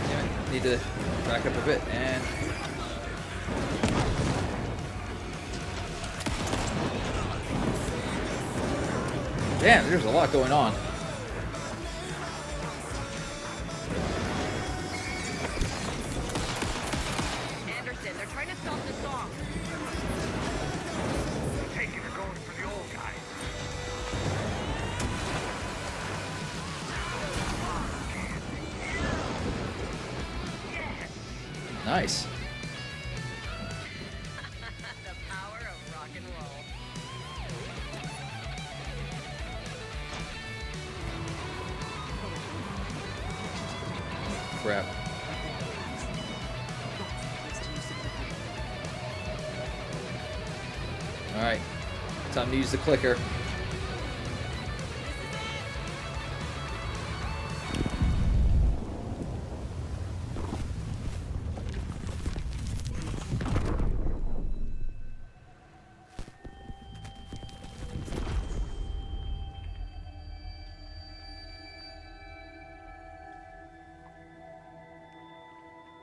Speaker 1: Damn it. Need to back up a bit and. Damn, there's a lot going on.
Speaker 13: Anderson, they're trying to stop the song.
Speaker 9: Taking or going for the old guys.
Speaker 1: Nice.
Speaker 13: The power of rock and roll.
Speaker 1: Crap. Alright. Time to use the clicker.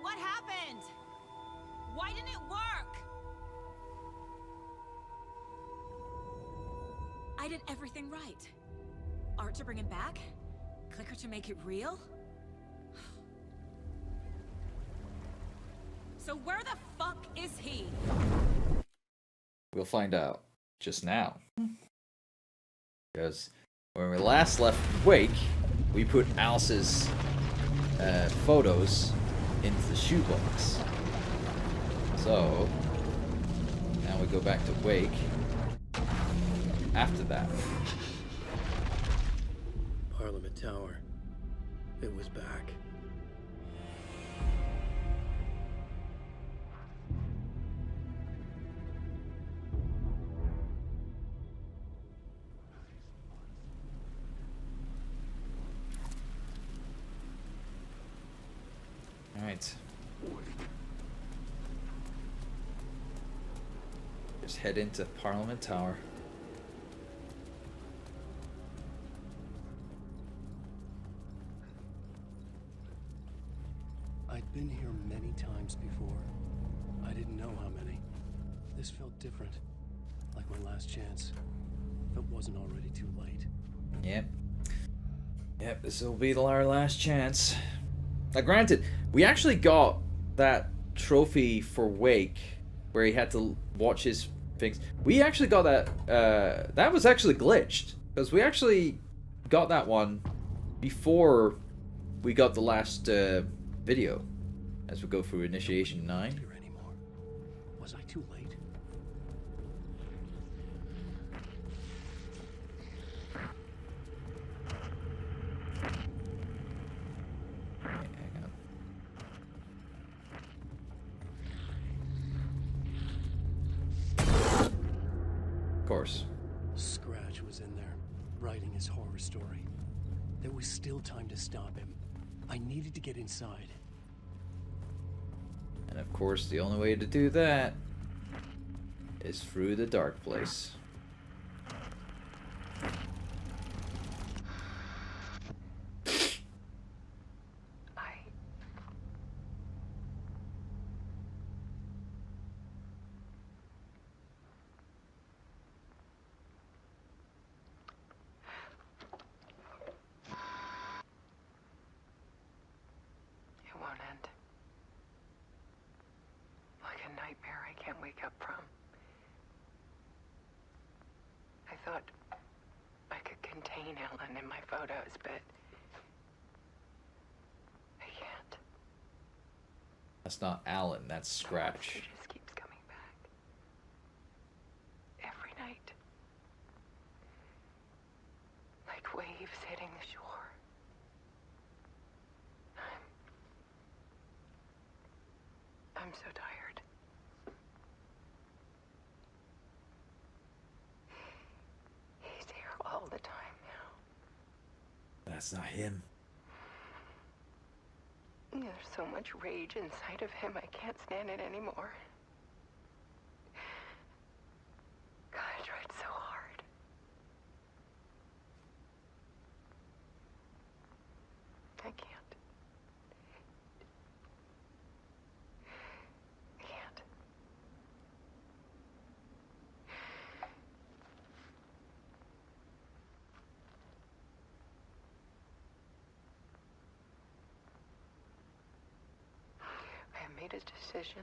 Speaker 12: What happened? Why didn't it work? I did everything right. Art to bring him back? Clicker to make it real? So where the fuck is he?
Speaker 1: We'll find out just now. Because when we last left Wake, we put Alice's photos into the shoebox. So now we go back to Wake after that.
Speaker 2: Parliament Tower. It was back.
Speaker 1: Alright. Just head into Parliament Tower.
Speaker 2: I'd been here many times before. I didn't know how many. This felt different. Like my last chance. If it wasn't already too late.
Speaker 1: Yep. Yep, this will be our last chance. Now granted, we actually got that trophy for Wake where he had to watch his things. We actually got that, that was actually glitched. Because we actually got that one before we got the last video. As we go through Initiation 9.
Speaker 2: Here anymore. Was I too late?
Speaker 1: Of course.
Speaker 2: Scratch was in there, writing his horror story. There was still time to stop him. I needed to get inside.
Speaker 1: And of course, the only way to do that is through the dark place.
Speaker 15: thought I could contain Ellen in my photos, but I can't.
Speaker 1: That's not Alan, that's Scratch.
Speaker 15: She just keeps coming back. Every night. Like waves hitting the shore. I'm so tired. He's here all the time now.
Speaker 1: That's not him.
Speaker 15: There's so much rage inside of him, I can't stand it anymore. God, I tried so hard. I can't. I can't. I have made a decision.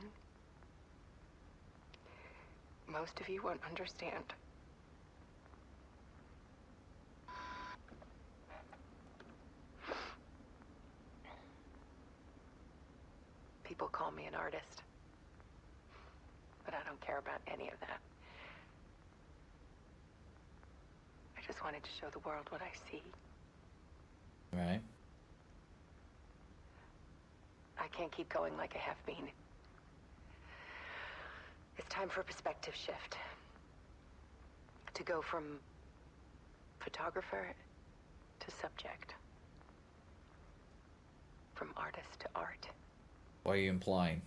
Speaker 15: Most of you won't understand. People call me an artist, but I don't care about any of that. I just wanted to show the world what I see.
Speaker 1: Right.
Speaker 15: I can't keep going like I have been. It's time for a perspective shift. To go from photographer to subject. From artist to art.
Speaker 1: What are you implying?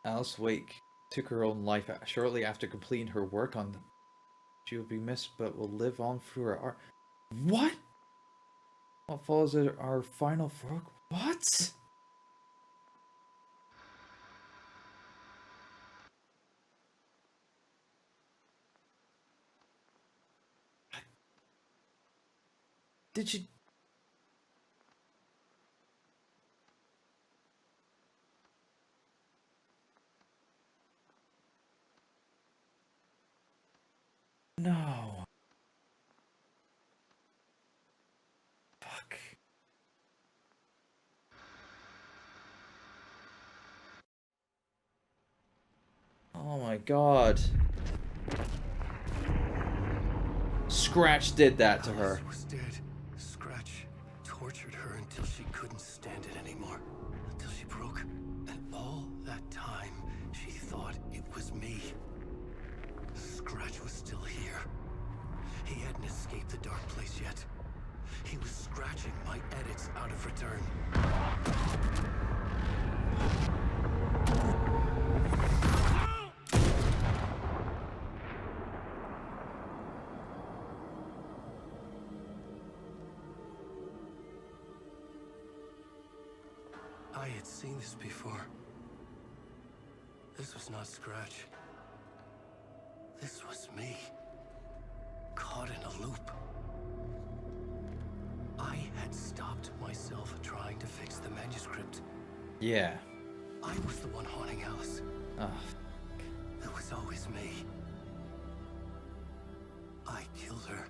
Speaker 1: Alice Wake took her own life shortly after completing her work on them. She will be missed, but will live on through her art. What? What follows our final work? What? Did you... No. Fuck. Oh my god. Scratch did that to her.
Speaker 2: Alice was dead. Scratch tortured her until she couldn't stand it anymore. Until she broke. And all that time, she thought it was me. Scratch was still here. He hadn't escaped the dark place yet. He was scratching my edits out of return. I had seen this before. This was not Scratch. This was me. Caught in a loop. I had stopped myself trying to fix the manuscript.
Speaker 1: Yeah.
Speaker 2: I was the one haunting Alice.
Speaker 1: Oh.
Speaker 2: It was always me. I killed her.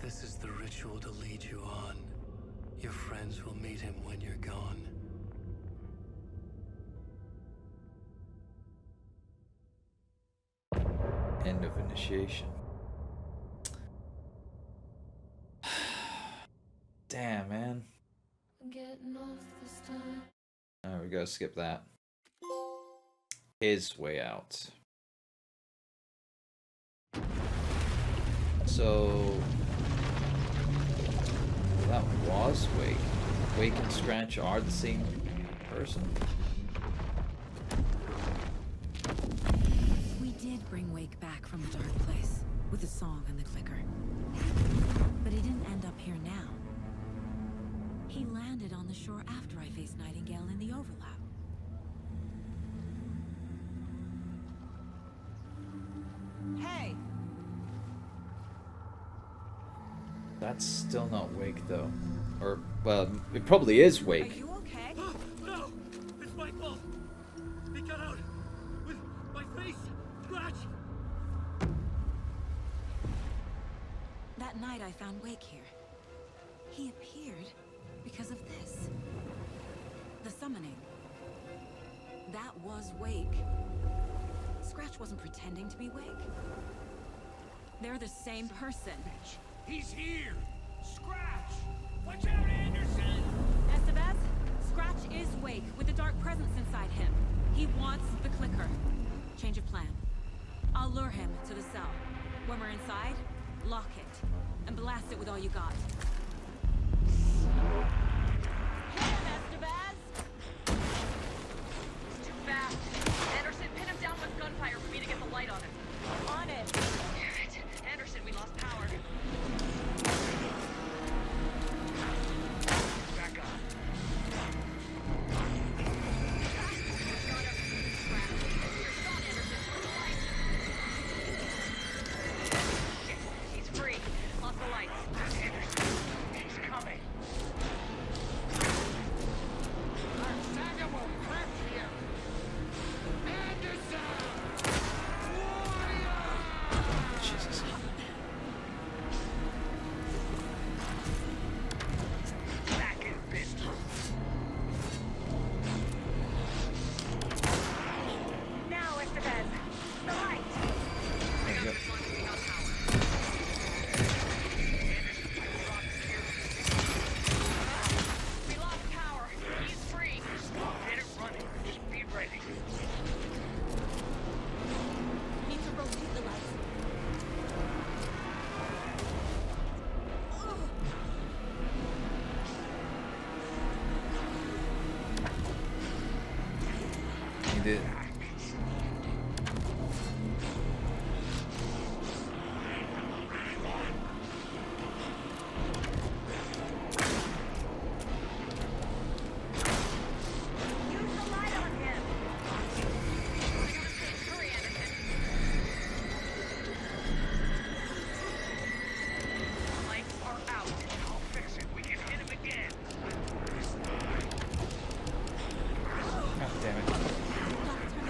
Speaker 2: This is the ritual to lead you on. Your friends will meet him when you're gone.
Speaker 1: End of initiation. Damn, man.
Speaker 8: Getting off this time.
Speaker 1: There we go, skip that. His way out. So that was Wake. Wake and Scratch are the same person.
Speaker 7: We did bring Wake back from the dark place with the song and the clicker. But he didn't end up here now. He landed on the shore after I faced Nightingale in the overlap.
Speaker 12: Hey!
Speaker 1: That's still not Wake, though. Or, well, it probably is Wake.
Speaker 12: Are you okay?
Speaker 16: No! It's my fault! He got out! With my face! Scratch!
Speaker 7: That night I found Wake here. He appeared because of this. The summoning. That was Wake. Scratch wasn't pretending to be Wake. They're the same person.
Speaker 16: He's here! Scratch! Watch out, Anderson!
Speaker 7: Estevez, Scratch is Wake with a dark presence inside him. He wants the clicker. Change of plan. I'll lure him to the cell. When we're inside, lock it and blast it with all you got. Hit him, Estevez!
Speaker 13: It's too fast. Anderson, pin him down with gunfire for me to get the light on him.
Speaker 7: On it!
Speaker 13: Damn it. Anderson, we lost power. Back up. Shit, he's free. Lost the lights. Anderson, he's coming.
Speaker 16: Our saga will crush you! Anderson!
Speaker 1: Jesus.
Speaker 16: Back in business!
Speaker 3: Now, Estevez. The light.
Speaker 1: There you go.
Speaker 13: We lost power. He's free.
Speaker 16: Get it running. Just be ready.
Speaker 7: Need to rotate the lights.
Speaker 1: He did.
Speaker 3: Use the light on him.
Speaker 13: Hurry, Anderson. Lights are out.
Speaker 16: I'll fix it. We can hit him again.
Speaker 1: God damn it.
Speaker 7: Gotta turn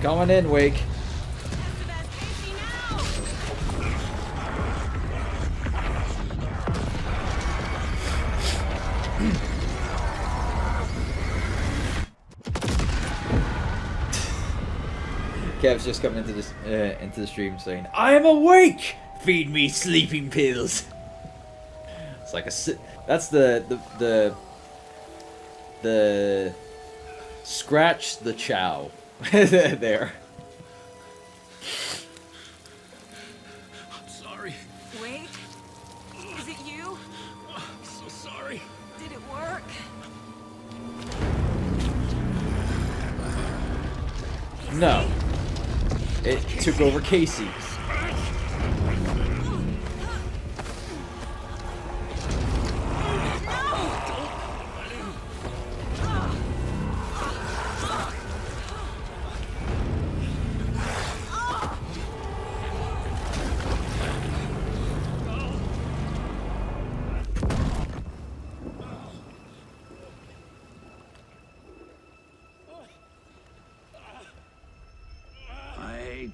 Speaker 1: Coming in, Wake. Kev's just coming into the stream saying, "I am awake. Feed me sleeping pills." It's like that's the scratch the chow there.
Speaker 16: I'm sorry.
Speaker 12: Wait. Is it you?
Speaker 16: I'm so sorry.
Speaker 12: Did it work?
Speaker 1: No. It took over Casey.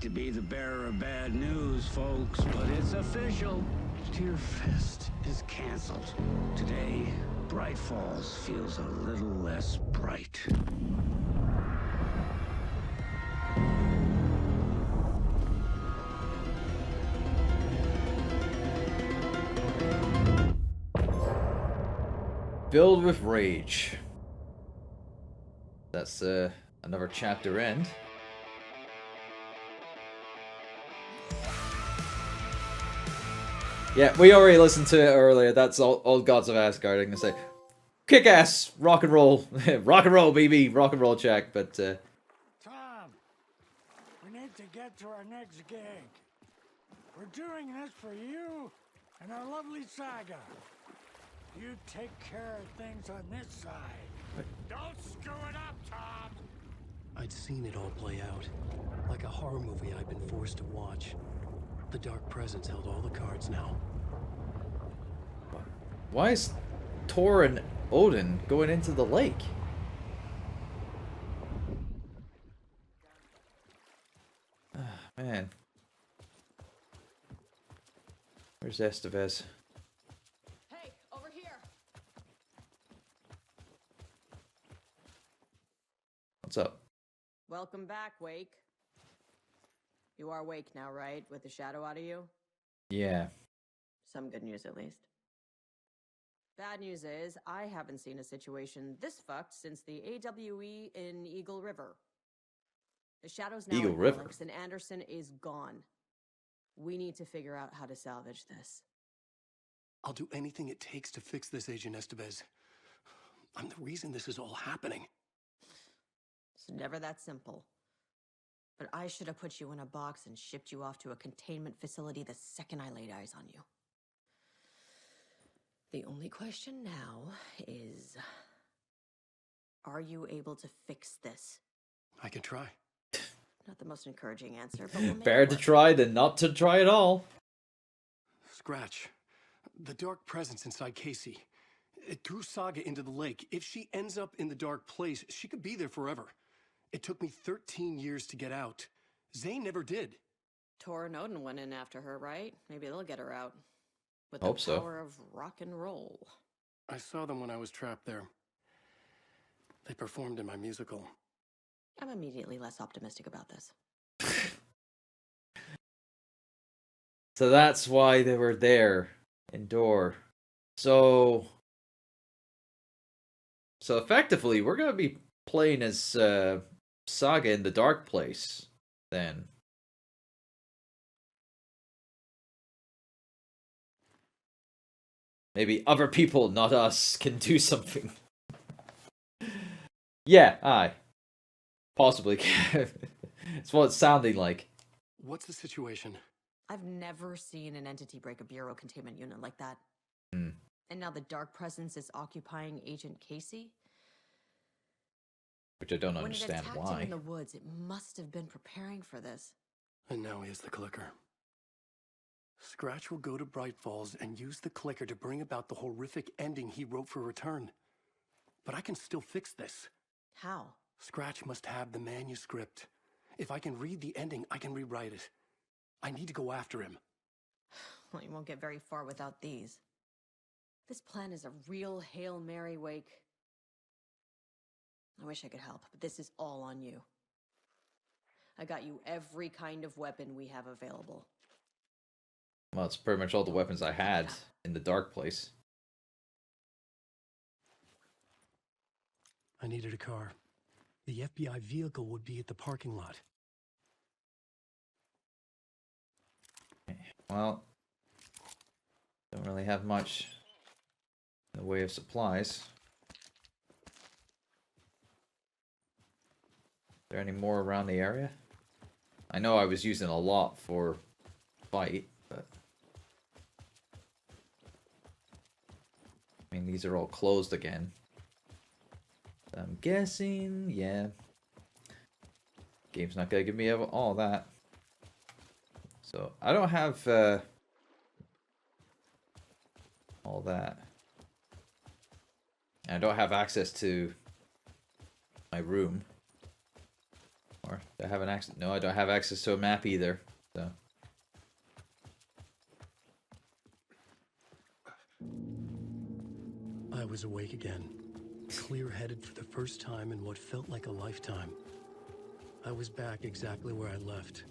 Speaker 11: To be the bearer of bad news, folks, but it's official. Deerfest is canceled. Today, Bright Falls feels a little less bright.
Speaker 1: Filled with rage. That's another chapter end. Yeah, we already listened to it earlier. That's all Gods of Asgard. I'm gonna say, kick ass, rock and roll, rock and roll, baby, rock and roll, Jack. But
Speaker 17: Tom, we need to get to our next gig. We're doing this for you and our lovely Saga. You take care of things on this side. Don't screw it up, Tom.
Speaker 2: I'd seen it all play out, like a horror movie I'd been forced to watch. The Dark Presence held all the cards now.
Speaker 1: why is Thor and Odin going into the lake? Man. Where's Estevez?
Speaker 13: Hey, over here.
Speaker 1: What's up?
Speaker 13: Welcome back, Wake. You are awake now, right? With the shadow out of you?
Speaker 1: Yeah.
Speaker 13: Some good news, at least. Bad news is, I haven't seen a situation this fucked since the AWE in Eagle River. The shadow's now
Speaker 1: Eagle
Speaker 13: in
Speaker 1: River.
Speaker 13: Alex, and Anderson is gone. We need to figure out how to salvage this.
Speaker 2: I'll do anything it takes to fix this, Agent Estevez. I'm the reason this is all happening.
Speaker 13: It's never that simple. But I should have put you in a box and shipped you off to a containment facility the second I laid eyes on you. The only question now is, are you able to fix this?
Speaker 2: I can try.
Speaker 13: Not the most encouraging answer, but we'll make
Speaker 1: Better
Speaker 13: it
Speaker 1: to
Speaker 13: work.
Speaker 1: try than not to try at all.
Speaker 2: Scratch. The Dark Presence inside Casey. It threw Saga into the lake. If she ends up in the dark place, she could be there forever. It took me 13 years to get out. Zane never did.
Speaker 13: Tor and Odin went in after her, right? Maybe they'll get her out. With
Speaker 1: Hope
Speaker 13: the
Speaker 1: so.
Speaker 13: power of rock and roll.
Speaker 2: I saw them when I was trapped there. They performed in my musical.
Speaker 13: I'm immediately less optimistic about this.
Speaker 1: So that's why they were there. Endure. So effectively, we're gonna be playing as Saga in the Dark Place, then. Maybe other people, not us, can do something. Yeah, aye. Possibly. It's what it's sounding like.
Speaker 2: What's the situation?
Speaker 13: I've never seen an entity break a bureau containment unit like that.
Speaker 1: Hmm.
Speaker 13: And now the Dark Presence is occupying Agent Casey?
Speaker 1: Which I don't
Speaker 13: When it
Speaker 1: understand
Speaker 13: attacked him
Speaker 1: why.
Speaker 13: in the woods, it must have been preparing for this.
Speaker 2: And now he has the clicker. Scratch will go to Bright Falls and use the clicker to bring about the horrific ending he wrote for Return. But I can still fix this.
Speaker 13: How?
Speaker 2: Scratch must have the manuscript. If I can read the ending, I can rewrite it. I need to go after him.
Speaker 13: Well, you won't get very far without these. This plan is a real Hail Mary, Wake. I wish I could help, but this is all on you. I got you every kind of weapon we have available.
Speaker 1: Well, it's pretty much all the weapons I had in the dark place.
Speaker 2: I needed a car. The FBI vehicle would be at the parking lot.
Speaker 1: Well, don't really have much in the way of supplies. Is there any more around the area? I know I was using a lot for fight, but I mean, these are all closed again. I'm guessing, yeah. Game's not gonna give me all that. So, I don't have all that. And I don't have access to my room. Or do I have an access? No, I don't have access to a map either. So.
Speaker 2: I was awake again, clear-headed for the first time in what felt like a lifetime. I was back exactly where I left.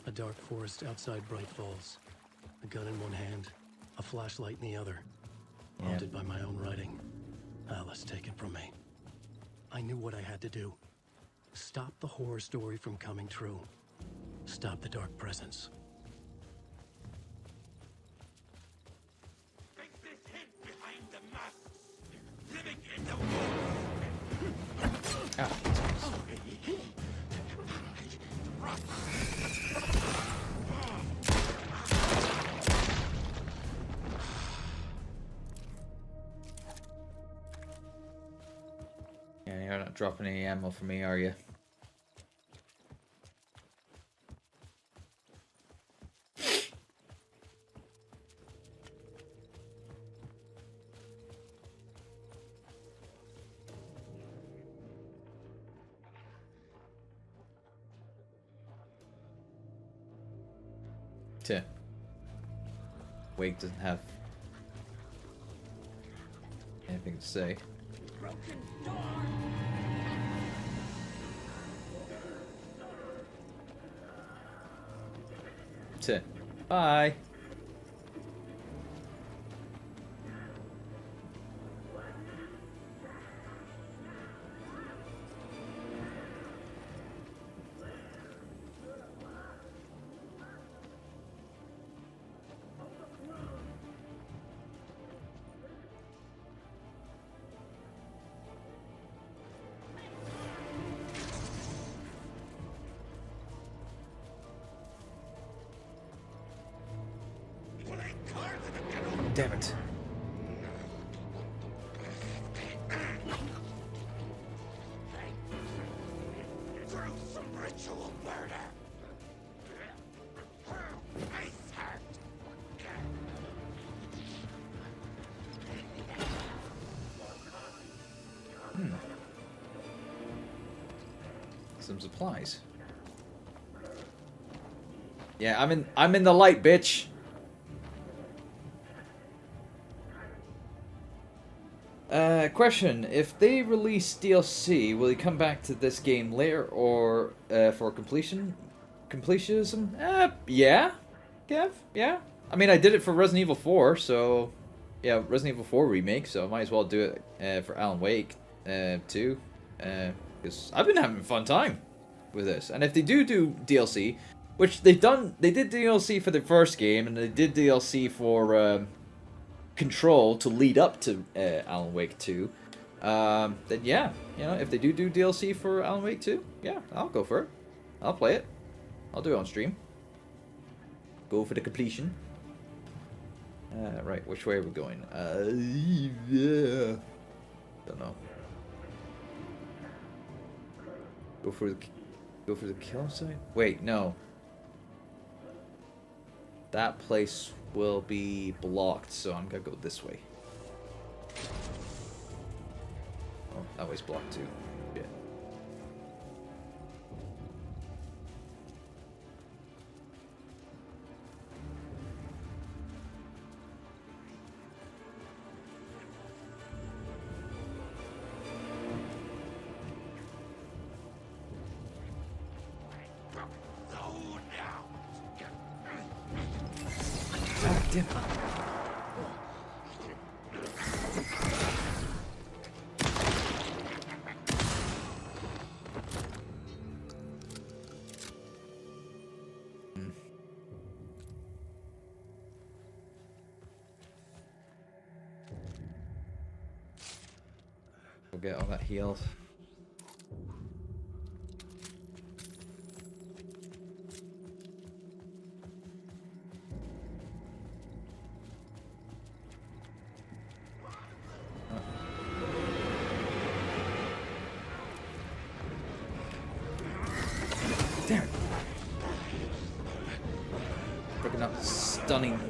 Speaker 2: A dark forest outside Bright Falls. A gun in one hand, a flashlight in the other. Haunted by my own writing. Alice taken from me. I knew what I had to do. Stop the horror story from coming true. Stop the dark presence.
Speaker 16: Make this hid behind the masks, living in the woods.
Speaker 1: Yeah, you're not dropping any ammo for me, are you? Wake doesn't have anything to say. Bye. Damn it.
Speaker 16: Through some ritual murder. Face hurt.
Speaker 1: Some supplies. Yeah, I'm in the light, bitch. Question: if they release DLC, will he come back to this game later or for completionism? Yeah, Kev. Yeah. I mean, I did it for Resident Evil 4, so yeah, Resident Evil 4 remake. So I might as well do it for Alan Wake 2, because I've been having a fun time with this. And if they do DLC, which they did DLC for the first game, and they did DLC for Control to lead up to Alan Wake 2, then yeah, you know, if they do DLC for Alan Wake 2, yeah, I'll go for it. I'll play it. I'll do it on stream. Go for the completion. Right, which way are we going? Yeah. Don't know. Go for the kill site? Wait, no. That place will be blocked, so I'm gonna go this way. Oh, that way's blocked too. Yeah. Damn. We'll get all that healed. Damn. Freaking up stunning.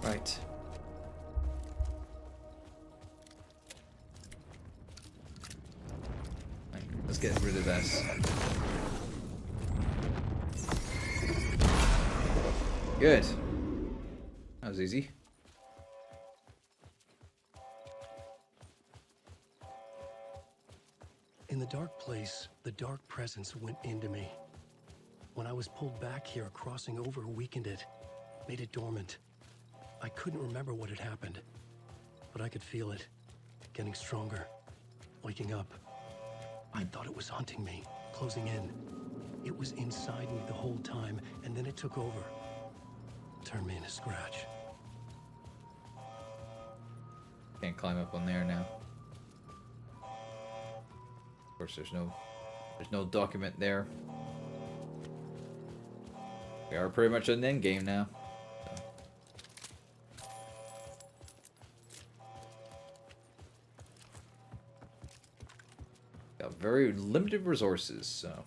Speaker 1: Right. Right, let's get rid of this. Good. That was easy.
Speaker 2: In the dark place, the dark presence went into me. When I was pulled back here, crossing over weakened it, made it dormant. I couldn't remember what had happened, but I could feel it, getting stronger, waking up. I thought it was hunting me, closing in. It was inside me the whole time, and then it took over. Turned me into Scratch.
Speaker 1: Can't climb up on there now. Of course, there's no document there. We are pretty much in the end game now. Got very limited resources, so.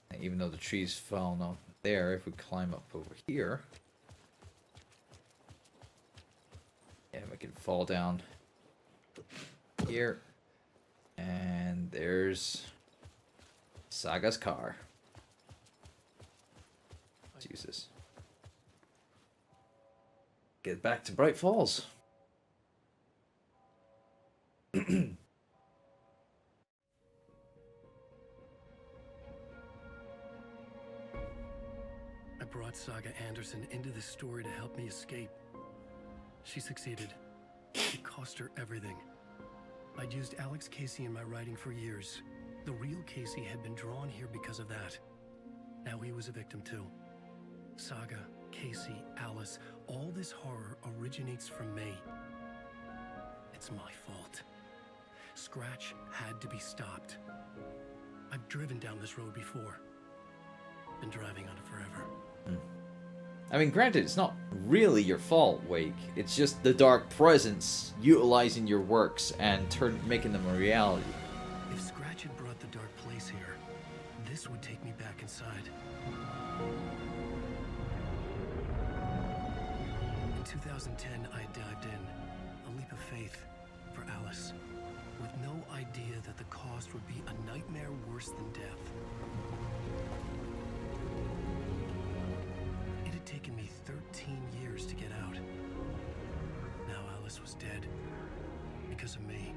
Speaker 1: And even though the trees fallen off there, if we climb up over here, yeah, we can fall down here, and there's Saga's car. Let's use this. Get back to Bright Falls.
Speaker 2: I brought Saga Anderson into this story to help me escape. She succeeded. It cost her everything. I'd used Alex Casey in my writing for years. The real Casey had been drawn here because of that. Now he was a victim too. Saga, Casey, Alice, all this horror originates from me. It's my fault. Scratch had to be stopped. I've driven down this road before. Been driving on it forever.
Speaker 1: I mean, granted, it's not really your fault, Wake. It's just the dark presence utilizing your works and making them a reality.
Speaker 2: If Scratch had brought the dark place here, this would take me back inside. In 2010, I dived in, a leap of faith for Alice, with no idea that the cost would be a nightmare worse than death. It had taken me 13 years to get out. Now Alice was dead because of me.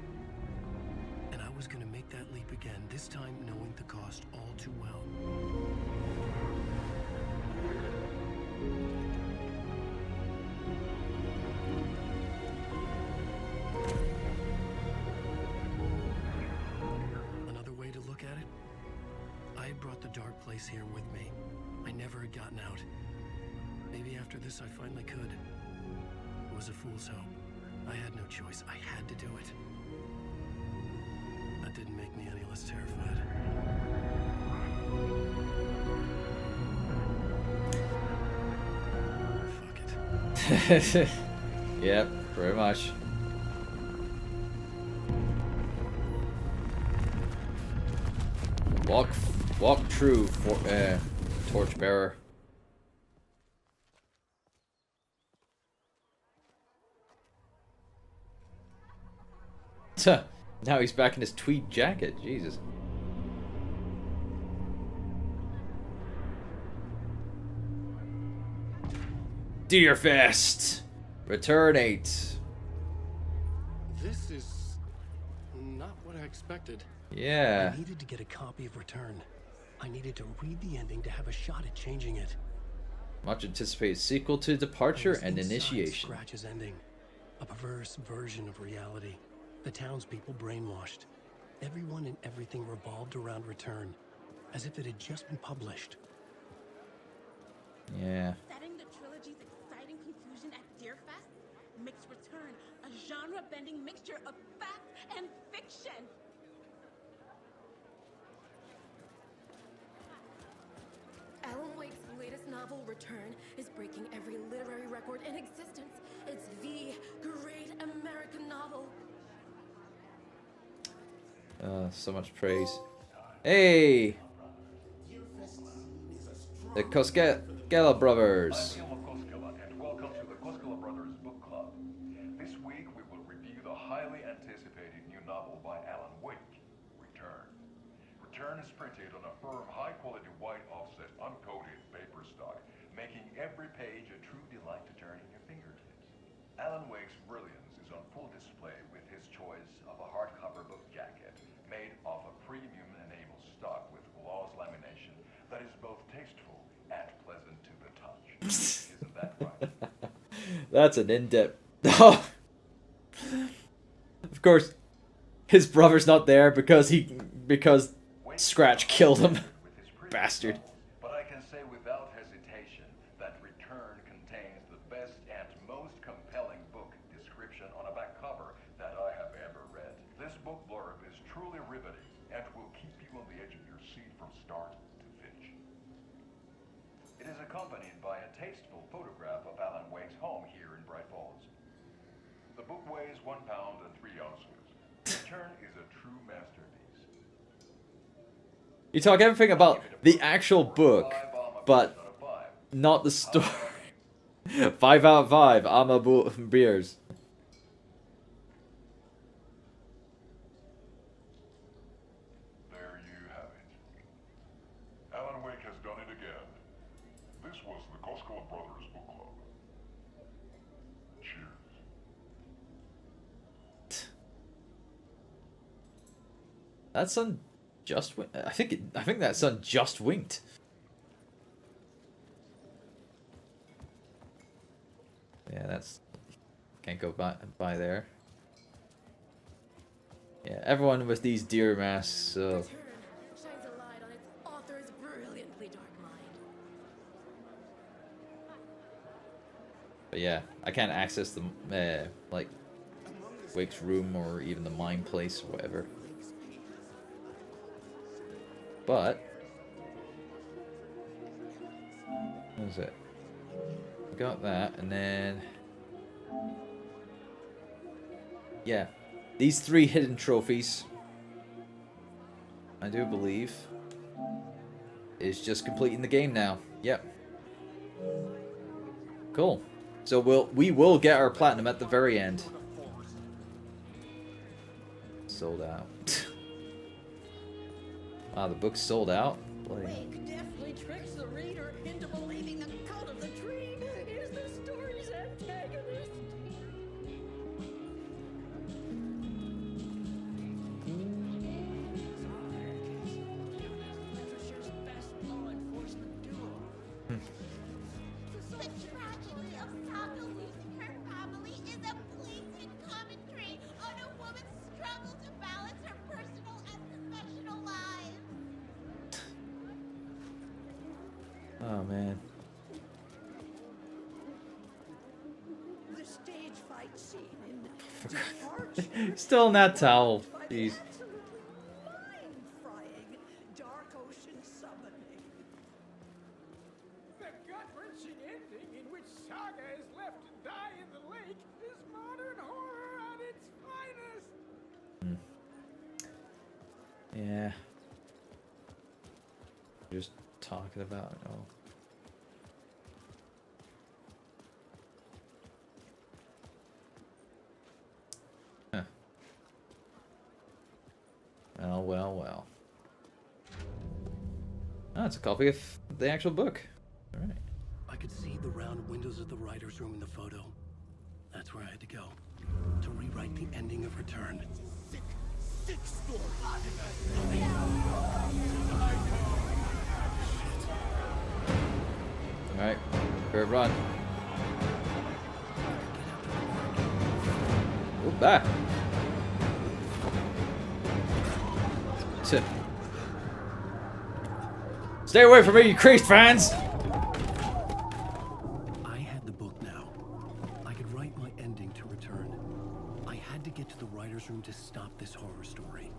Speaker 2: And I was going to make that leap again, this time knowing the cost all too well. Another way to look at it, I had brought the dark place here with me. I never had gotten out. Maybe after this I finally could. It was a fool's hope. I had no choice. I had to do it. That didn't make me any less terrified.
Speaker 1: Fuck it. Yep, very much. Walk true for torchbearer. Now he's back in his tweed jacket. Jesus. Deerfest. Return 8.
Speaker 2: This is not what I expected.
Speaker 1: Yeah.
Speaker 2: I needed to get a copy of Return. I needed to read the ending to have a shot at changing it.
Speaker 1: Much anticipated sequel to Departure and Initiation.
Speaker 2: Scratch's ending. A perverse version of reality. The townspeople brainwashed. Everyone and everything revolved around Return, as if it had just been published.
Speaker 1: Yeah.
Speaker 3: Setting the trilogy's exciting conclusion at Deerfest makes Return a genre-bending mixture of fact and fiction.
Speaker 18: Alan Wake's latest novel, Return, is breaking every literary record in existence. It's the great American novel.
Speaker 1: So much praise. Hey! The Koskela brothers.
Speaker 19: I'm Ilmo Koskela, and welcome to the Koskela Brothers Book Club. This week we will review the highly anticipated new novel by Alan Wake, Return. Return is printed on a firm, high-quality white offset, uncoated paper stock, making every page a true delight to turn in your fingertips. Alan Wake's brilliance is on full display with his choice of a hardcover book jacket made of a premium enamel stock with gloss lamination that is both tasteful and pleasant to the touch. Isn't that right?
Speaker 1: That's an in-depth. Oh. Of course, his brother's not there because Scratch killed him. Bastard.
Speaker 19: But I can say without hesitation that Return contains the best and most compelling book description on a back cover that I have ever read. This book blurb is truly riveting and will keep you on the edge of your seat from start to finish. It is accompanied by a tasteful photograph of Alan Wake's home here in Bright Falls. The book weighs 1 pound and 3 ounces. Return is a true masterpiece.
Speaker 1: You talk everything about the actual book, but not the story. 5 out of 5. Beers.
Speaker 19: There you have it. Alan Wake has done it again. This was the Koskela Brothers Book Club. Cheers.
Speaker 1: That son just winked. I think that son just winked. Yeah, that's can't go by there. Yeah, everyone with these deer masks. So.
Speaker 18: Shines a light on its author's brilliantly dark mind.
Speaker 1: But yeah, I can't access the like Wake's room or even the mine place or whatever. But what is it? Got that, and then yeah, these 3 hidden trophies, I do believe, is just completing the game now. Yep. Cool. So we will get our platinum at the very end. Sold out. Wow, the book's sold out? Bloody.
Speaker 4: Wake definitely tricks the reader into believing the cult of the dream is the story's antagonist.
Speaker 3: The tragedy of Saga losing her family is a blatant commentary on a woman's struggle to balance her personal and professional lives.
Speaker 1: Oh man.
Speaker 4: The stage fight scene in
Speaker 1: Still in that towel. Jeez.
Speaker 4: Mind-frying, dark ocean summoning.
Speaker 17: The gut-wrenching ending in which Saga is left to die in the lake is modern horror at its finest.
Speaker 1: Yeah. Just talking about Huh. Well. Oh, it's a copy of the actual book. All right.
Speaker 2: I could see the round windows of the writer's room in the photo. That's where I had to go. To rewrite the ending of Return.
Speaker 16: Sick story.
Speaker 1: Alright. Fair run. Oh, back. Stay away from me, you crazed fans!
Speaker 2: I had the book now. I could write my ending to Return. I had to get to the writer's room to stop this horror story.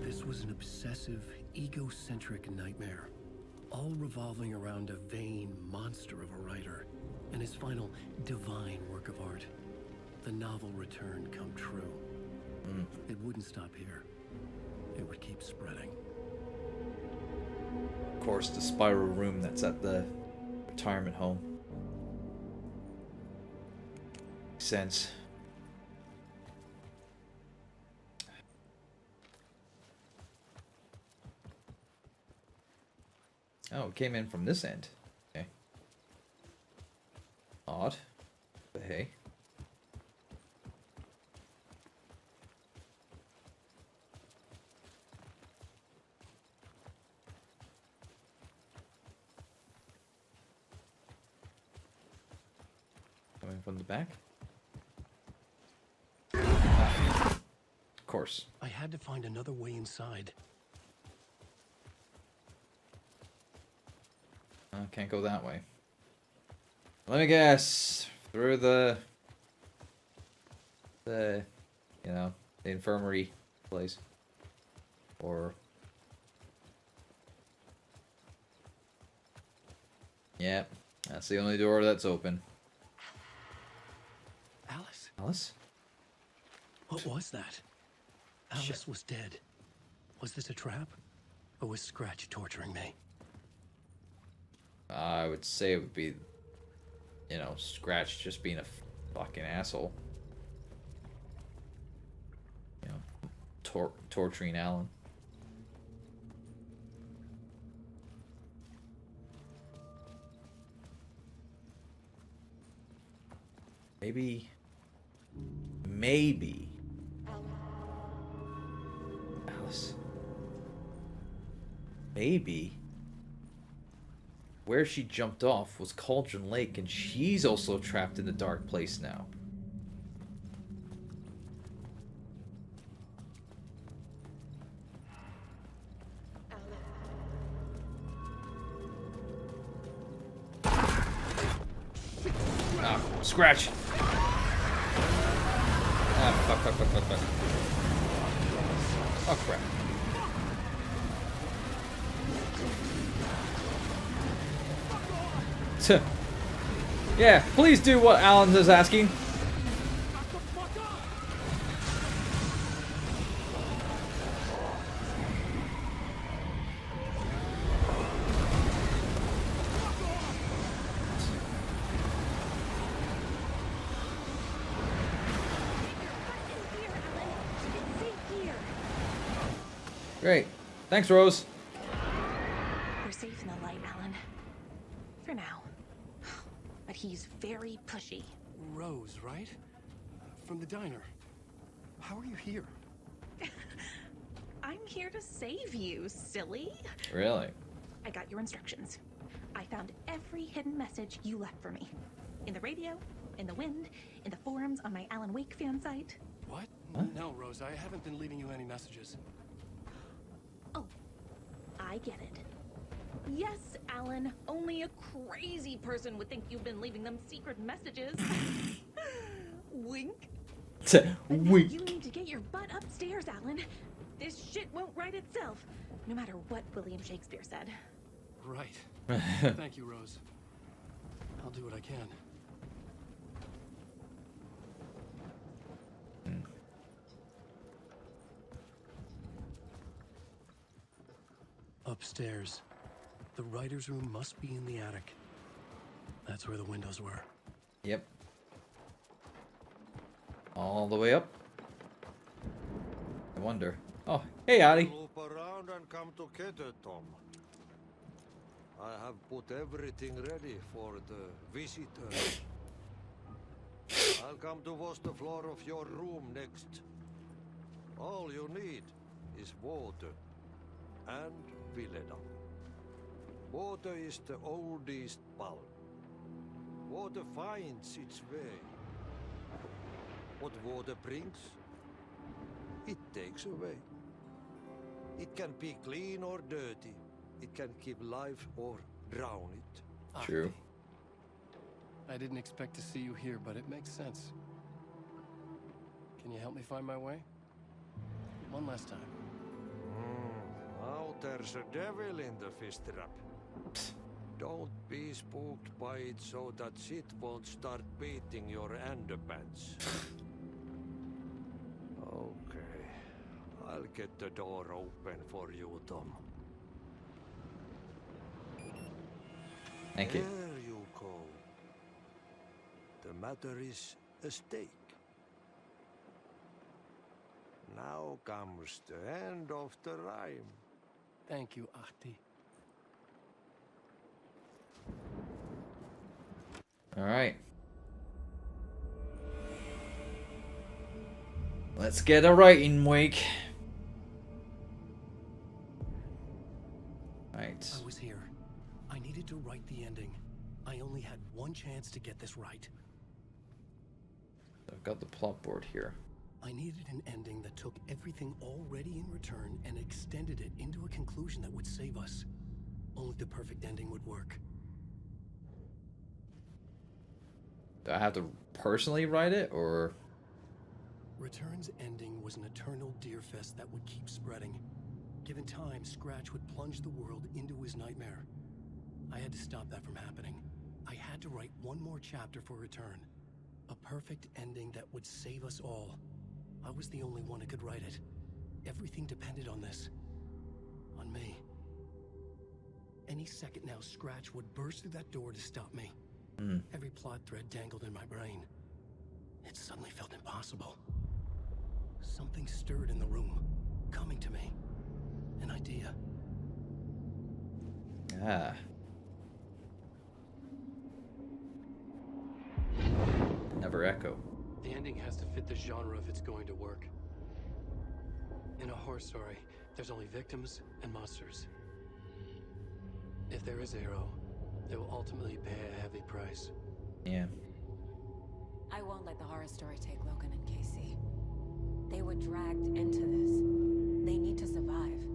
Speaker 2: This was an obsessive, egocentric nightmare, all revolving around a vain monster of a writer and his final divine work of art, the novel Return come true. It wouldn't stop here. It would keep spreading.
Speaker 1: Of course, the spiral room that's at the retirement home. Makes sense. Oh, it came in from this end. Okay. Odd. But hey. Coming from the back. Of course.
Speaker 2: I had to find another way inside.
Speaker 1: Can't go that way. Let me guess. Through the you know, the infirmary place. Or yep, that's the only door that's open.
Speaker 2: Alice?
Speaker 1: Alice?
Speaker 2: What was that? Alice was dead. Was this a trap? Or was Scratch torturing me?
Speaker 1: I would say it would be, you know, Scratch just being a fucking asshole. You know, torturing Alan. Maybe Alice. Maybe where she jumped off was Cauldron Lake, and she's also trapped in the dark place now. Ah, Scratch! Ah, fuck. Oh, crap. Yeah, please do what Alan is asking. Great. Thanks, Rose.
Speaker 15: We're safe in the light, Alan. For now. But he's very pushy.
Speaker 2: Rose, right? From the diner. How are you here?
Speaker 15: I'm here to save you, silly.
Speaker 1: Really?
Speaker 15: I got your instructions. I found every hidden message you left for me. In the radio, in the wind, in the forums on my Alan Wake fan site.
Speaker 2: What? No, Rose, I haven't been leaving you any messages.
Speaker 15: Oh, I get it. Yes, Alan. Only a crazy person would think you've been leaving them secret messages. Wink.
Speaker 1: Wink.
Speaker 15: You need to get your butt upstairs, Alan. This shit won't write itself, no matter what William Shakespeare said.
Speaker 2: Right. Thank you, Rose. I'll do what I can. Upstairs. The writer's room must be in the attic. That's where the windows were.
Speaker 1: Yep. All the way up. I wonder. Oh, hey, Addy.
Speaker 20: Loop around and come together, Tom. I have put everything ready for the visitor. I'll come to wash the floor of your room next. All you need is water and Vileda. Water is the oldest bulb. Water finds its way. What water brings, it takes away. It can be clean or dirty. It can keep life or drown it.
Speaker 1: True.
Speaker 2: I didn't expect to see you here, but it makes sense. Can you help me find my way? One last time.
Speaker 20: Now there's a devil in the fish trap. Don't be spooked by it so that shit won't start beating your underpants. Okay. I'll get the door open for you, Tom.
Speaker 1: Thank you.
Speaker 20: There you go. The matter is a stake. Now comes the end of the rhyme.
Speaker 2: Thank you, Ahti.
Speaker 1: All right. Let's get a writing week. Right.
Speaker 2: I was here. I needed to write the ending. I only had one chance to get this right.
Speaker 1: I've got the plot board here.
Speaker 2: I needed an ending that took everything already in return and extended it into a conclusion that would save us. Only the perfect ending would work.
Speaker 1: Do I have to personally write it, or?
Speaker 2: Return's ending was an eternal deerfest that would keep spreading. Given time, Scratch would plunge the world into his nightmare. I had to stop that from happening. I had to write one more chapter for Return. A perfect ending that would save us all. I was the only one who could write it. Everything depended on this. On me. Any second now, Scratch would burst through that door to stop me. Every plot thread dangled in my brain. It suddenly felt impossible. Something stirred in the room, coming to me. An idea.
Speaker 1: Ah. Never echo.
Speaker 2: The ending has to fit the genre if it's going to work. In a horror story, there's only victims and monsters. If there is a hero, they will ultimately pay a heavy price.
Speaker 1: Yeah.
Speaker 12: I won't let the horror story take Logan and Casey. They were dragged into this. They need to survive.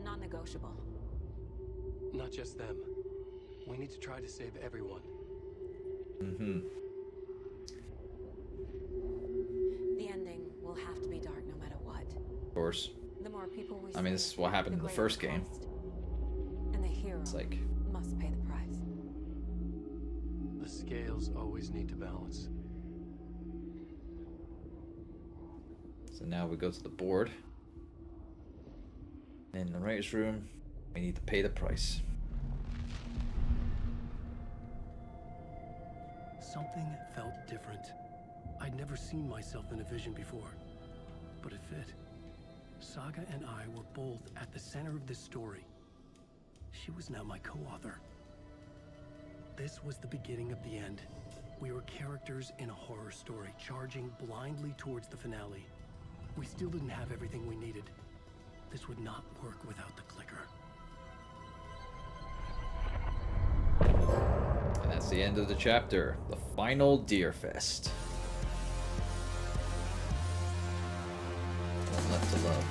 Speaker 12: Non-negotiable.
Speaker 2: Not just them. We need to try to save everyone.
Speaker 1: Mm-hmm.
Speaker 12: The ending will have to be dark no matter what.
Speaker 1: Of course.
Speaker 12: The more people we
Speaker 1: I mean, this is what happened in the first game.
Speaker 12: And the hero
Speaker 1: It's like,
Speaker 12: must pay the price.
Speaker 2: The scales always need to balance.
Speaker 1: so now we go to the board. In the writer's room, we need to pay the price.
Speaker 2: Something felt different. I'd never seen myself in a vision before, but it fit. Saga and I were both at the center of this story. She was now my co-author. This was the beginning of the end. We were characters in a horror story, charging blindly towards the finale. We still didn't have everything we needed. This would not work without the clicker.
Speaker 1: And that's the end of the chapter. The final Deer Fest. One left to love.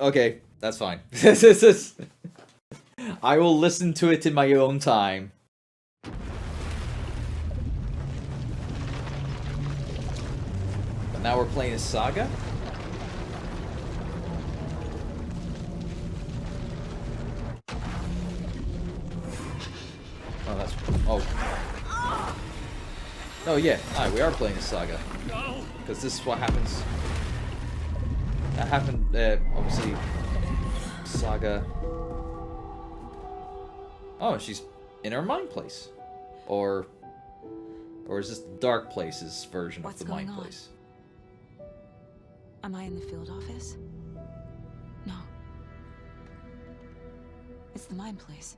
Speaker 1: Okay, that's fine. This is. I will listen to it in my own time. But now we're playing as Saga? Oh, that's... Oh. Oh, yeah. We are playing as Saga. Because this is what happens. That happened, obviously... Saga... Oh, she's in her mind place. Or is this the Dark Places version of the mind place?
Speaker 12: Am I in the field office? No. It's the mind place.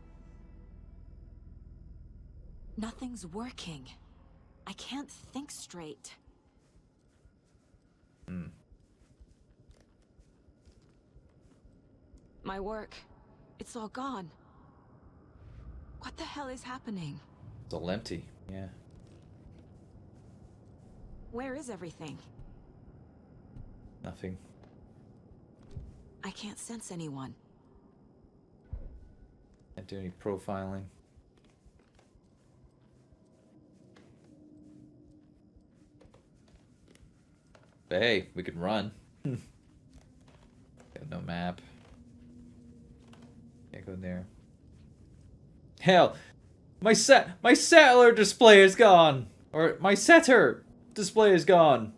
Speaker 12: Nothing's working. I can't think straight. My work, it's all gone. What the hell is happening?
Speaker 1: It's all empty, yeah.
Speaker 12: Where is everything?
Speaker 1: Nothing.
Speaker 12: I can't sense anyone.
Speaker 1: Can't do any profiling. But hey, we could run. Got no map. Can't go in there. Hell, my settler display is gone, or my setter display is gone.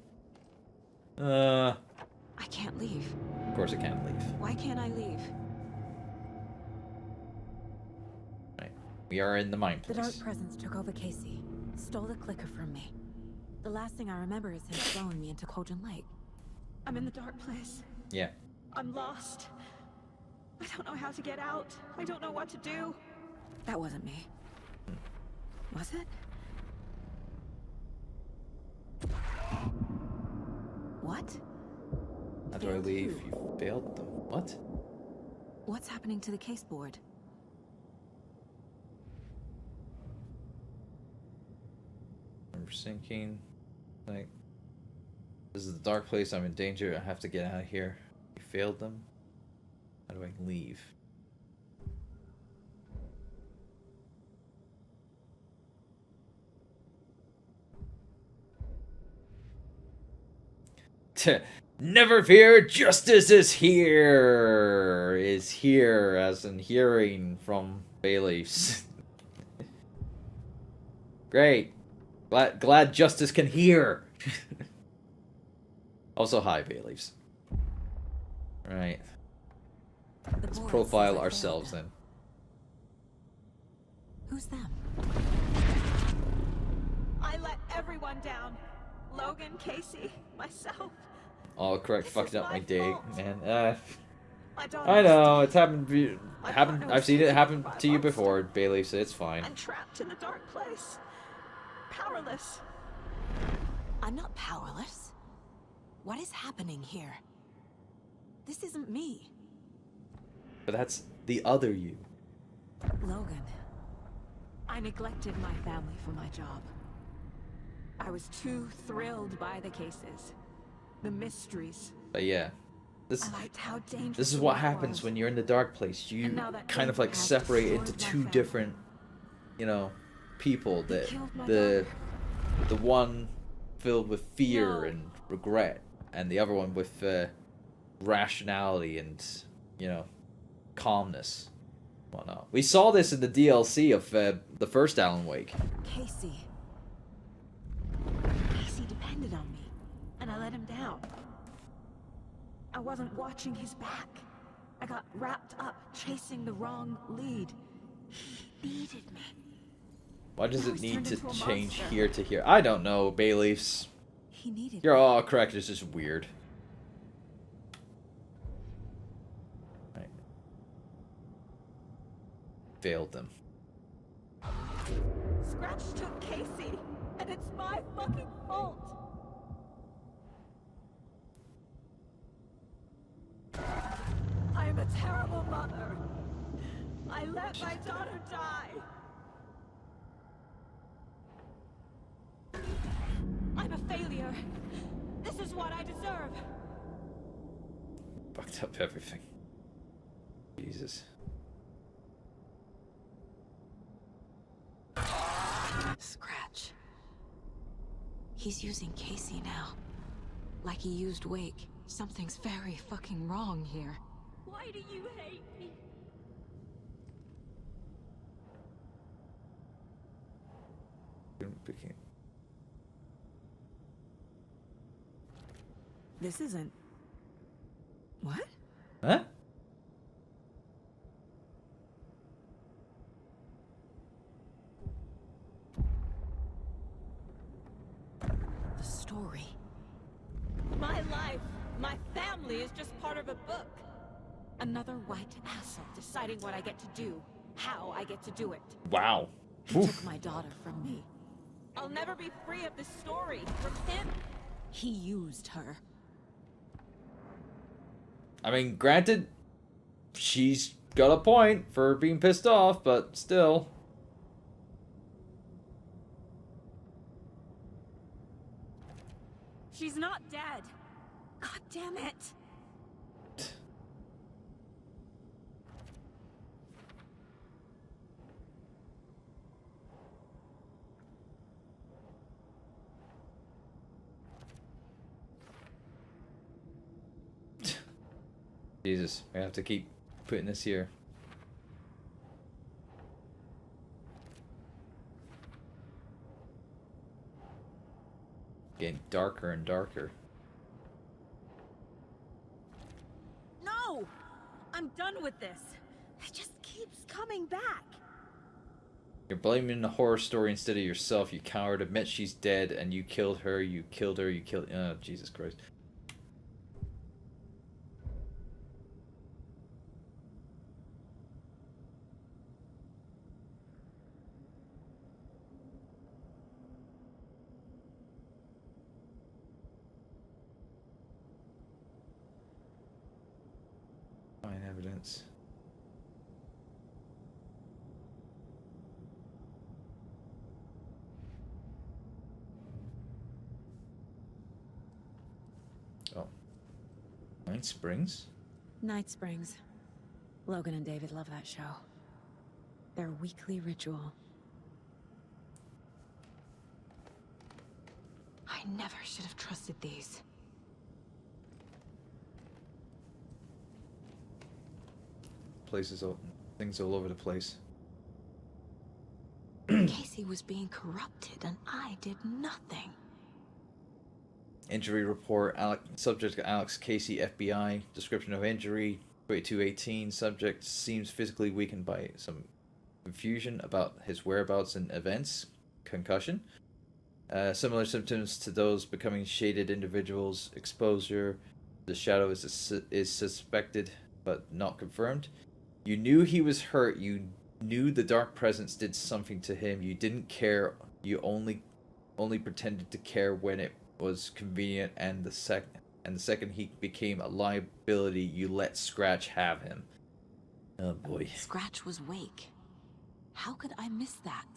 Speaker 12: I can't leave.
Speaker 1: Of course I can't leave.
Speaker 12: Why can't I leave?
Speaker 1: Right, we are in the mind place.
Speaker 12: The dark presence took over Casey, stole the clicker from me. The last thing I remember is him throwing me into Cauldron Lake.
Speaker 15: I'm in the dark place.
Speaker 1: Yeah.
Speaker 15: I'm lost. I don't know how to get out. I don't know what to do.
Speaker 12: That wasn't me. Was it? What?
Speaker 1: How do I leave? You failed them. What?
Speaker 12: What's happening to the case board?
Speaker 1: I'm sinking. Like, this is the dark place. I'm in danger. I have to get out of here. You failed them. How do I leave? Never fear, justice is here. Is here, as in hearing from Bailiffs. Great. Glad justice can hear. Also, hi, Bailiffs. Right. Let's profile ourselves then.
Speaker 12: Who's them?
Speaker 15: I let everyone down. Logan, Casey, myself.
Speaker 1: Oh, correct. Fucked up my day, man.
Speaker 15: I
Speaker 1: know it's happened. I've seen it happen to you before, Bailey. So it's fine.
Speaker 15: I'm trapped in the dark place. Powerless.
Speaker 12: I'm not powerless. What is happening here? This isn't me.
Speaker 1: But that's the other you.
Speaker 12: Logan. I neglected my family for my job. I was too thrilled by the cases. The mysteries.
Speaker 1: But yeah. This
Speaker 12: This
Speaker 1: is what happens when you're in the dark place. You kind of like separate into two different, you know, people. The one filled with fear and regret, and the other one with rationality and, you know, calmness. Whatnot. We saw this in the DLC of the first Alan Wake.
Speaker 12: Casey depended on me, and I let him down. I wasn't watching his back. I got wrapped up chasing the wrong lead. He needed me.
Speaker 1: Why does it need to change here to here? I don't know, Bailiffs.
Speaker 12: He needed
Speaker 1: You're all correct, it's just weird. Right. Failed them.
Speaker 15: Scratch took Casey, and it's my fucking fault. I'm a terrible mother. I let my daughter die.
Speaker 12: This is what I deserve.
Speaker 1: Fucked up everything. Jesus.
Speaker 12: Scratch. He's using Casey now. Like he used Wake. Something's very fucking wrong here.
Speaker 15: Why do you hate me?
Speaker 12: This isn't... What?
Speaker 1: Huh?
Speaker 12: The story.
Speaker 15: My life, my family is just part of a book.
Speaker 12: Another white asshole deciding what I get to do, how I get to do it.
Speaker 1: Wow.
Speaker 12: He took my daughter from me.
Speaker 15: I'll never be free of this story from him.
Speaker 12: He used her.
Speaker 1: I mean, granted, she's got a point for being pissed off, but still.
Speaker 15: She's not dead. God damn it.
Speaker 1: Jesus, I have to keep putting this here. Getting darker and darker.
Speaker 15: No! I'm done with this. It just keeps coming back.
Speaker 1: You're blaming the horror story instead of yourself, you coward. Admit she's dead and you killed her, you killed her, you killed... Oh, Jesus Christ. Find evidence. Oh. Night Springs?
Speaker 12: Night Springs. Logan and David love that show. Their weekly ritual. I never should have trusted these.
Speaker 1: Places all... things all over the place.
Speaker 12: Casey was being corrupted and I did nothing.
Speaker 1: Injury report, subject Alex Casey, FBI. Description of injury, 2218. Subject seems physically weakened by some confusion about his whereabouts and events. Concussion. Similar symptoms to those becoming shaded individuals. Exposure. The shadow is suspected but not confirmed. You knew he was hurt. You knew the dark presence did something to him. You didn't care. You only pretended to care when it was convenient, and the second he became a liability, you let Scratch have him. Oh boy.
Speaker 12: Scratch was Wake. How could I miss that?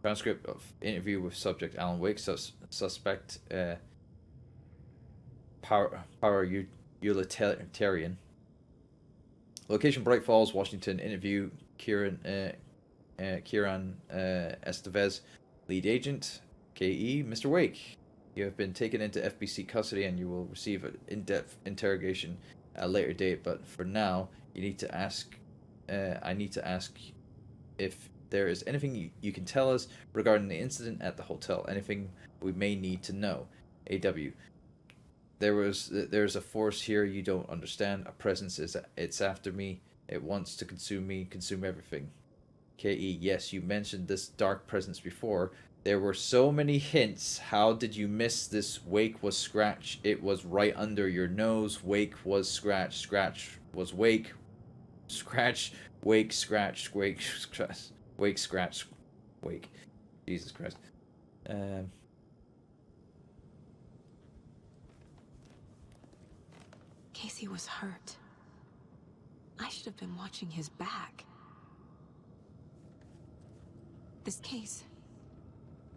Speaker 1: Transcript of interview with subject Alan Wake, suspect power utilitarian. Location Bright Falls, Washington. Interview Kieran Estevez, lead agent. KE, Mr. Wake. You have been taken into FBC custody and you will receive an in-depth interrogation at a later date, but for now, you need to ask, I need to ask if there is anything you can tell us regarding the incident at the hotel, anything we may need to know. AW. There's a force here you don't understand, a presence it's after me, it wants to consume me, consume everything. KE, yes, you mentioned this dark presence before. There were so many hints. How did you miss this? Wake was Scratch. It was right under your nose. Wake was Scratch. Scratch was Wake. Scratch, Wake, Scratch, Wake, Scratch, Wake, Scratch, Wake. Jesus Christ.
Speaker 12: Casey was hurt. I should have been watching his back. This case...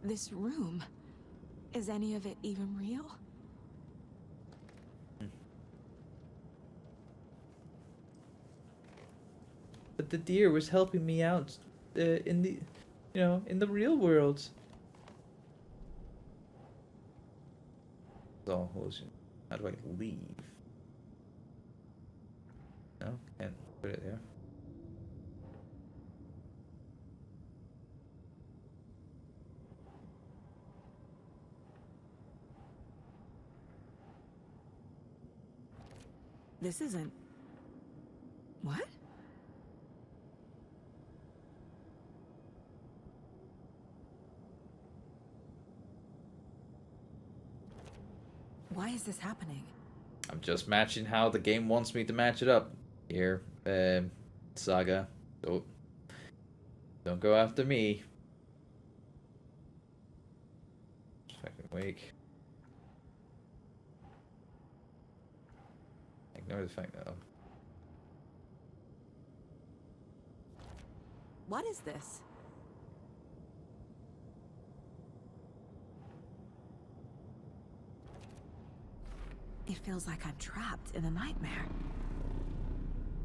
Speaker 12: this room,
Speaker 7: Is any of it even real?
Speaker 1: But the deer was helping me out in the, in the real world. So, how do I leave? No, can't put it there.
Speaker 7: This isn't... What? Why is this happening?
Speaker 1: I'm just matching how the game wants me to match it up. Here, Saga. Don't go after me. If I can wake. Ignore the fact that
Speaker 7: What is this? It feels like I'm trapped in a nightmare.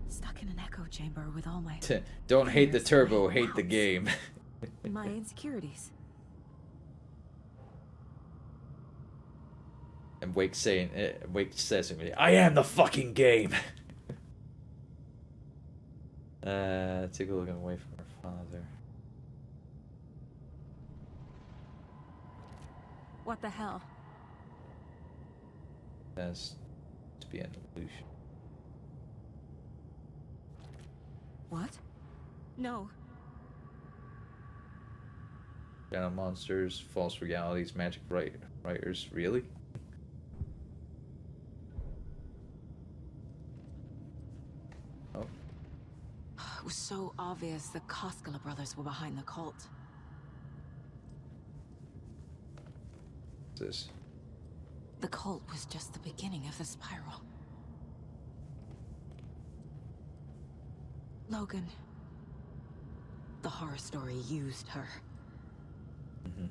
Speaker 7: Stuck in an echo chamber with all my...
Speaker 1: Don't hate the turbo, hate the game.
Speaker 7: my insecurities.
Speaker 1: And Wake says to me, I am the fucking game! Take a look away from her father.
Speaker 7: What the hell?
Speaker 1: Has to be an illusion.
Speaker 7: What? No.
Speaker 1: Shadow monsters, false realities, magic writers. Really? Oh.
Speaker 7: It was so obvious the Koskela brothers were behind the cult.
Speaker 1: What's this?
Speaker 7: The cult was just the beginning of the spiral. Logan. The horror story used her.
Speaker 1: Mm-hmm.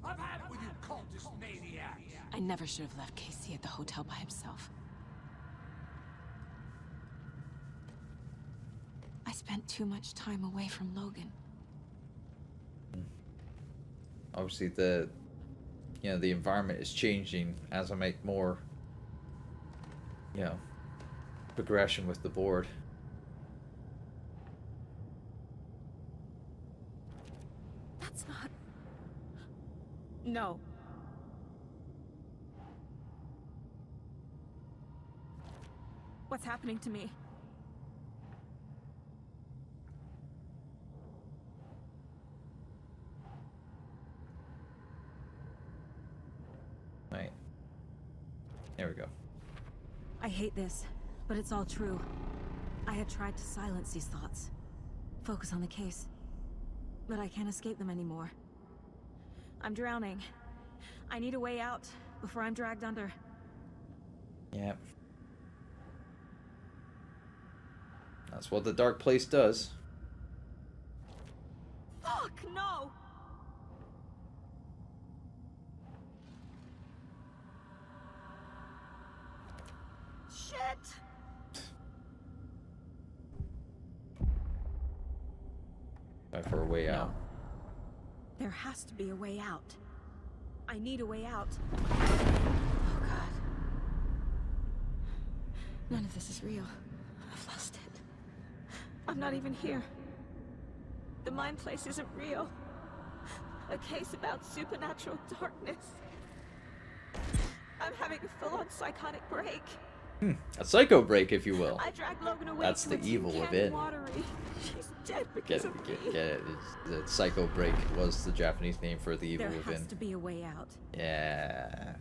Speaker 17: I've had it with you cultist maniacs!
Speaker 7: I never should have left Casey at the hotel by himself. I spent too much time away from Logan.
Speaker 1: Obviously, the environment is changing as I make more, progression with the board.
Speaker 7: That's not... No. What's happening to me?
Speaker 1: Right. There we go.
Speaker 7: I hate this, but it's all true. I had tried to silence these thoughts. Focus on the case. But I can't escape them anymore. I'm drowning. I need a way out before I'm dragged under.
Speaker 1: Yeah. That's what the dark place does.
Speaker 7: Fuck, no! Shit!
Speaker 1: Try for a way out.
Speaker 7: There has to be a way out. I need a way out. Oh god. None of this is real. I've lost it. I'm not even here. The mind place isn't real. A case about supernatural darkness. I'm having a full-on psychotic break.
Speaker 1: A psycho break, if you will.
Speaker 7: I dragged Logan away.
Speaker 1: That's the evil within.
Speaker 7: She's dead because of me.
Speaker 1: Get it. The psycho break was the Japanese name for the evil
Speaker 7: There
Speaker 1: within.
Speaker 7: has to be a way out.
Speaker 1: Yeah.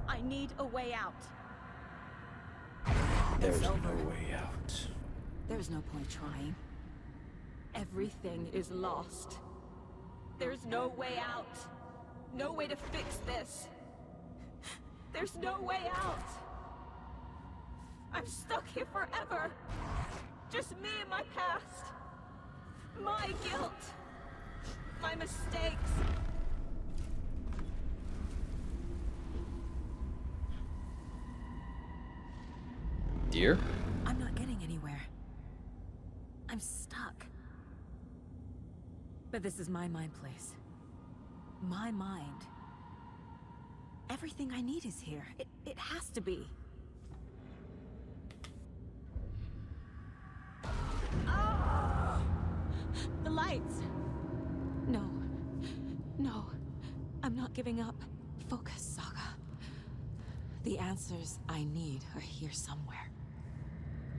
Speaker 7: I need a way out.
Speaker 1: There's no way out.
Speaker 7: There's no point trying. Everything is lost. There's no way out. No way to fix this. There's no way out. I'm stuck here forever. Just me and my past. My guilt.
Speaker 12: my mistakes.
Speaker 1: Dear?
Speaker 12: I'm not getting anywhere. I'm stuck. But this is my mind place. My mind. Everything I need is here. It has to be. Ah! The lights! No. No. I'm not giving up. Focus, Saga. The answers I need are here somewhere.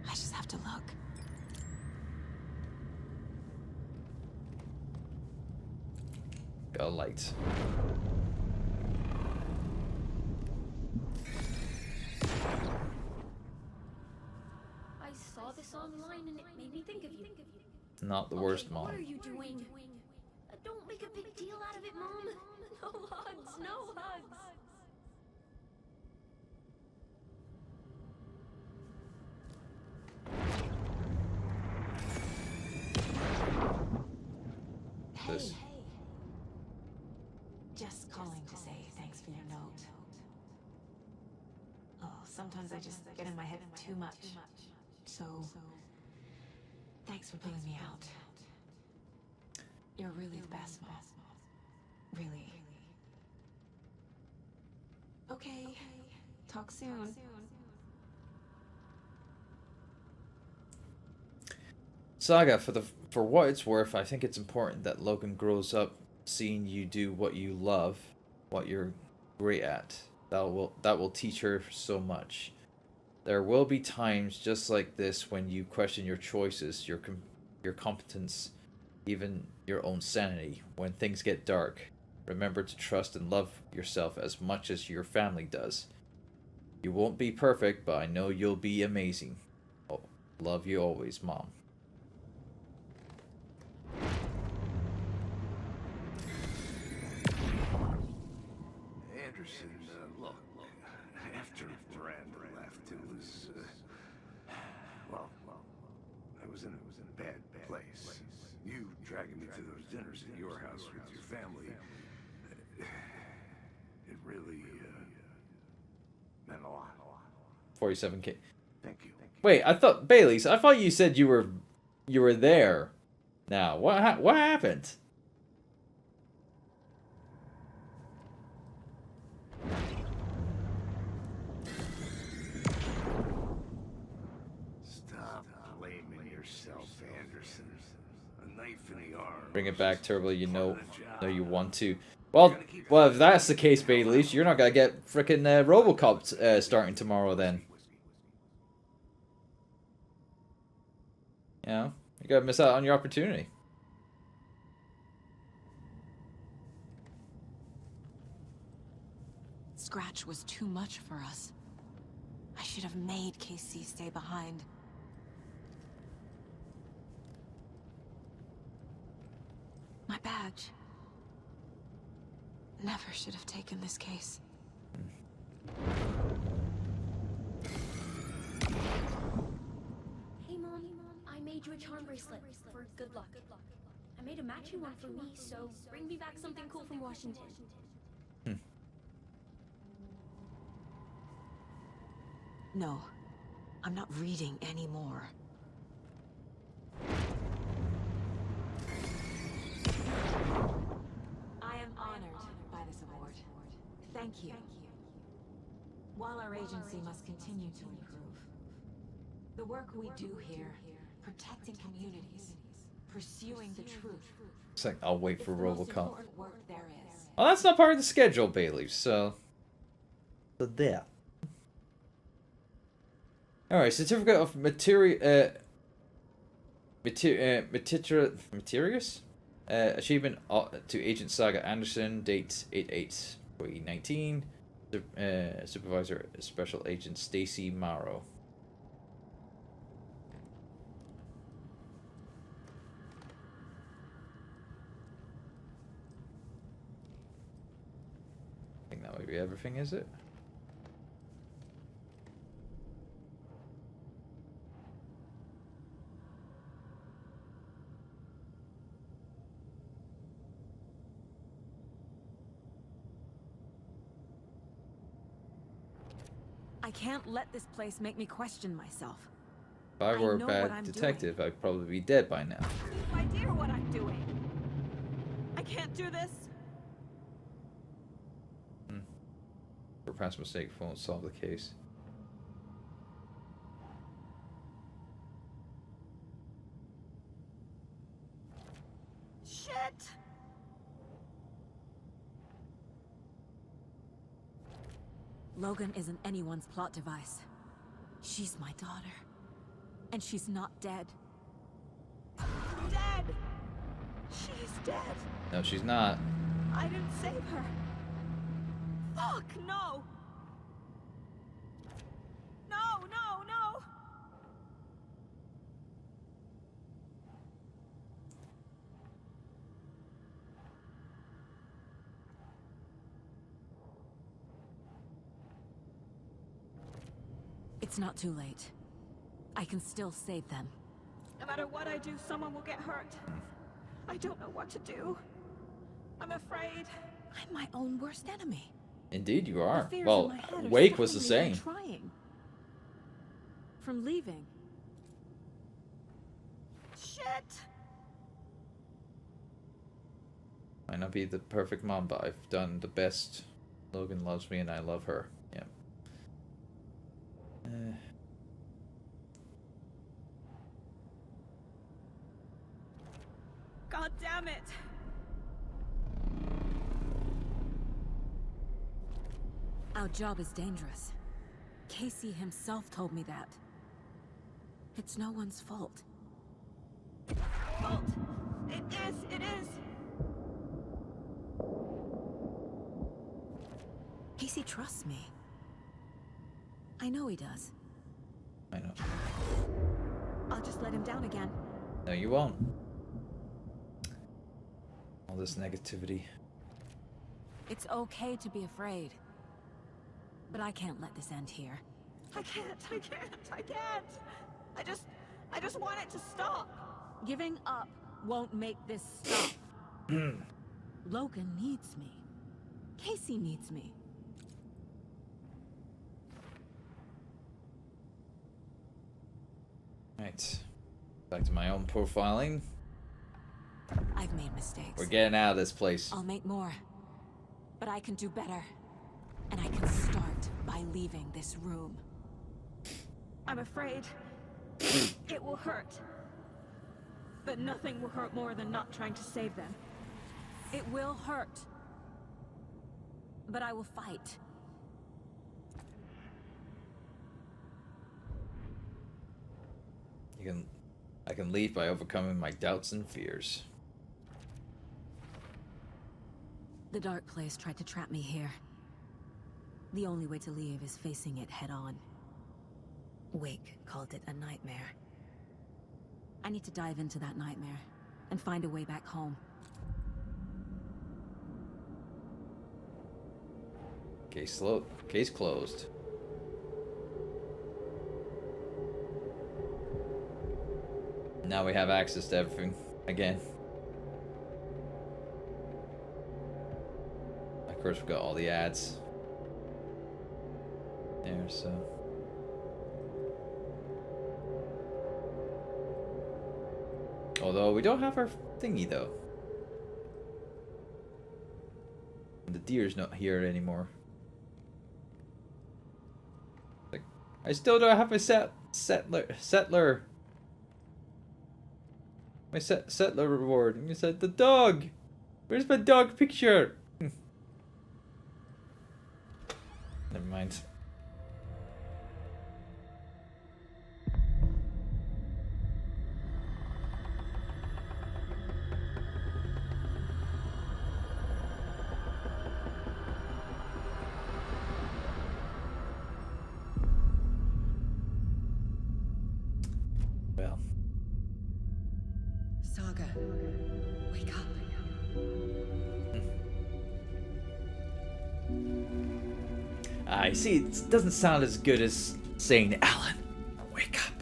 Speaker 12: I just have to look.
Speaker 1: Got lights.
Speaker 18: I saw this online and it made me think of you.
Speaker 1: Not the worst, Mom.
Speaker 18: What are you doing? Don't make a big deal out of it, Mom. No hugs, no hugs.
Speaker 1: This.
Speaker 12: Just calling to say thanks for your note. Oh, sometimes I just get in my head too much. So, thanks for pulling me out. You're really the best, Mom. Really. Okay. Talk soon.
Speaker 1: Saga, for what it's worth, I think it's important that Logan grows up seeing you do what you love, what you're great at. That will teach her so much. There will be times just like this when you question your choices, your competence, even your own sanity. When things get dark, remember to trust and love yourself as much as your family does. You won't be perfect, but I know you'll be amazing. Oh, love you always, Mom.
Speaker 10: Anderson, look, after Miranda left, it was, well, I was in a bad place. You dragging me to those dinners at your house with your family, it really, meant a lot.
Speaker 1: 47K.
Speaker 10: Thank you.
Speaker 1: Wait, I thought I thought you said you were there. Now, what happened?
Speaker 10: Stop blaming yourself, Anderson. A knife in the arm.
Speaker 1: Bring it back, Turbo. You know you want to. Well, if that's the case, Bailey, you're not gonna get frickin' RoboCop starting tomorrow then. You know, you gotta miss out on your opportunity.
Speaker 12: Scratch was too much for us. I should have made KC stay behind. My badge. Never should have taken this case.
Speaker 18: Hey, Mom, I made you a charm bracelet for good luck. I made a matching one for me, so bring me back something cool from Washington.
Speaker 12: No, I'm not reading anymore. I am honored by this award. Thank you. While our agency must continue to improve, the work we do here, protecting communities, pursuing the truth.
Speaker 1: It's like, I'll wait for RoboCop.
Speaker 12: Work there is.
Speaker 1: Well, that's not part of the schedule, Bailey, so there. Alright, certificate of materius achievement to Agent Saga Anderson, date 8/8/2019. Supervisor Special Agent Stacy Morrow. I think that might be everything, is it?
Speaker 7: I can't let this place make me question myself.
Speaker 1: If I were a
Speaker 7: know what
Speaker 1: bad
Speaker 7: I'm
Speaker 1: detective, I'd probably be dead by now.
Speaker 7: No idea what I'm doing. I can't do this.
Speaker 1: Or past mistake won't solve the case.
Speaker 7: Shit! Logan isn't anyone's plot device. She's my daughter. And she's not dead. Dead! She's dead!
Speaker 1: No, she's not.
Speaker 7: I didn't save her. Fuck, no! No, no, no! It's not too late. I can still save them. No matter what I do, someone will get hurt. I don't know what to do. I'm afraid. I'm my own worst enemy.
Speaker 1: Indeed, you are.
Speaker 7: The fears in
Speaker 1: Well,
Speaker 7: my head are
Speaker 1: Wake was the
Speaker 7: stopping me
Speaker 1: same.
Speaker 7: from trying. From leaving. Shit!
Speaker 1: Might not be the perfect mom, but I've done the best. Logan loves me and I love her. Yeah.
Speaker 7: God damn it! Our job is dangerous. Casey himself told me that. It's no one's fault. Fault! It is! It is! Casey trusts me. I know he does.
Speaker 1: I know.
Speaker 7: I'll just let him down again.
Speaker 1: No, you won't. All this negativity.
Speaker 7: It's okay to be afraid. But I can't let this end here. I can't. I just want it to stop. Giving up won't make this stop. Logan needs me. Casey needs me.
Speaker 1: Right. Back to my own profiling.
Speaker 7: I've made mistakes.
Speaker 1: We're getting out of this place.
Speaker 7: I'll make more. But I can do better. And I can start by leaving this room. I'm afraid it will hurt. But nothing will hurt more than not trying to save them. It will hurt. But I will fight.
Speaker 1: I can leave by overcoming my doubts and fears.
Speaker 7: The dark place tried to trap me here. The only way to leave is facing it head on. Wake called it a nightmare. I need to dive into that nightmare and find a way back home.
Speaker 1: Case closed. Now we have access to everything again. Of course, we've got all the ads there, so. Although we don't have our thingy though. The deer's not here anymore. Like, I still don't have a settler. My settler reward. And you said the dog. Where's my dog picture? Never mind. Well.
Speaker 4: Saga, wake up.
Speaker 1: I see, it doesn't sound as good as saying, Alan, wake up.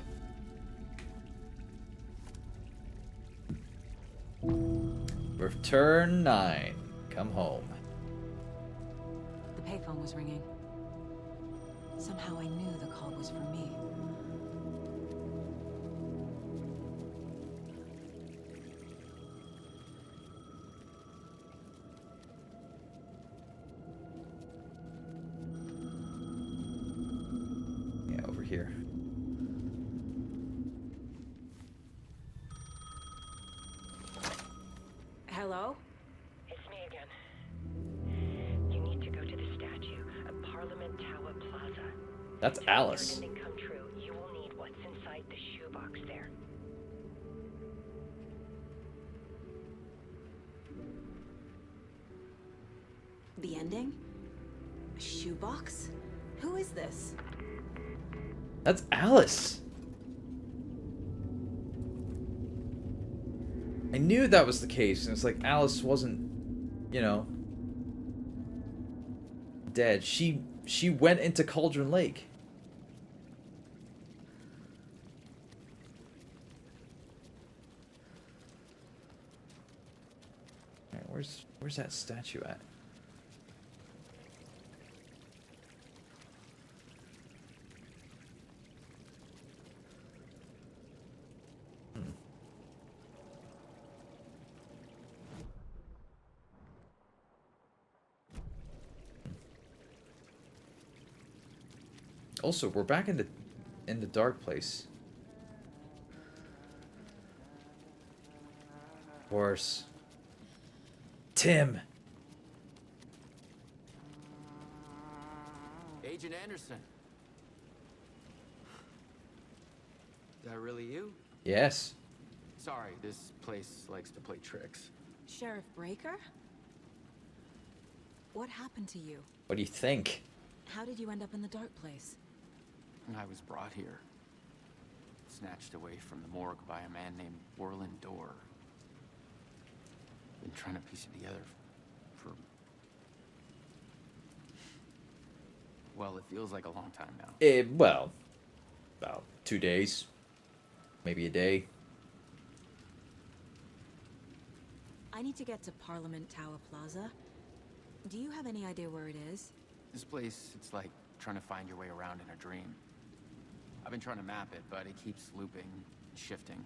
Speaker 1: Return 9. Come home.
Speaker 7: The payphone was ringing. Somehow I knew the call was for me.
Speaker 1: Yeah, over here.
Speaker 7: Hello?
Speaker 21: It's me again. You need to go to the statue of Parliament Tower Plaza.
Speaker 1: That's
Speaker 21: To
Speaker 1: Alice.
Speaker 21: make everything come true, you will need what's inside the shoebox there.
Speaker 7: The ending? A shoebox? Who is this?
Speaker 1: That's Alice. I knew that was the case, and it's like Alice wasn't, you know, dead. She went into Cauldron Lake. Alright, where's that statue at? Also, we're back in the dark place. Of course. Tim.
Speaker 22: Agent Anderson. Is that really you?
Speaker 1: Yes.
Speaker 22: Sorry, this place likes to play tricks.
Speaker 7: Sheriff Breaker? What happened to you?
Speaker 1: What do you think?
Speaker 7: How did you end up in the dark place?
Speaker 22: I was brought here. Snatched away from the morgue by a man named Warland Dorr. Been trying to piece it together for... Well, it feels like a long time now.
Speaker 1: Well, about 2 days. Maybe a day.
Speaker 7: I need to get to Parliament Tower Plaza. Do you have any idea where it is?
Speaker 22: This place, it's like trying to find your way around in a dream. I've been trying to map it, but it keeps looping, shifting.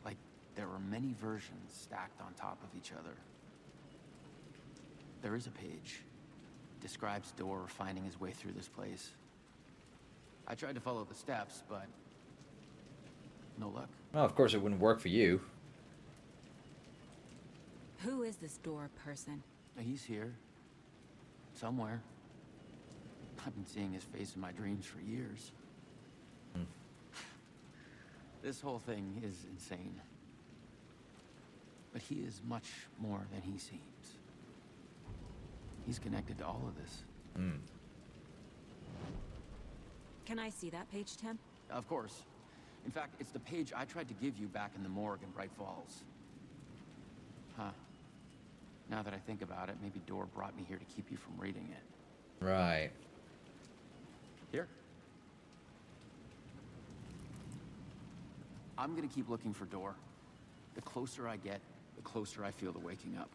Speaker 22: Like there are many versions stacked on top of each other. There is a page. Describes Dorr finding his way through this place. I tried to follow the steps, but no luck.
Speaker 1: Well, of course it wouldn't work for you.
Speaker 7: Who is this Dorr person?
Speaker 22: He's here. Somewhere. I've been seeing his face in my dreams for years. This whole thing is insane. But he is much more than he seems. He's connected to all of this.
Speaker 7: Can I see that page, Tim?
Speaker 22: Of course. In fact, it's the page I tried to give you back in the morgue in Bright Falls. Huh. Now that I think about it, maybe Dorr brought me here to keep you from reading it.
Speaker 1: Right.
Speaker 22: Here. I'm gonna keep looking for Dorr. The closer I get, the closer I feel to waking up.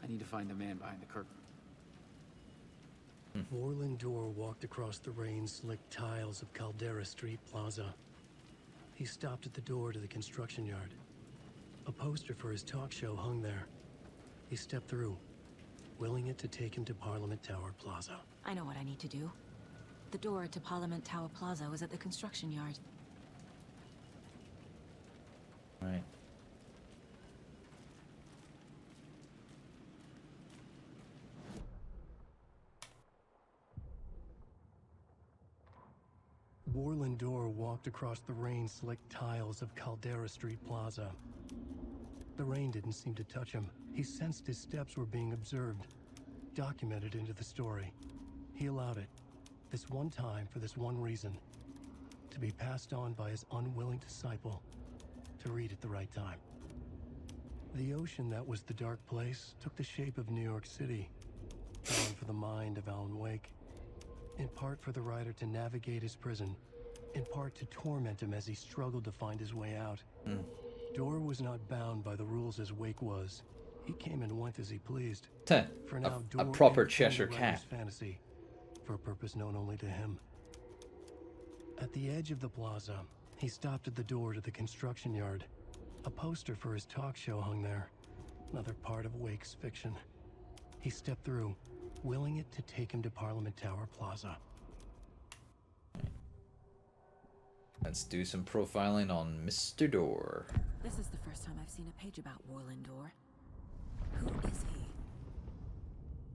Speaker 22: I need to find the man behind the curtain.
Speaker 2: Warland Dorr walked across the rain-slicked tiles of Caldera Street Plaza. He stopped at the door to the construction yard. A poster for his talk show hung there. He stepped through, willing it to take him to Parliament Tower Plaza.
Speaker 7: I know what I need to do. The door to Parliament Tower Plaza was at the construction yard.
Speaker 1: Right.
Speaker 2: Warland Dorr walked across the rain-slicked tiles of Caldera Street Plaza. The rain didn't seem to touch him. He sensed his steps were being observed, documented into the story. He allowed it, this one time for this one reason, to be passed on by his unwilling disciple to read at the right time. The ocean that was the dark place took the shape of New York City, drawn for the mind of Alan Wake, in part for the writer to navigate his prison, in part to torment him as he struggled to find his way out. Dorr was not bound by the rules as Wake was. He came and went as he pleased. For now,
Speaker 1: a proper
Speaker 2: entertained
Speaker 1: Cheshire
Speaker 2: the
Speaker 1: cat.
Speaker 2: writer's fantasy. for a purpose known only to him. At the edge of the plaza, he stopped at the door to the construction yard. A poster for his talk show hung there, another part of Wake's fiction. He stepped through, willing it to take him to Parliament Tower Plaza.
Speaker 1: Let's do some profiling on Mr. Door.
Speaker 7: This is the first time I've seen a page about Warland Door. Who is he?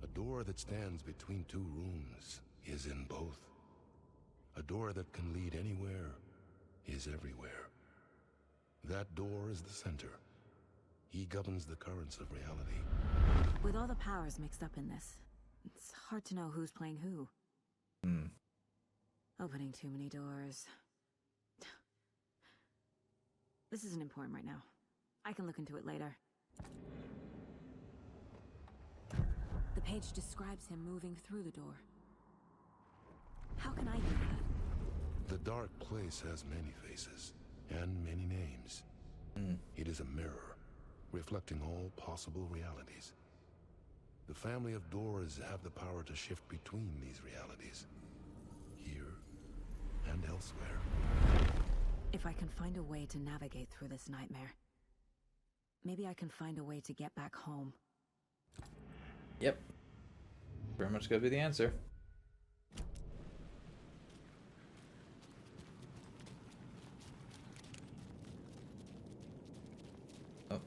Speaker 5: A door that stands between two rooms is in both. A door that can lead anywhere is everywhere. That door is the center. He governs the currents of reality.
Speaker 7: With all the powers mixed up in this, it's hard to know who's playing who. Opening too many doors. This isn't important right now. I can look into it later. The page describes him moving through the door. How can I do that?
Speaker 5: The dark place has many faces and many names. It is a mirror, reflecting all possible realities. The family of doors have the power to shift between these realities, here and elsewhere.
Speaker 7: If I can find a way to navigate through this nightmare, maybe I can find a way to get back home.
Speaker 1: Yep. Very much gonna be the answer. Oh.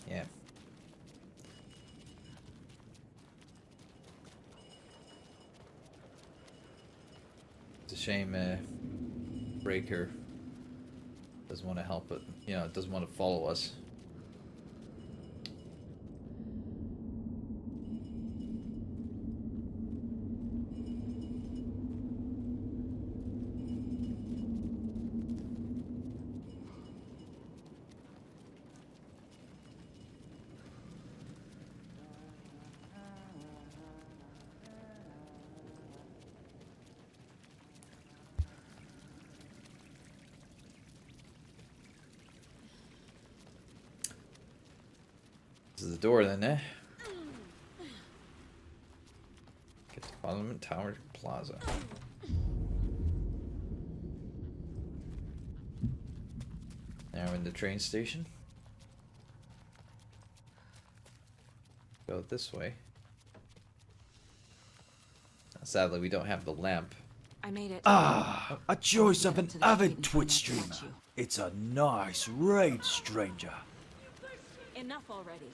Speaker 1: Yeah. It's a shame Breaker doesn't want to help it, you know, doesn't want to follow us. This is the door then, eh? Get to Parliament Tower Plaza. Now we're in the train station. Go this way. Sadly, we don't have the lamp.
Speaker 7: I made it.
Speaker 14: Ah, a choice of an avid Twitch streamer. It's a nice raid, stranger.
Speaker 7: Enough already.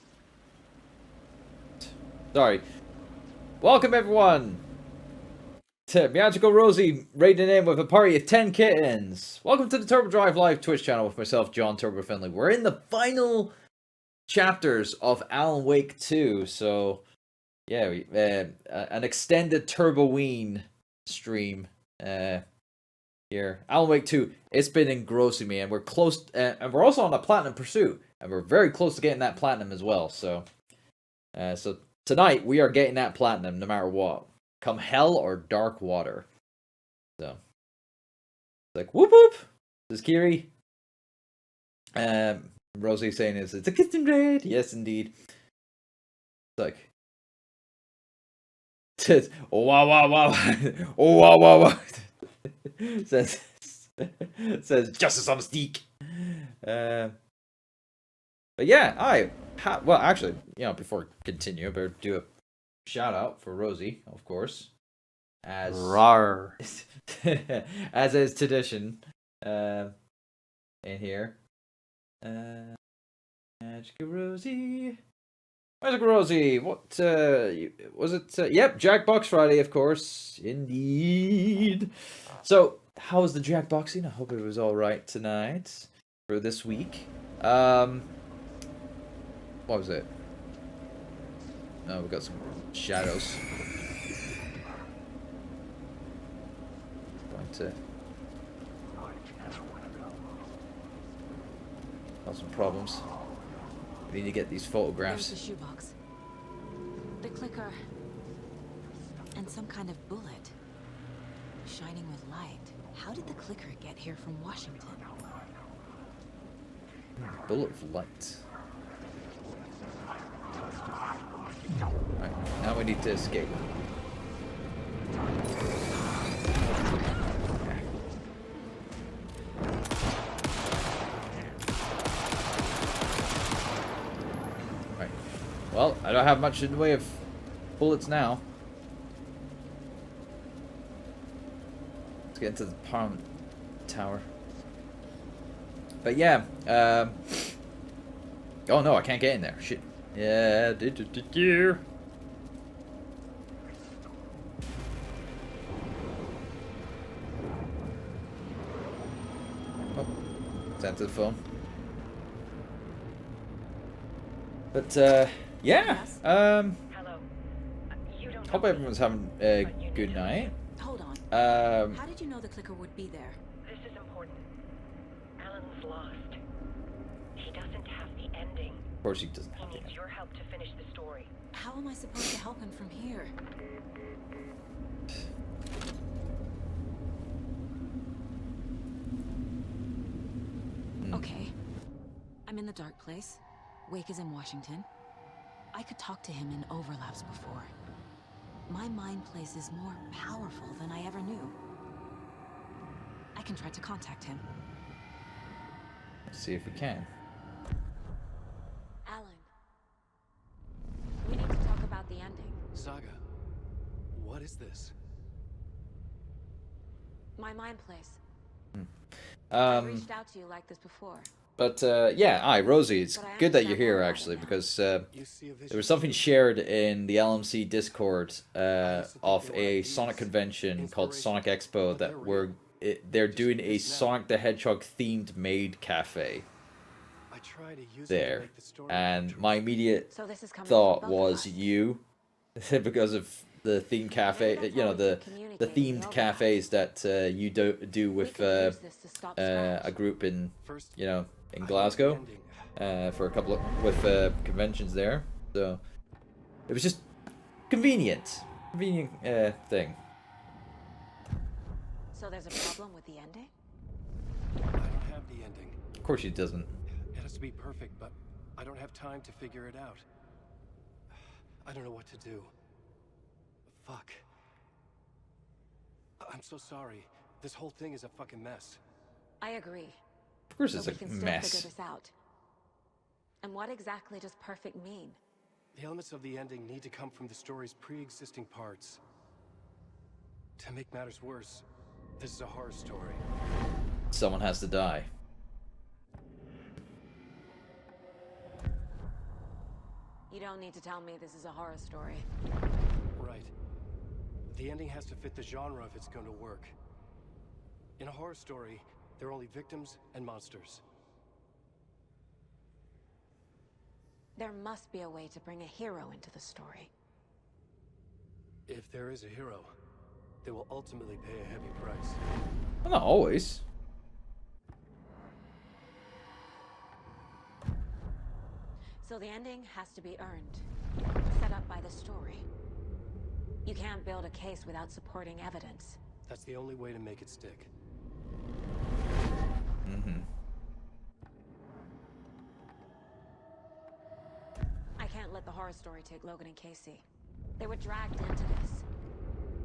Speaker 1: Sorry. Welcome everyone to Magical Rosie raiding in with a party of 10 kittens. Welcome to the Turbo Drive Live Twitch channel with myself, John Turbo Finlay. We're in the final chapters of Alan Wake 2, so yeah, an extended Turboween stream here. Alan Wake 2, it's been engrossing me, and we're close, and we're also on a platinum pursuit, and we're very close to getting that platinum as well. So, tonight we are getting that platinum no matter what, come hell or dark water. So, it's like whoop whoop. This is Kiri. Rosie saying it's a kitten raid. Yes, indeed. It's like, says, oh wow wow wow, oh wow wow wow. says justice on a stick. But yeah, well, actually, you know, before I continue, I better do a shout out for Rosie, of course, as
Speaker 14: Rawr.
Speaker 1: as is tradition, in here. Magical Rosie. Magical Rosie, what was it? Yep, Jackbox Friday, of course, indeed. So, how was the Jackboxing? I hope it was all right tonight for this week. What was it? Oh, we got some shadows. Going to got some problems. We need to get these photographs.
Speaker 7: There's the shoebox, the clicker, and some kind of bullet.
Speaker 12: shining with light. How did the clicker get here from Washington?
Speaker 1: Bullet of light. Right, now we need to escape. Right. Well, I don't have much in the way of bullets now. Let's get into the Parliament Tower. But yeah, oh no, I can't get in there. Shit. Yeah, oh, sent to the phone. But yeah, hope everyone's having a good night.
Speaker 12: Hold on. How did you know the clicker would be there?
Speaker 21: This is important. Alan's lost. He doesn't have the ending.
Speaker 1: Of course he doesn't have
Speaker 21: He needs your help to finish the story.
Speaker 12: How am I supposed to help him from here? Okay. I'm in the dark place. Wake is in Washington. I could talk to him in overlaps before. My mind place is more powerful than I ever knew. I can try to contact him.
Speaker 1: See if we can.
Speaker 12: Alan. We need to talk about the ending.
Speaker 2: Saga, what is this?
Speaker 12: My mind place. I've reached out to you like this before.
Speaker 1: But yeah, Rosie, it's good that you're here actually, because there was something shared in the LMC Discord of a Sonic convention called Sonic Expo that they're doing a Sonic the Hedgehog themed maid cafe there, and my immediate thought was you, because of the themed cafe, you know, the themed cafes that you do with a group in, you know, in Glasgow for a couple of conventions there. So it was just convenient thing.
Speaker 12: So there's a problem with the ending?
Speaker 2: I don't have the ending.
Speaker 1: Of course she doesn't.
Speaker 2: It has to be perfect, but I don't have time to figure it out. I don't know what to do. Fuck. I'm so sorry. This whole thing is a fucking mess.
Speaker 12: I agree.
Speaker 1: Of course it's
Speaker 12: we
Speaker 1: a
Speaker 12: can still
Speaker 1: mess.
Speaker 12: figure this out. And what exactly does perfect mean?
Speaker 2: The elements of the ending need to come from the story's pre-existing parts. To make matters worse, this is a horror story.
Speaker 1: Someone has to die.
Speaker 12: You don't need to tell me this is a horror story.
Speaker 2: Right. The ending has to fit the genre if it's going to work. In a horror story, there are only victims and monsters.
Speaker 12: There must be a way to bring a hero into the story.
Speaker 2: If there is a hero, they will ultimately pay a heavy price.
Speaker 1: Well, not always.
Speaker 12: So the ending has to be earned, set up by the story. You can't build a case without supporting evidence.
Speaker 2: That's the only way to make it stick.
Speaker 1: Mm-hmm.
Speaker 12: I can't let the horror story take Logan and Casey. They were dragged into this.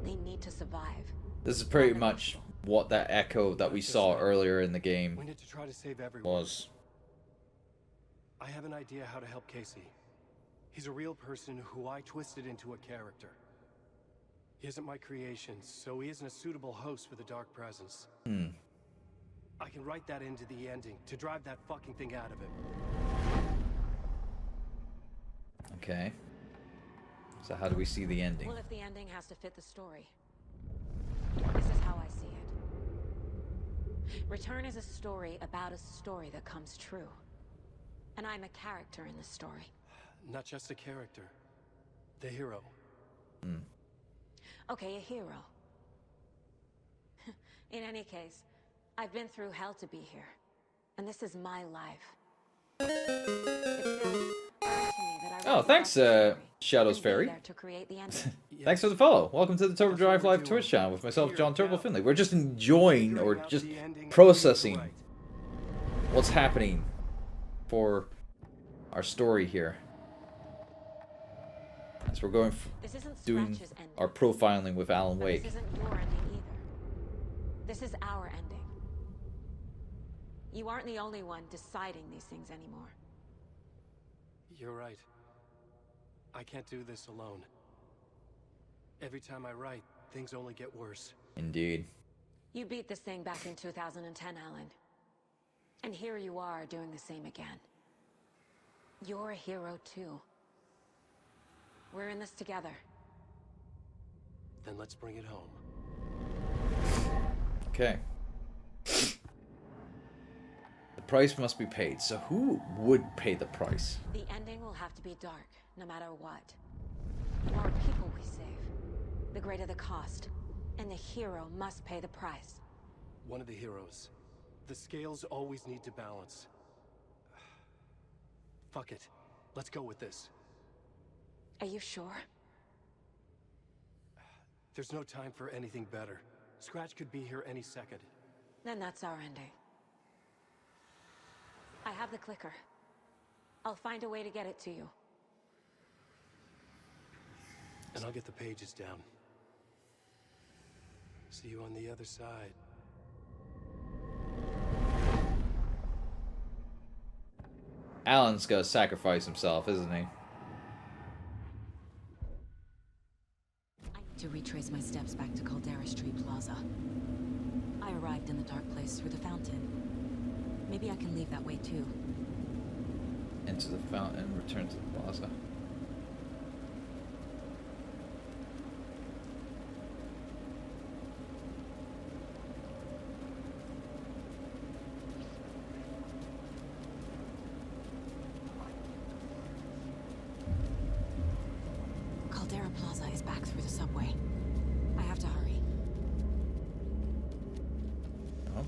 Speaker 12: They need to survive.
Speaker 1: This is pretty much what that echo that we saw earlier in the game
Speaker 2: We need to try to save everyone.
Speaker 1: was.
Speaker 2: I have an idea how to help Casey. He's a real person who I twisted into a character. He isn't my creation, so he isn't a suitable host for the Dark Presence. I can write that into the ending to drive that fucking thing out of him.
Speaker 1: Okay. So how do we see the ending?
Speaker 12: Well, if the ending has to fit the story, this is how I see it. Return is a story about a story that comes true. And I'm a character in the story.
Speaker 2: Not just a character. The hero.
Speaker 12: Okay, a hero. In any case, I've been through hell to be here. And this is my life. It feels earned to me that I
Speaker 1: Oh, thanks, Shadows Fairy. Thanks for the follow. Welcome to the Turbo Drive Live Twitch channel with myself, John Turbo Finlay. We're just enjoying or just processing what's happening for our story here. As we're going doing our profiling with Alan Wake.
Speaker 12: This isn't your ending either. This is our ending. You aren't the only one deciding these things anymore.
Speaker 2: You're right. I can't do this alone. Every time I write, things only get worse.
Speaker 1: Indeed.
Speaker 12: You beat this thing back in 2010, Alan. And here you are doing the same again. You're a hero too. We're in this together.
Speaker 2: Then let's bring it home.
Speaker 1: Okay. The price must be paid. So who would pay the price?
Speaker 12: The ending will have to be dark, no matter what. The more people we save, the greater the cost. And the hero must pay the price.
Speaker 2: One of the heroes. The scales always need to balance. Fuck it. Let's go with this.
Speaker 12: Are you sure?
Speaker 2: There's no time for anything better. Scratch could be here any second.
Speaker 12: Then that's our ending. I have the clicker. I'll find a way to get it to you.
Speaker 2: And I'll get the pages down. See you on the other side.
Speaker 1: Alan's gonna sacrifice himself, isn't he?
Speaker 12: I need to retrace my steps back to Caldera Street Plaza. I arrived in the dark place through the fountain. Maybe I can leave that way too.
Speaker 1: Into the fountain, return to the plaza.
Speaker 12: Caldera Plaza is back through the subway. I have to hurry.
Speaker 1: Oh.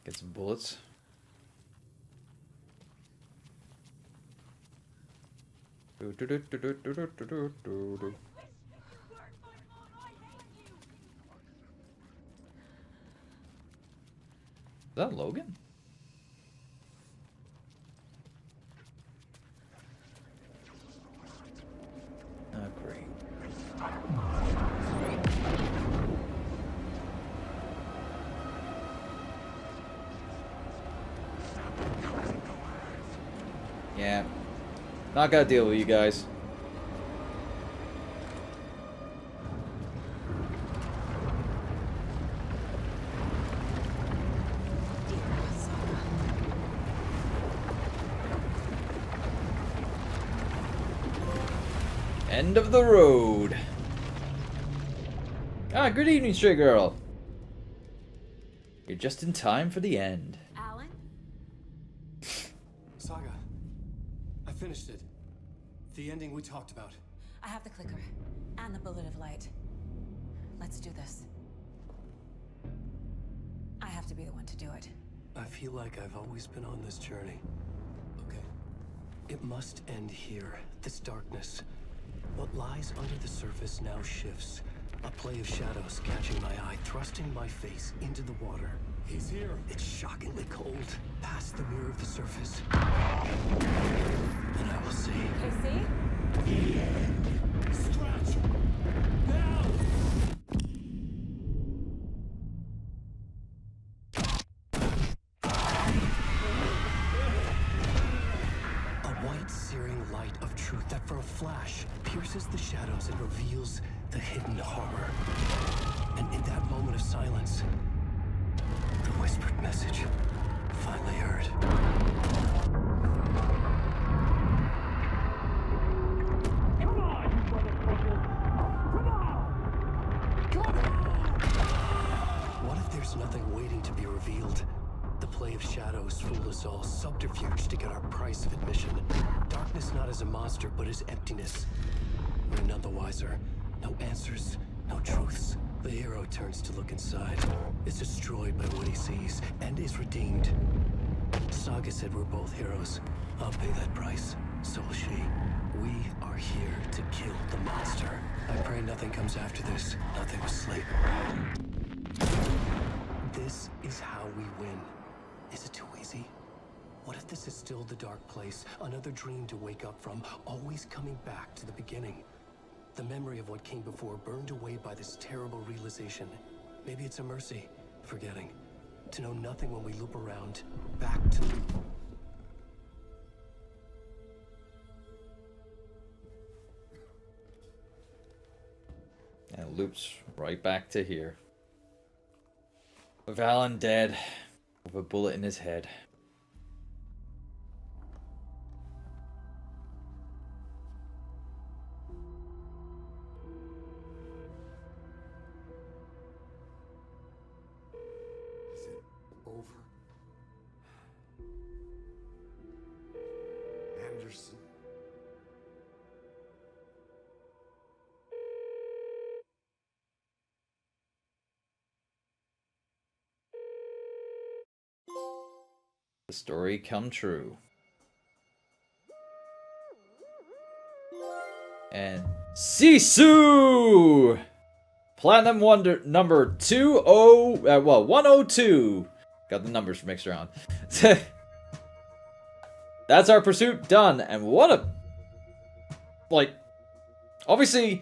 Speaker 1: Get some bullets. Is that Logan? Oh, great. Yeah. Not gonna deal with you guys. End of the road. Ah, good evening, Stray Girl. You're just in time for the end.
Speaker 12: Alan?
Speaker 2: Saga, I finished it. The ending we talked about.
Speaker 12: I have the clicker and the bullet of light. Let's do this. I have to be the one to do it.
Speaker 2: I feel like I've always been on this journey. Okay. It must end here. This darkness. What lies under the surface now shifts. A play of shadows catching my eye, thrusting my face into the water. He's here. It's shockingly cold. Past the mirror of the surface. And I will see.
Speaker 12: KC?
Speaker 2: The end. Scratch! Now! A white, searing light of truth that for a flash pierces the shadows and reveals the hidden horror. And in that moment of silence, the whispered message finally heard.
Speaker 16: Come on, you motherfucker! Come on! Come on!
Speaker 2: What if there's nothing waiting to be revealed? The play of shadows fool us all, subterfuge to get our price of admission. Darkness not as a monster, but as emptiness. We're none the wiser. No answers, no truths, The hero turns to look inside, is destroyed by what he sees, and is redeemed. Saga said we're both heroes. I'll pay that price. So will she. We are here to kill the monster. I pray nothing comes after this. Nothing but sleep. This is how we win. Is it too easy? What if this is still the dark place? Another dream to wake up from, always coming back to the beginning. The memory of what came before burned away by this terrible realization. Maybe it's a mercy, forgetting. To know nothing when we loop around, back to...
Speaker 1: And it loops right back to here. With Alan dead, with a bullet in his head.
Speaker 10: Is it over? Anderson?
Speaker 1: The story come true. And Sisu! Platinum Wonder number 102. Got the numbers mixed around. That's our pursuit done. And what a... Like, obviously,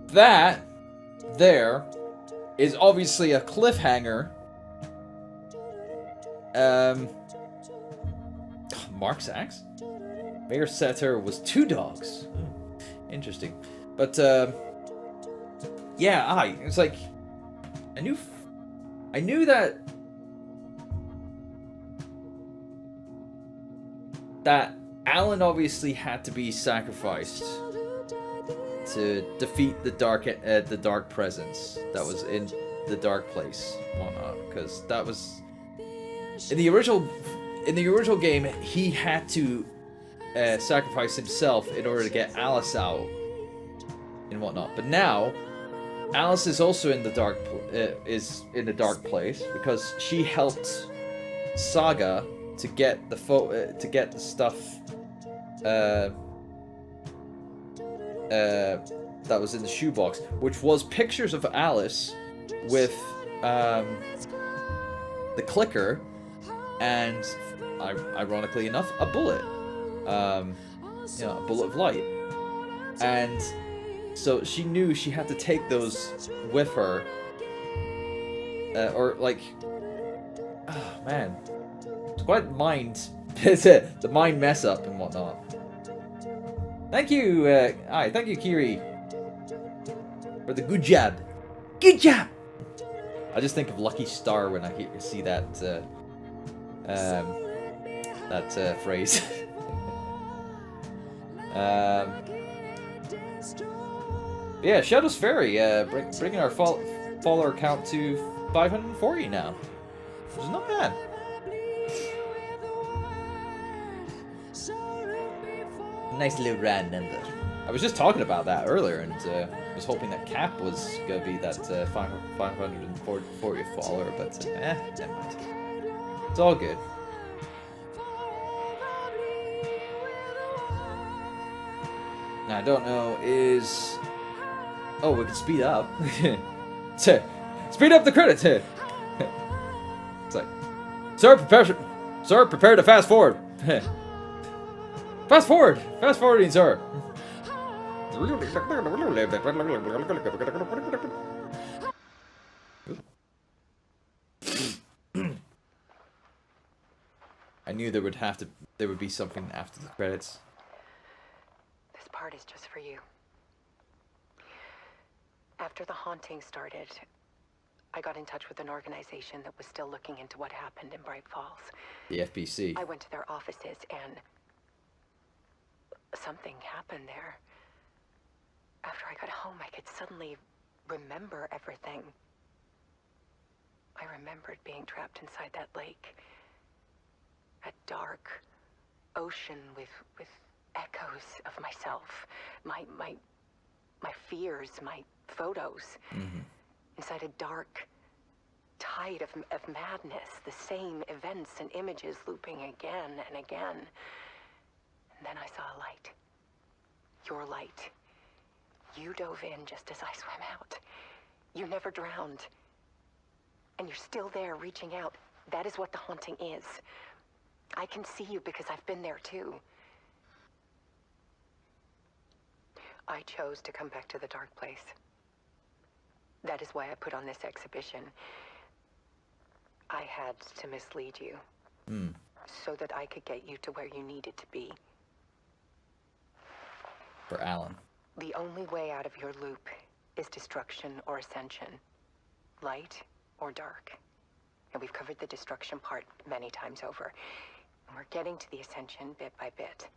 Speaker 1: that there is obviously a cliffhanger. Mark Sachs? Mayor Setter was 2 dogs. Interesting. But, yeah, it's like, I knew that Alan obviously had to be sacrificed to defeat the dark presence that was in the dark place, because that was in the original game. He had to sacrifice himself in order to get Alice out and whatnot. But now Alice is also in the dark place because she helped Saga to get the stuff that was in the shoebox, which was pictures of Alice with the clicker and, ironically enough, a bullet. A bullet of light. And so she knew she had to take those with her. Oh man. It's quite the mind mess up and whatnot. Thank you, thank you, Kiri, for the good job. Good job! I just think of Lucky Star when I see that phrase. Yeah, Shadow's Ferry, bringing our follower count to 540 now, which is not bad. Nice little round number. I was just talking about that earlier, and was hoping that Cap was gonna be that 540th follower, but never mind. It's all good. Now, I don't know, oh, we can speed up. Speed up the credits! It's like, Sir, prepare to fast forward! Fast forwarding, sir! I knew there would be something after the credits.
Speaker 21: This part is just for you. After the haunting started, I got in touch with an organization that was still looking into what happened in Bright Falls.
Speaker 1: The FBC.
Speaker 21: I went to their offices and something happened there. After I got home, I could suddenly remember everything. I remembered being trapped inside that lake. A dark ocean with echoes of myself. My fears, my photos. Inside a dark tide of madness, the same events and images looping again and again. And then I saw a light. Your light. You dove in just as I swam out. You never drowned. And you're still there reaching out. That is what the haunting is. I can see you because I've been there too. I chose to come back to the dark place. That is why I put on this exhibition. I had to mislead you. So that I could get you to where you needed to be.
Speaker 1: For Alan.
Speaker 21: The only way out of your loop is destruction or ascension. Light or dark. And we've covered the destruction part many times over. And we're getting to the ascension bit by bit.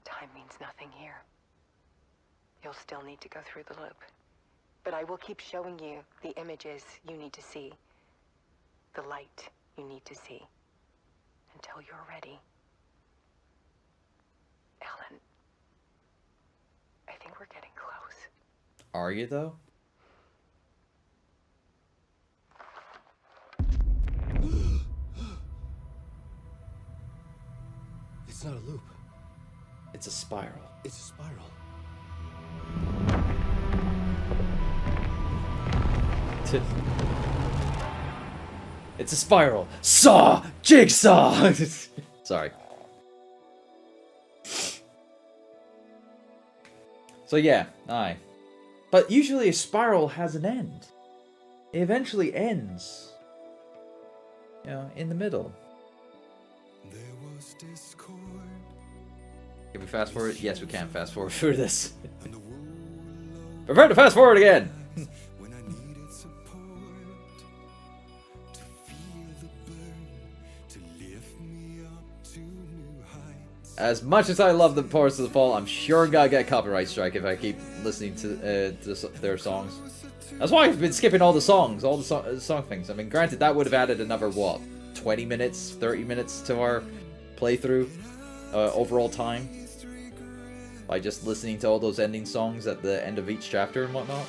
Speaker 21: Time means nothing here. You'll still need to go through the loop. But I will keep showing you the images you need to see. The light you need to see. Until you're ready. Alan, I think we're getting close.
Speaker 1: Are you, though?
Speaker 2: It's not a loop.
Speaker 1: It's a spiral.
Speaker 2: It's a spiral.
Speaker 1: It's a spiral. Saw! Jigsaw! Sorry. So yeah, aye. But usually a spiral has an end. It eventually ends. You know, in the middle. Can we fast forward? Yes, we can fast forward through this. Prepare to fast forward again! As much as I love the Ports of the Fall, I'm sure I'm gonna get a copyright strike if I keep listening to their songs. That's why I've been skipping all the songs, all the song things. I mean, granted, that would have added another, what, 20 minutes, 30 minutes to our playthrough, overall time, by just listening to all those ending songs at the end of each chapter and whatnot.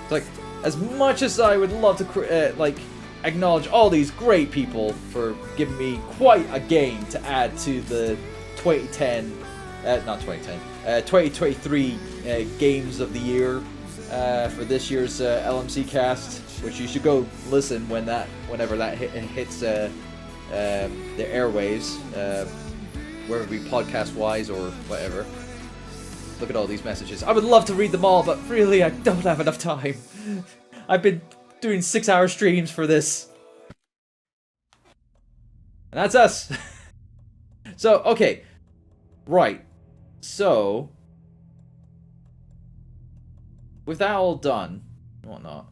Speaker 1: It's like, as much as I would love to, like, acknowledge all these great people for giving me quite a game to add to the 2023 Games of the Year for this year's LMC cast, which you should go listen whenever that hits the airwaves, whether it be podcast-wise or whatever. Look at all these messages. I would love to read them all, but really I don't have enough time. I've been doing 6-hour streams for this. And that's us. So, okay. Right. So, with that all done, and whatnot.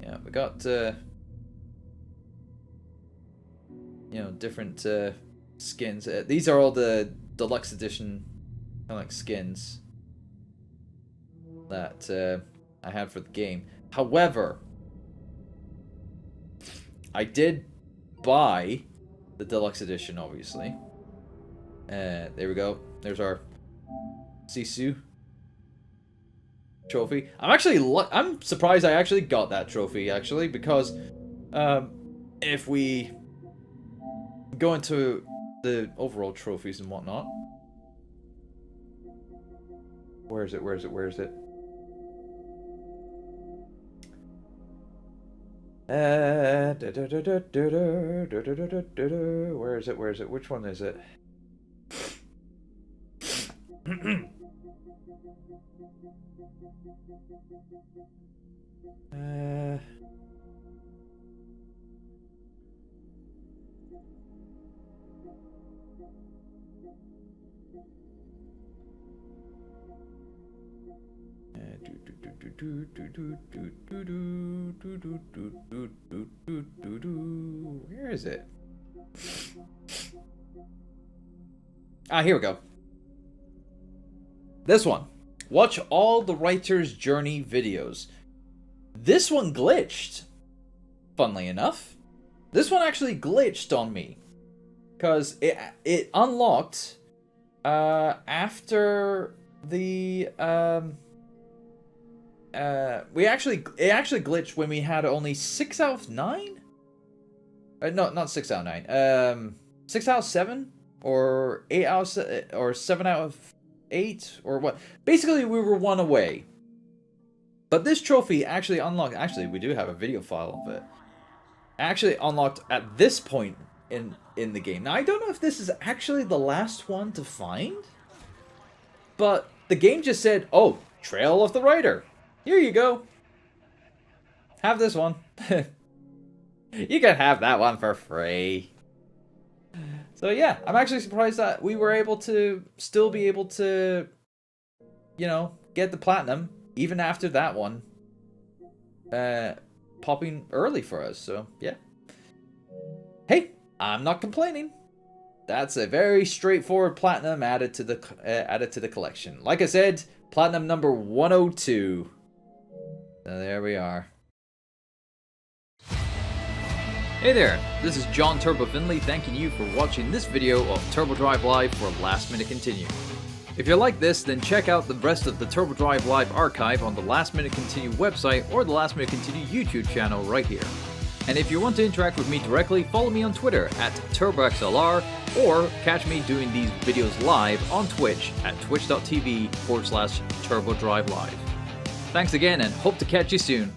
Speaker 1: Yeah, we got, you know, different skins. These are all the deluxe edition kind of like skins that I had for the game. However, I did buy the deluxe edition, obviously. There we go. There's our Sisu trophy. I'm surprised I actually got that trophy, actually, because if we go into the overall trophies and whatnot. Where is it? Where is it? Where is it? Where is it? Where is it? Which one is it? Where is it? Ah, here we go. This one. Watch all the writer's journey videos. This one glitched. Funnily enough. This one actually glitched on me. because it unlocked after the it actually glitched when we had only 6 out of 9. No, not 6 out of 9. 6 out of 7 or 8 out of or 7 out of 8 or what? Basically, we were 1 away. But this trophy actually unlocked. Actually, we do have a video file of it. Actually unlocked at this point in the game. Now, I don't know if this is actually the last one to find, but the game just said, "Oh, Trail of the Rider. Here you go. Have this one. You can have that one for free." So yeah, I'm actually surprised that we were able to still be able to, you know, get the platinum even after that one popping early for us. So yeah. Hey, I'm not complaining. That's a very straightforward platinum added to the collection. Like I said, platinum number 102. So there we are. Hey there, this is John Turbo Finlay thanking you for watching this video of Turbo Drive Live for Last Minute Continue. If you like this, then check out the rest of the Turbo Drive Live archive on the Last Minute Continue website or the Last Minute Continue YouTube channel right here. And if you want to interact with me directly, follow me on Twitter at TurboXLR or catch me doing these videos live on Twitch at twitch.tv/TurboDriveLive. Thanks again and hope to catch you soon.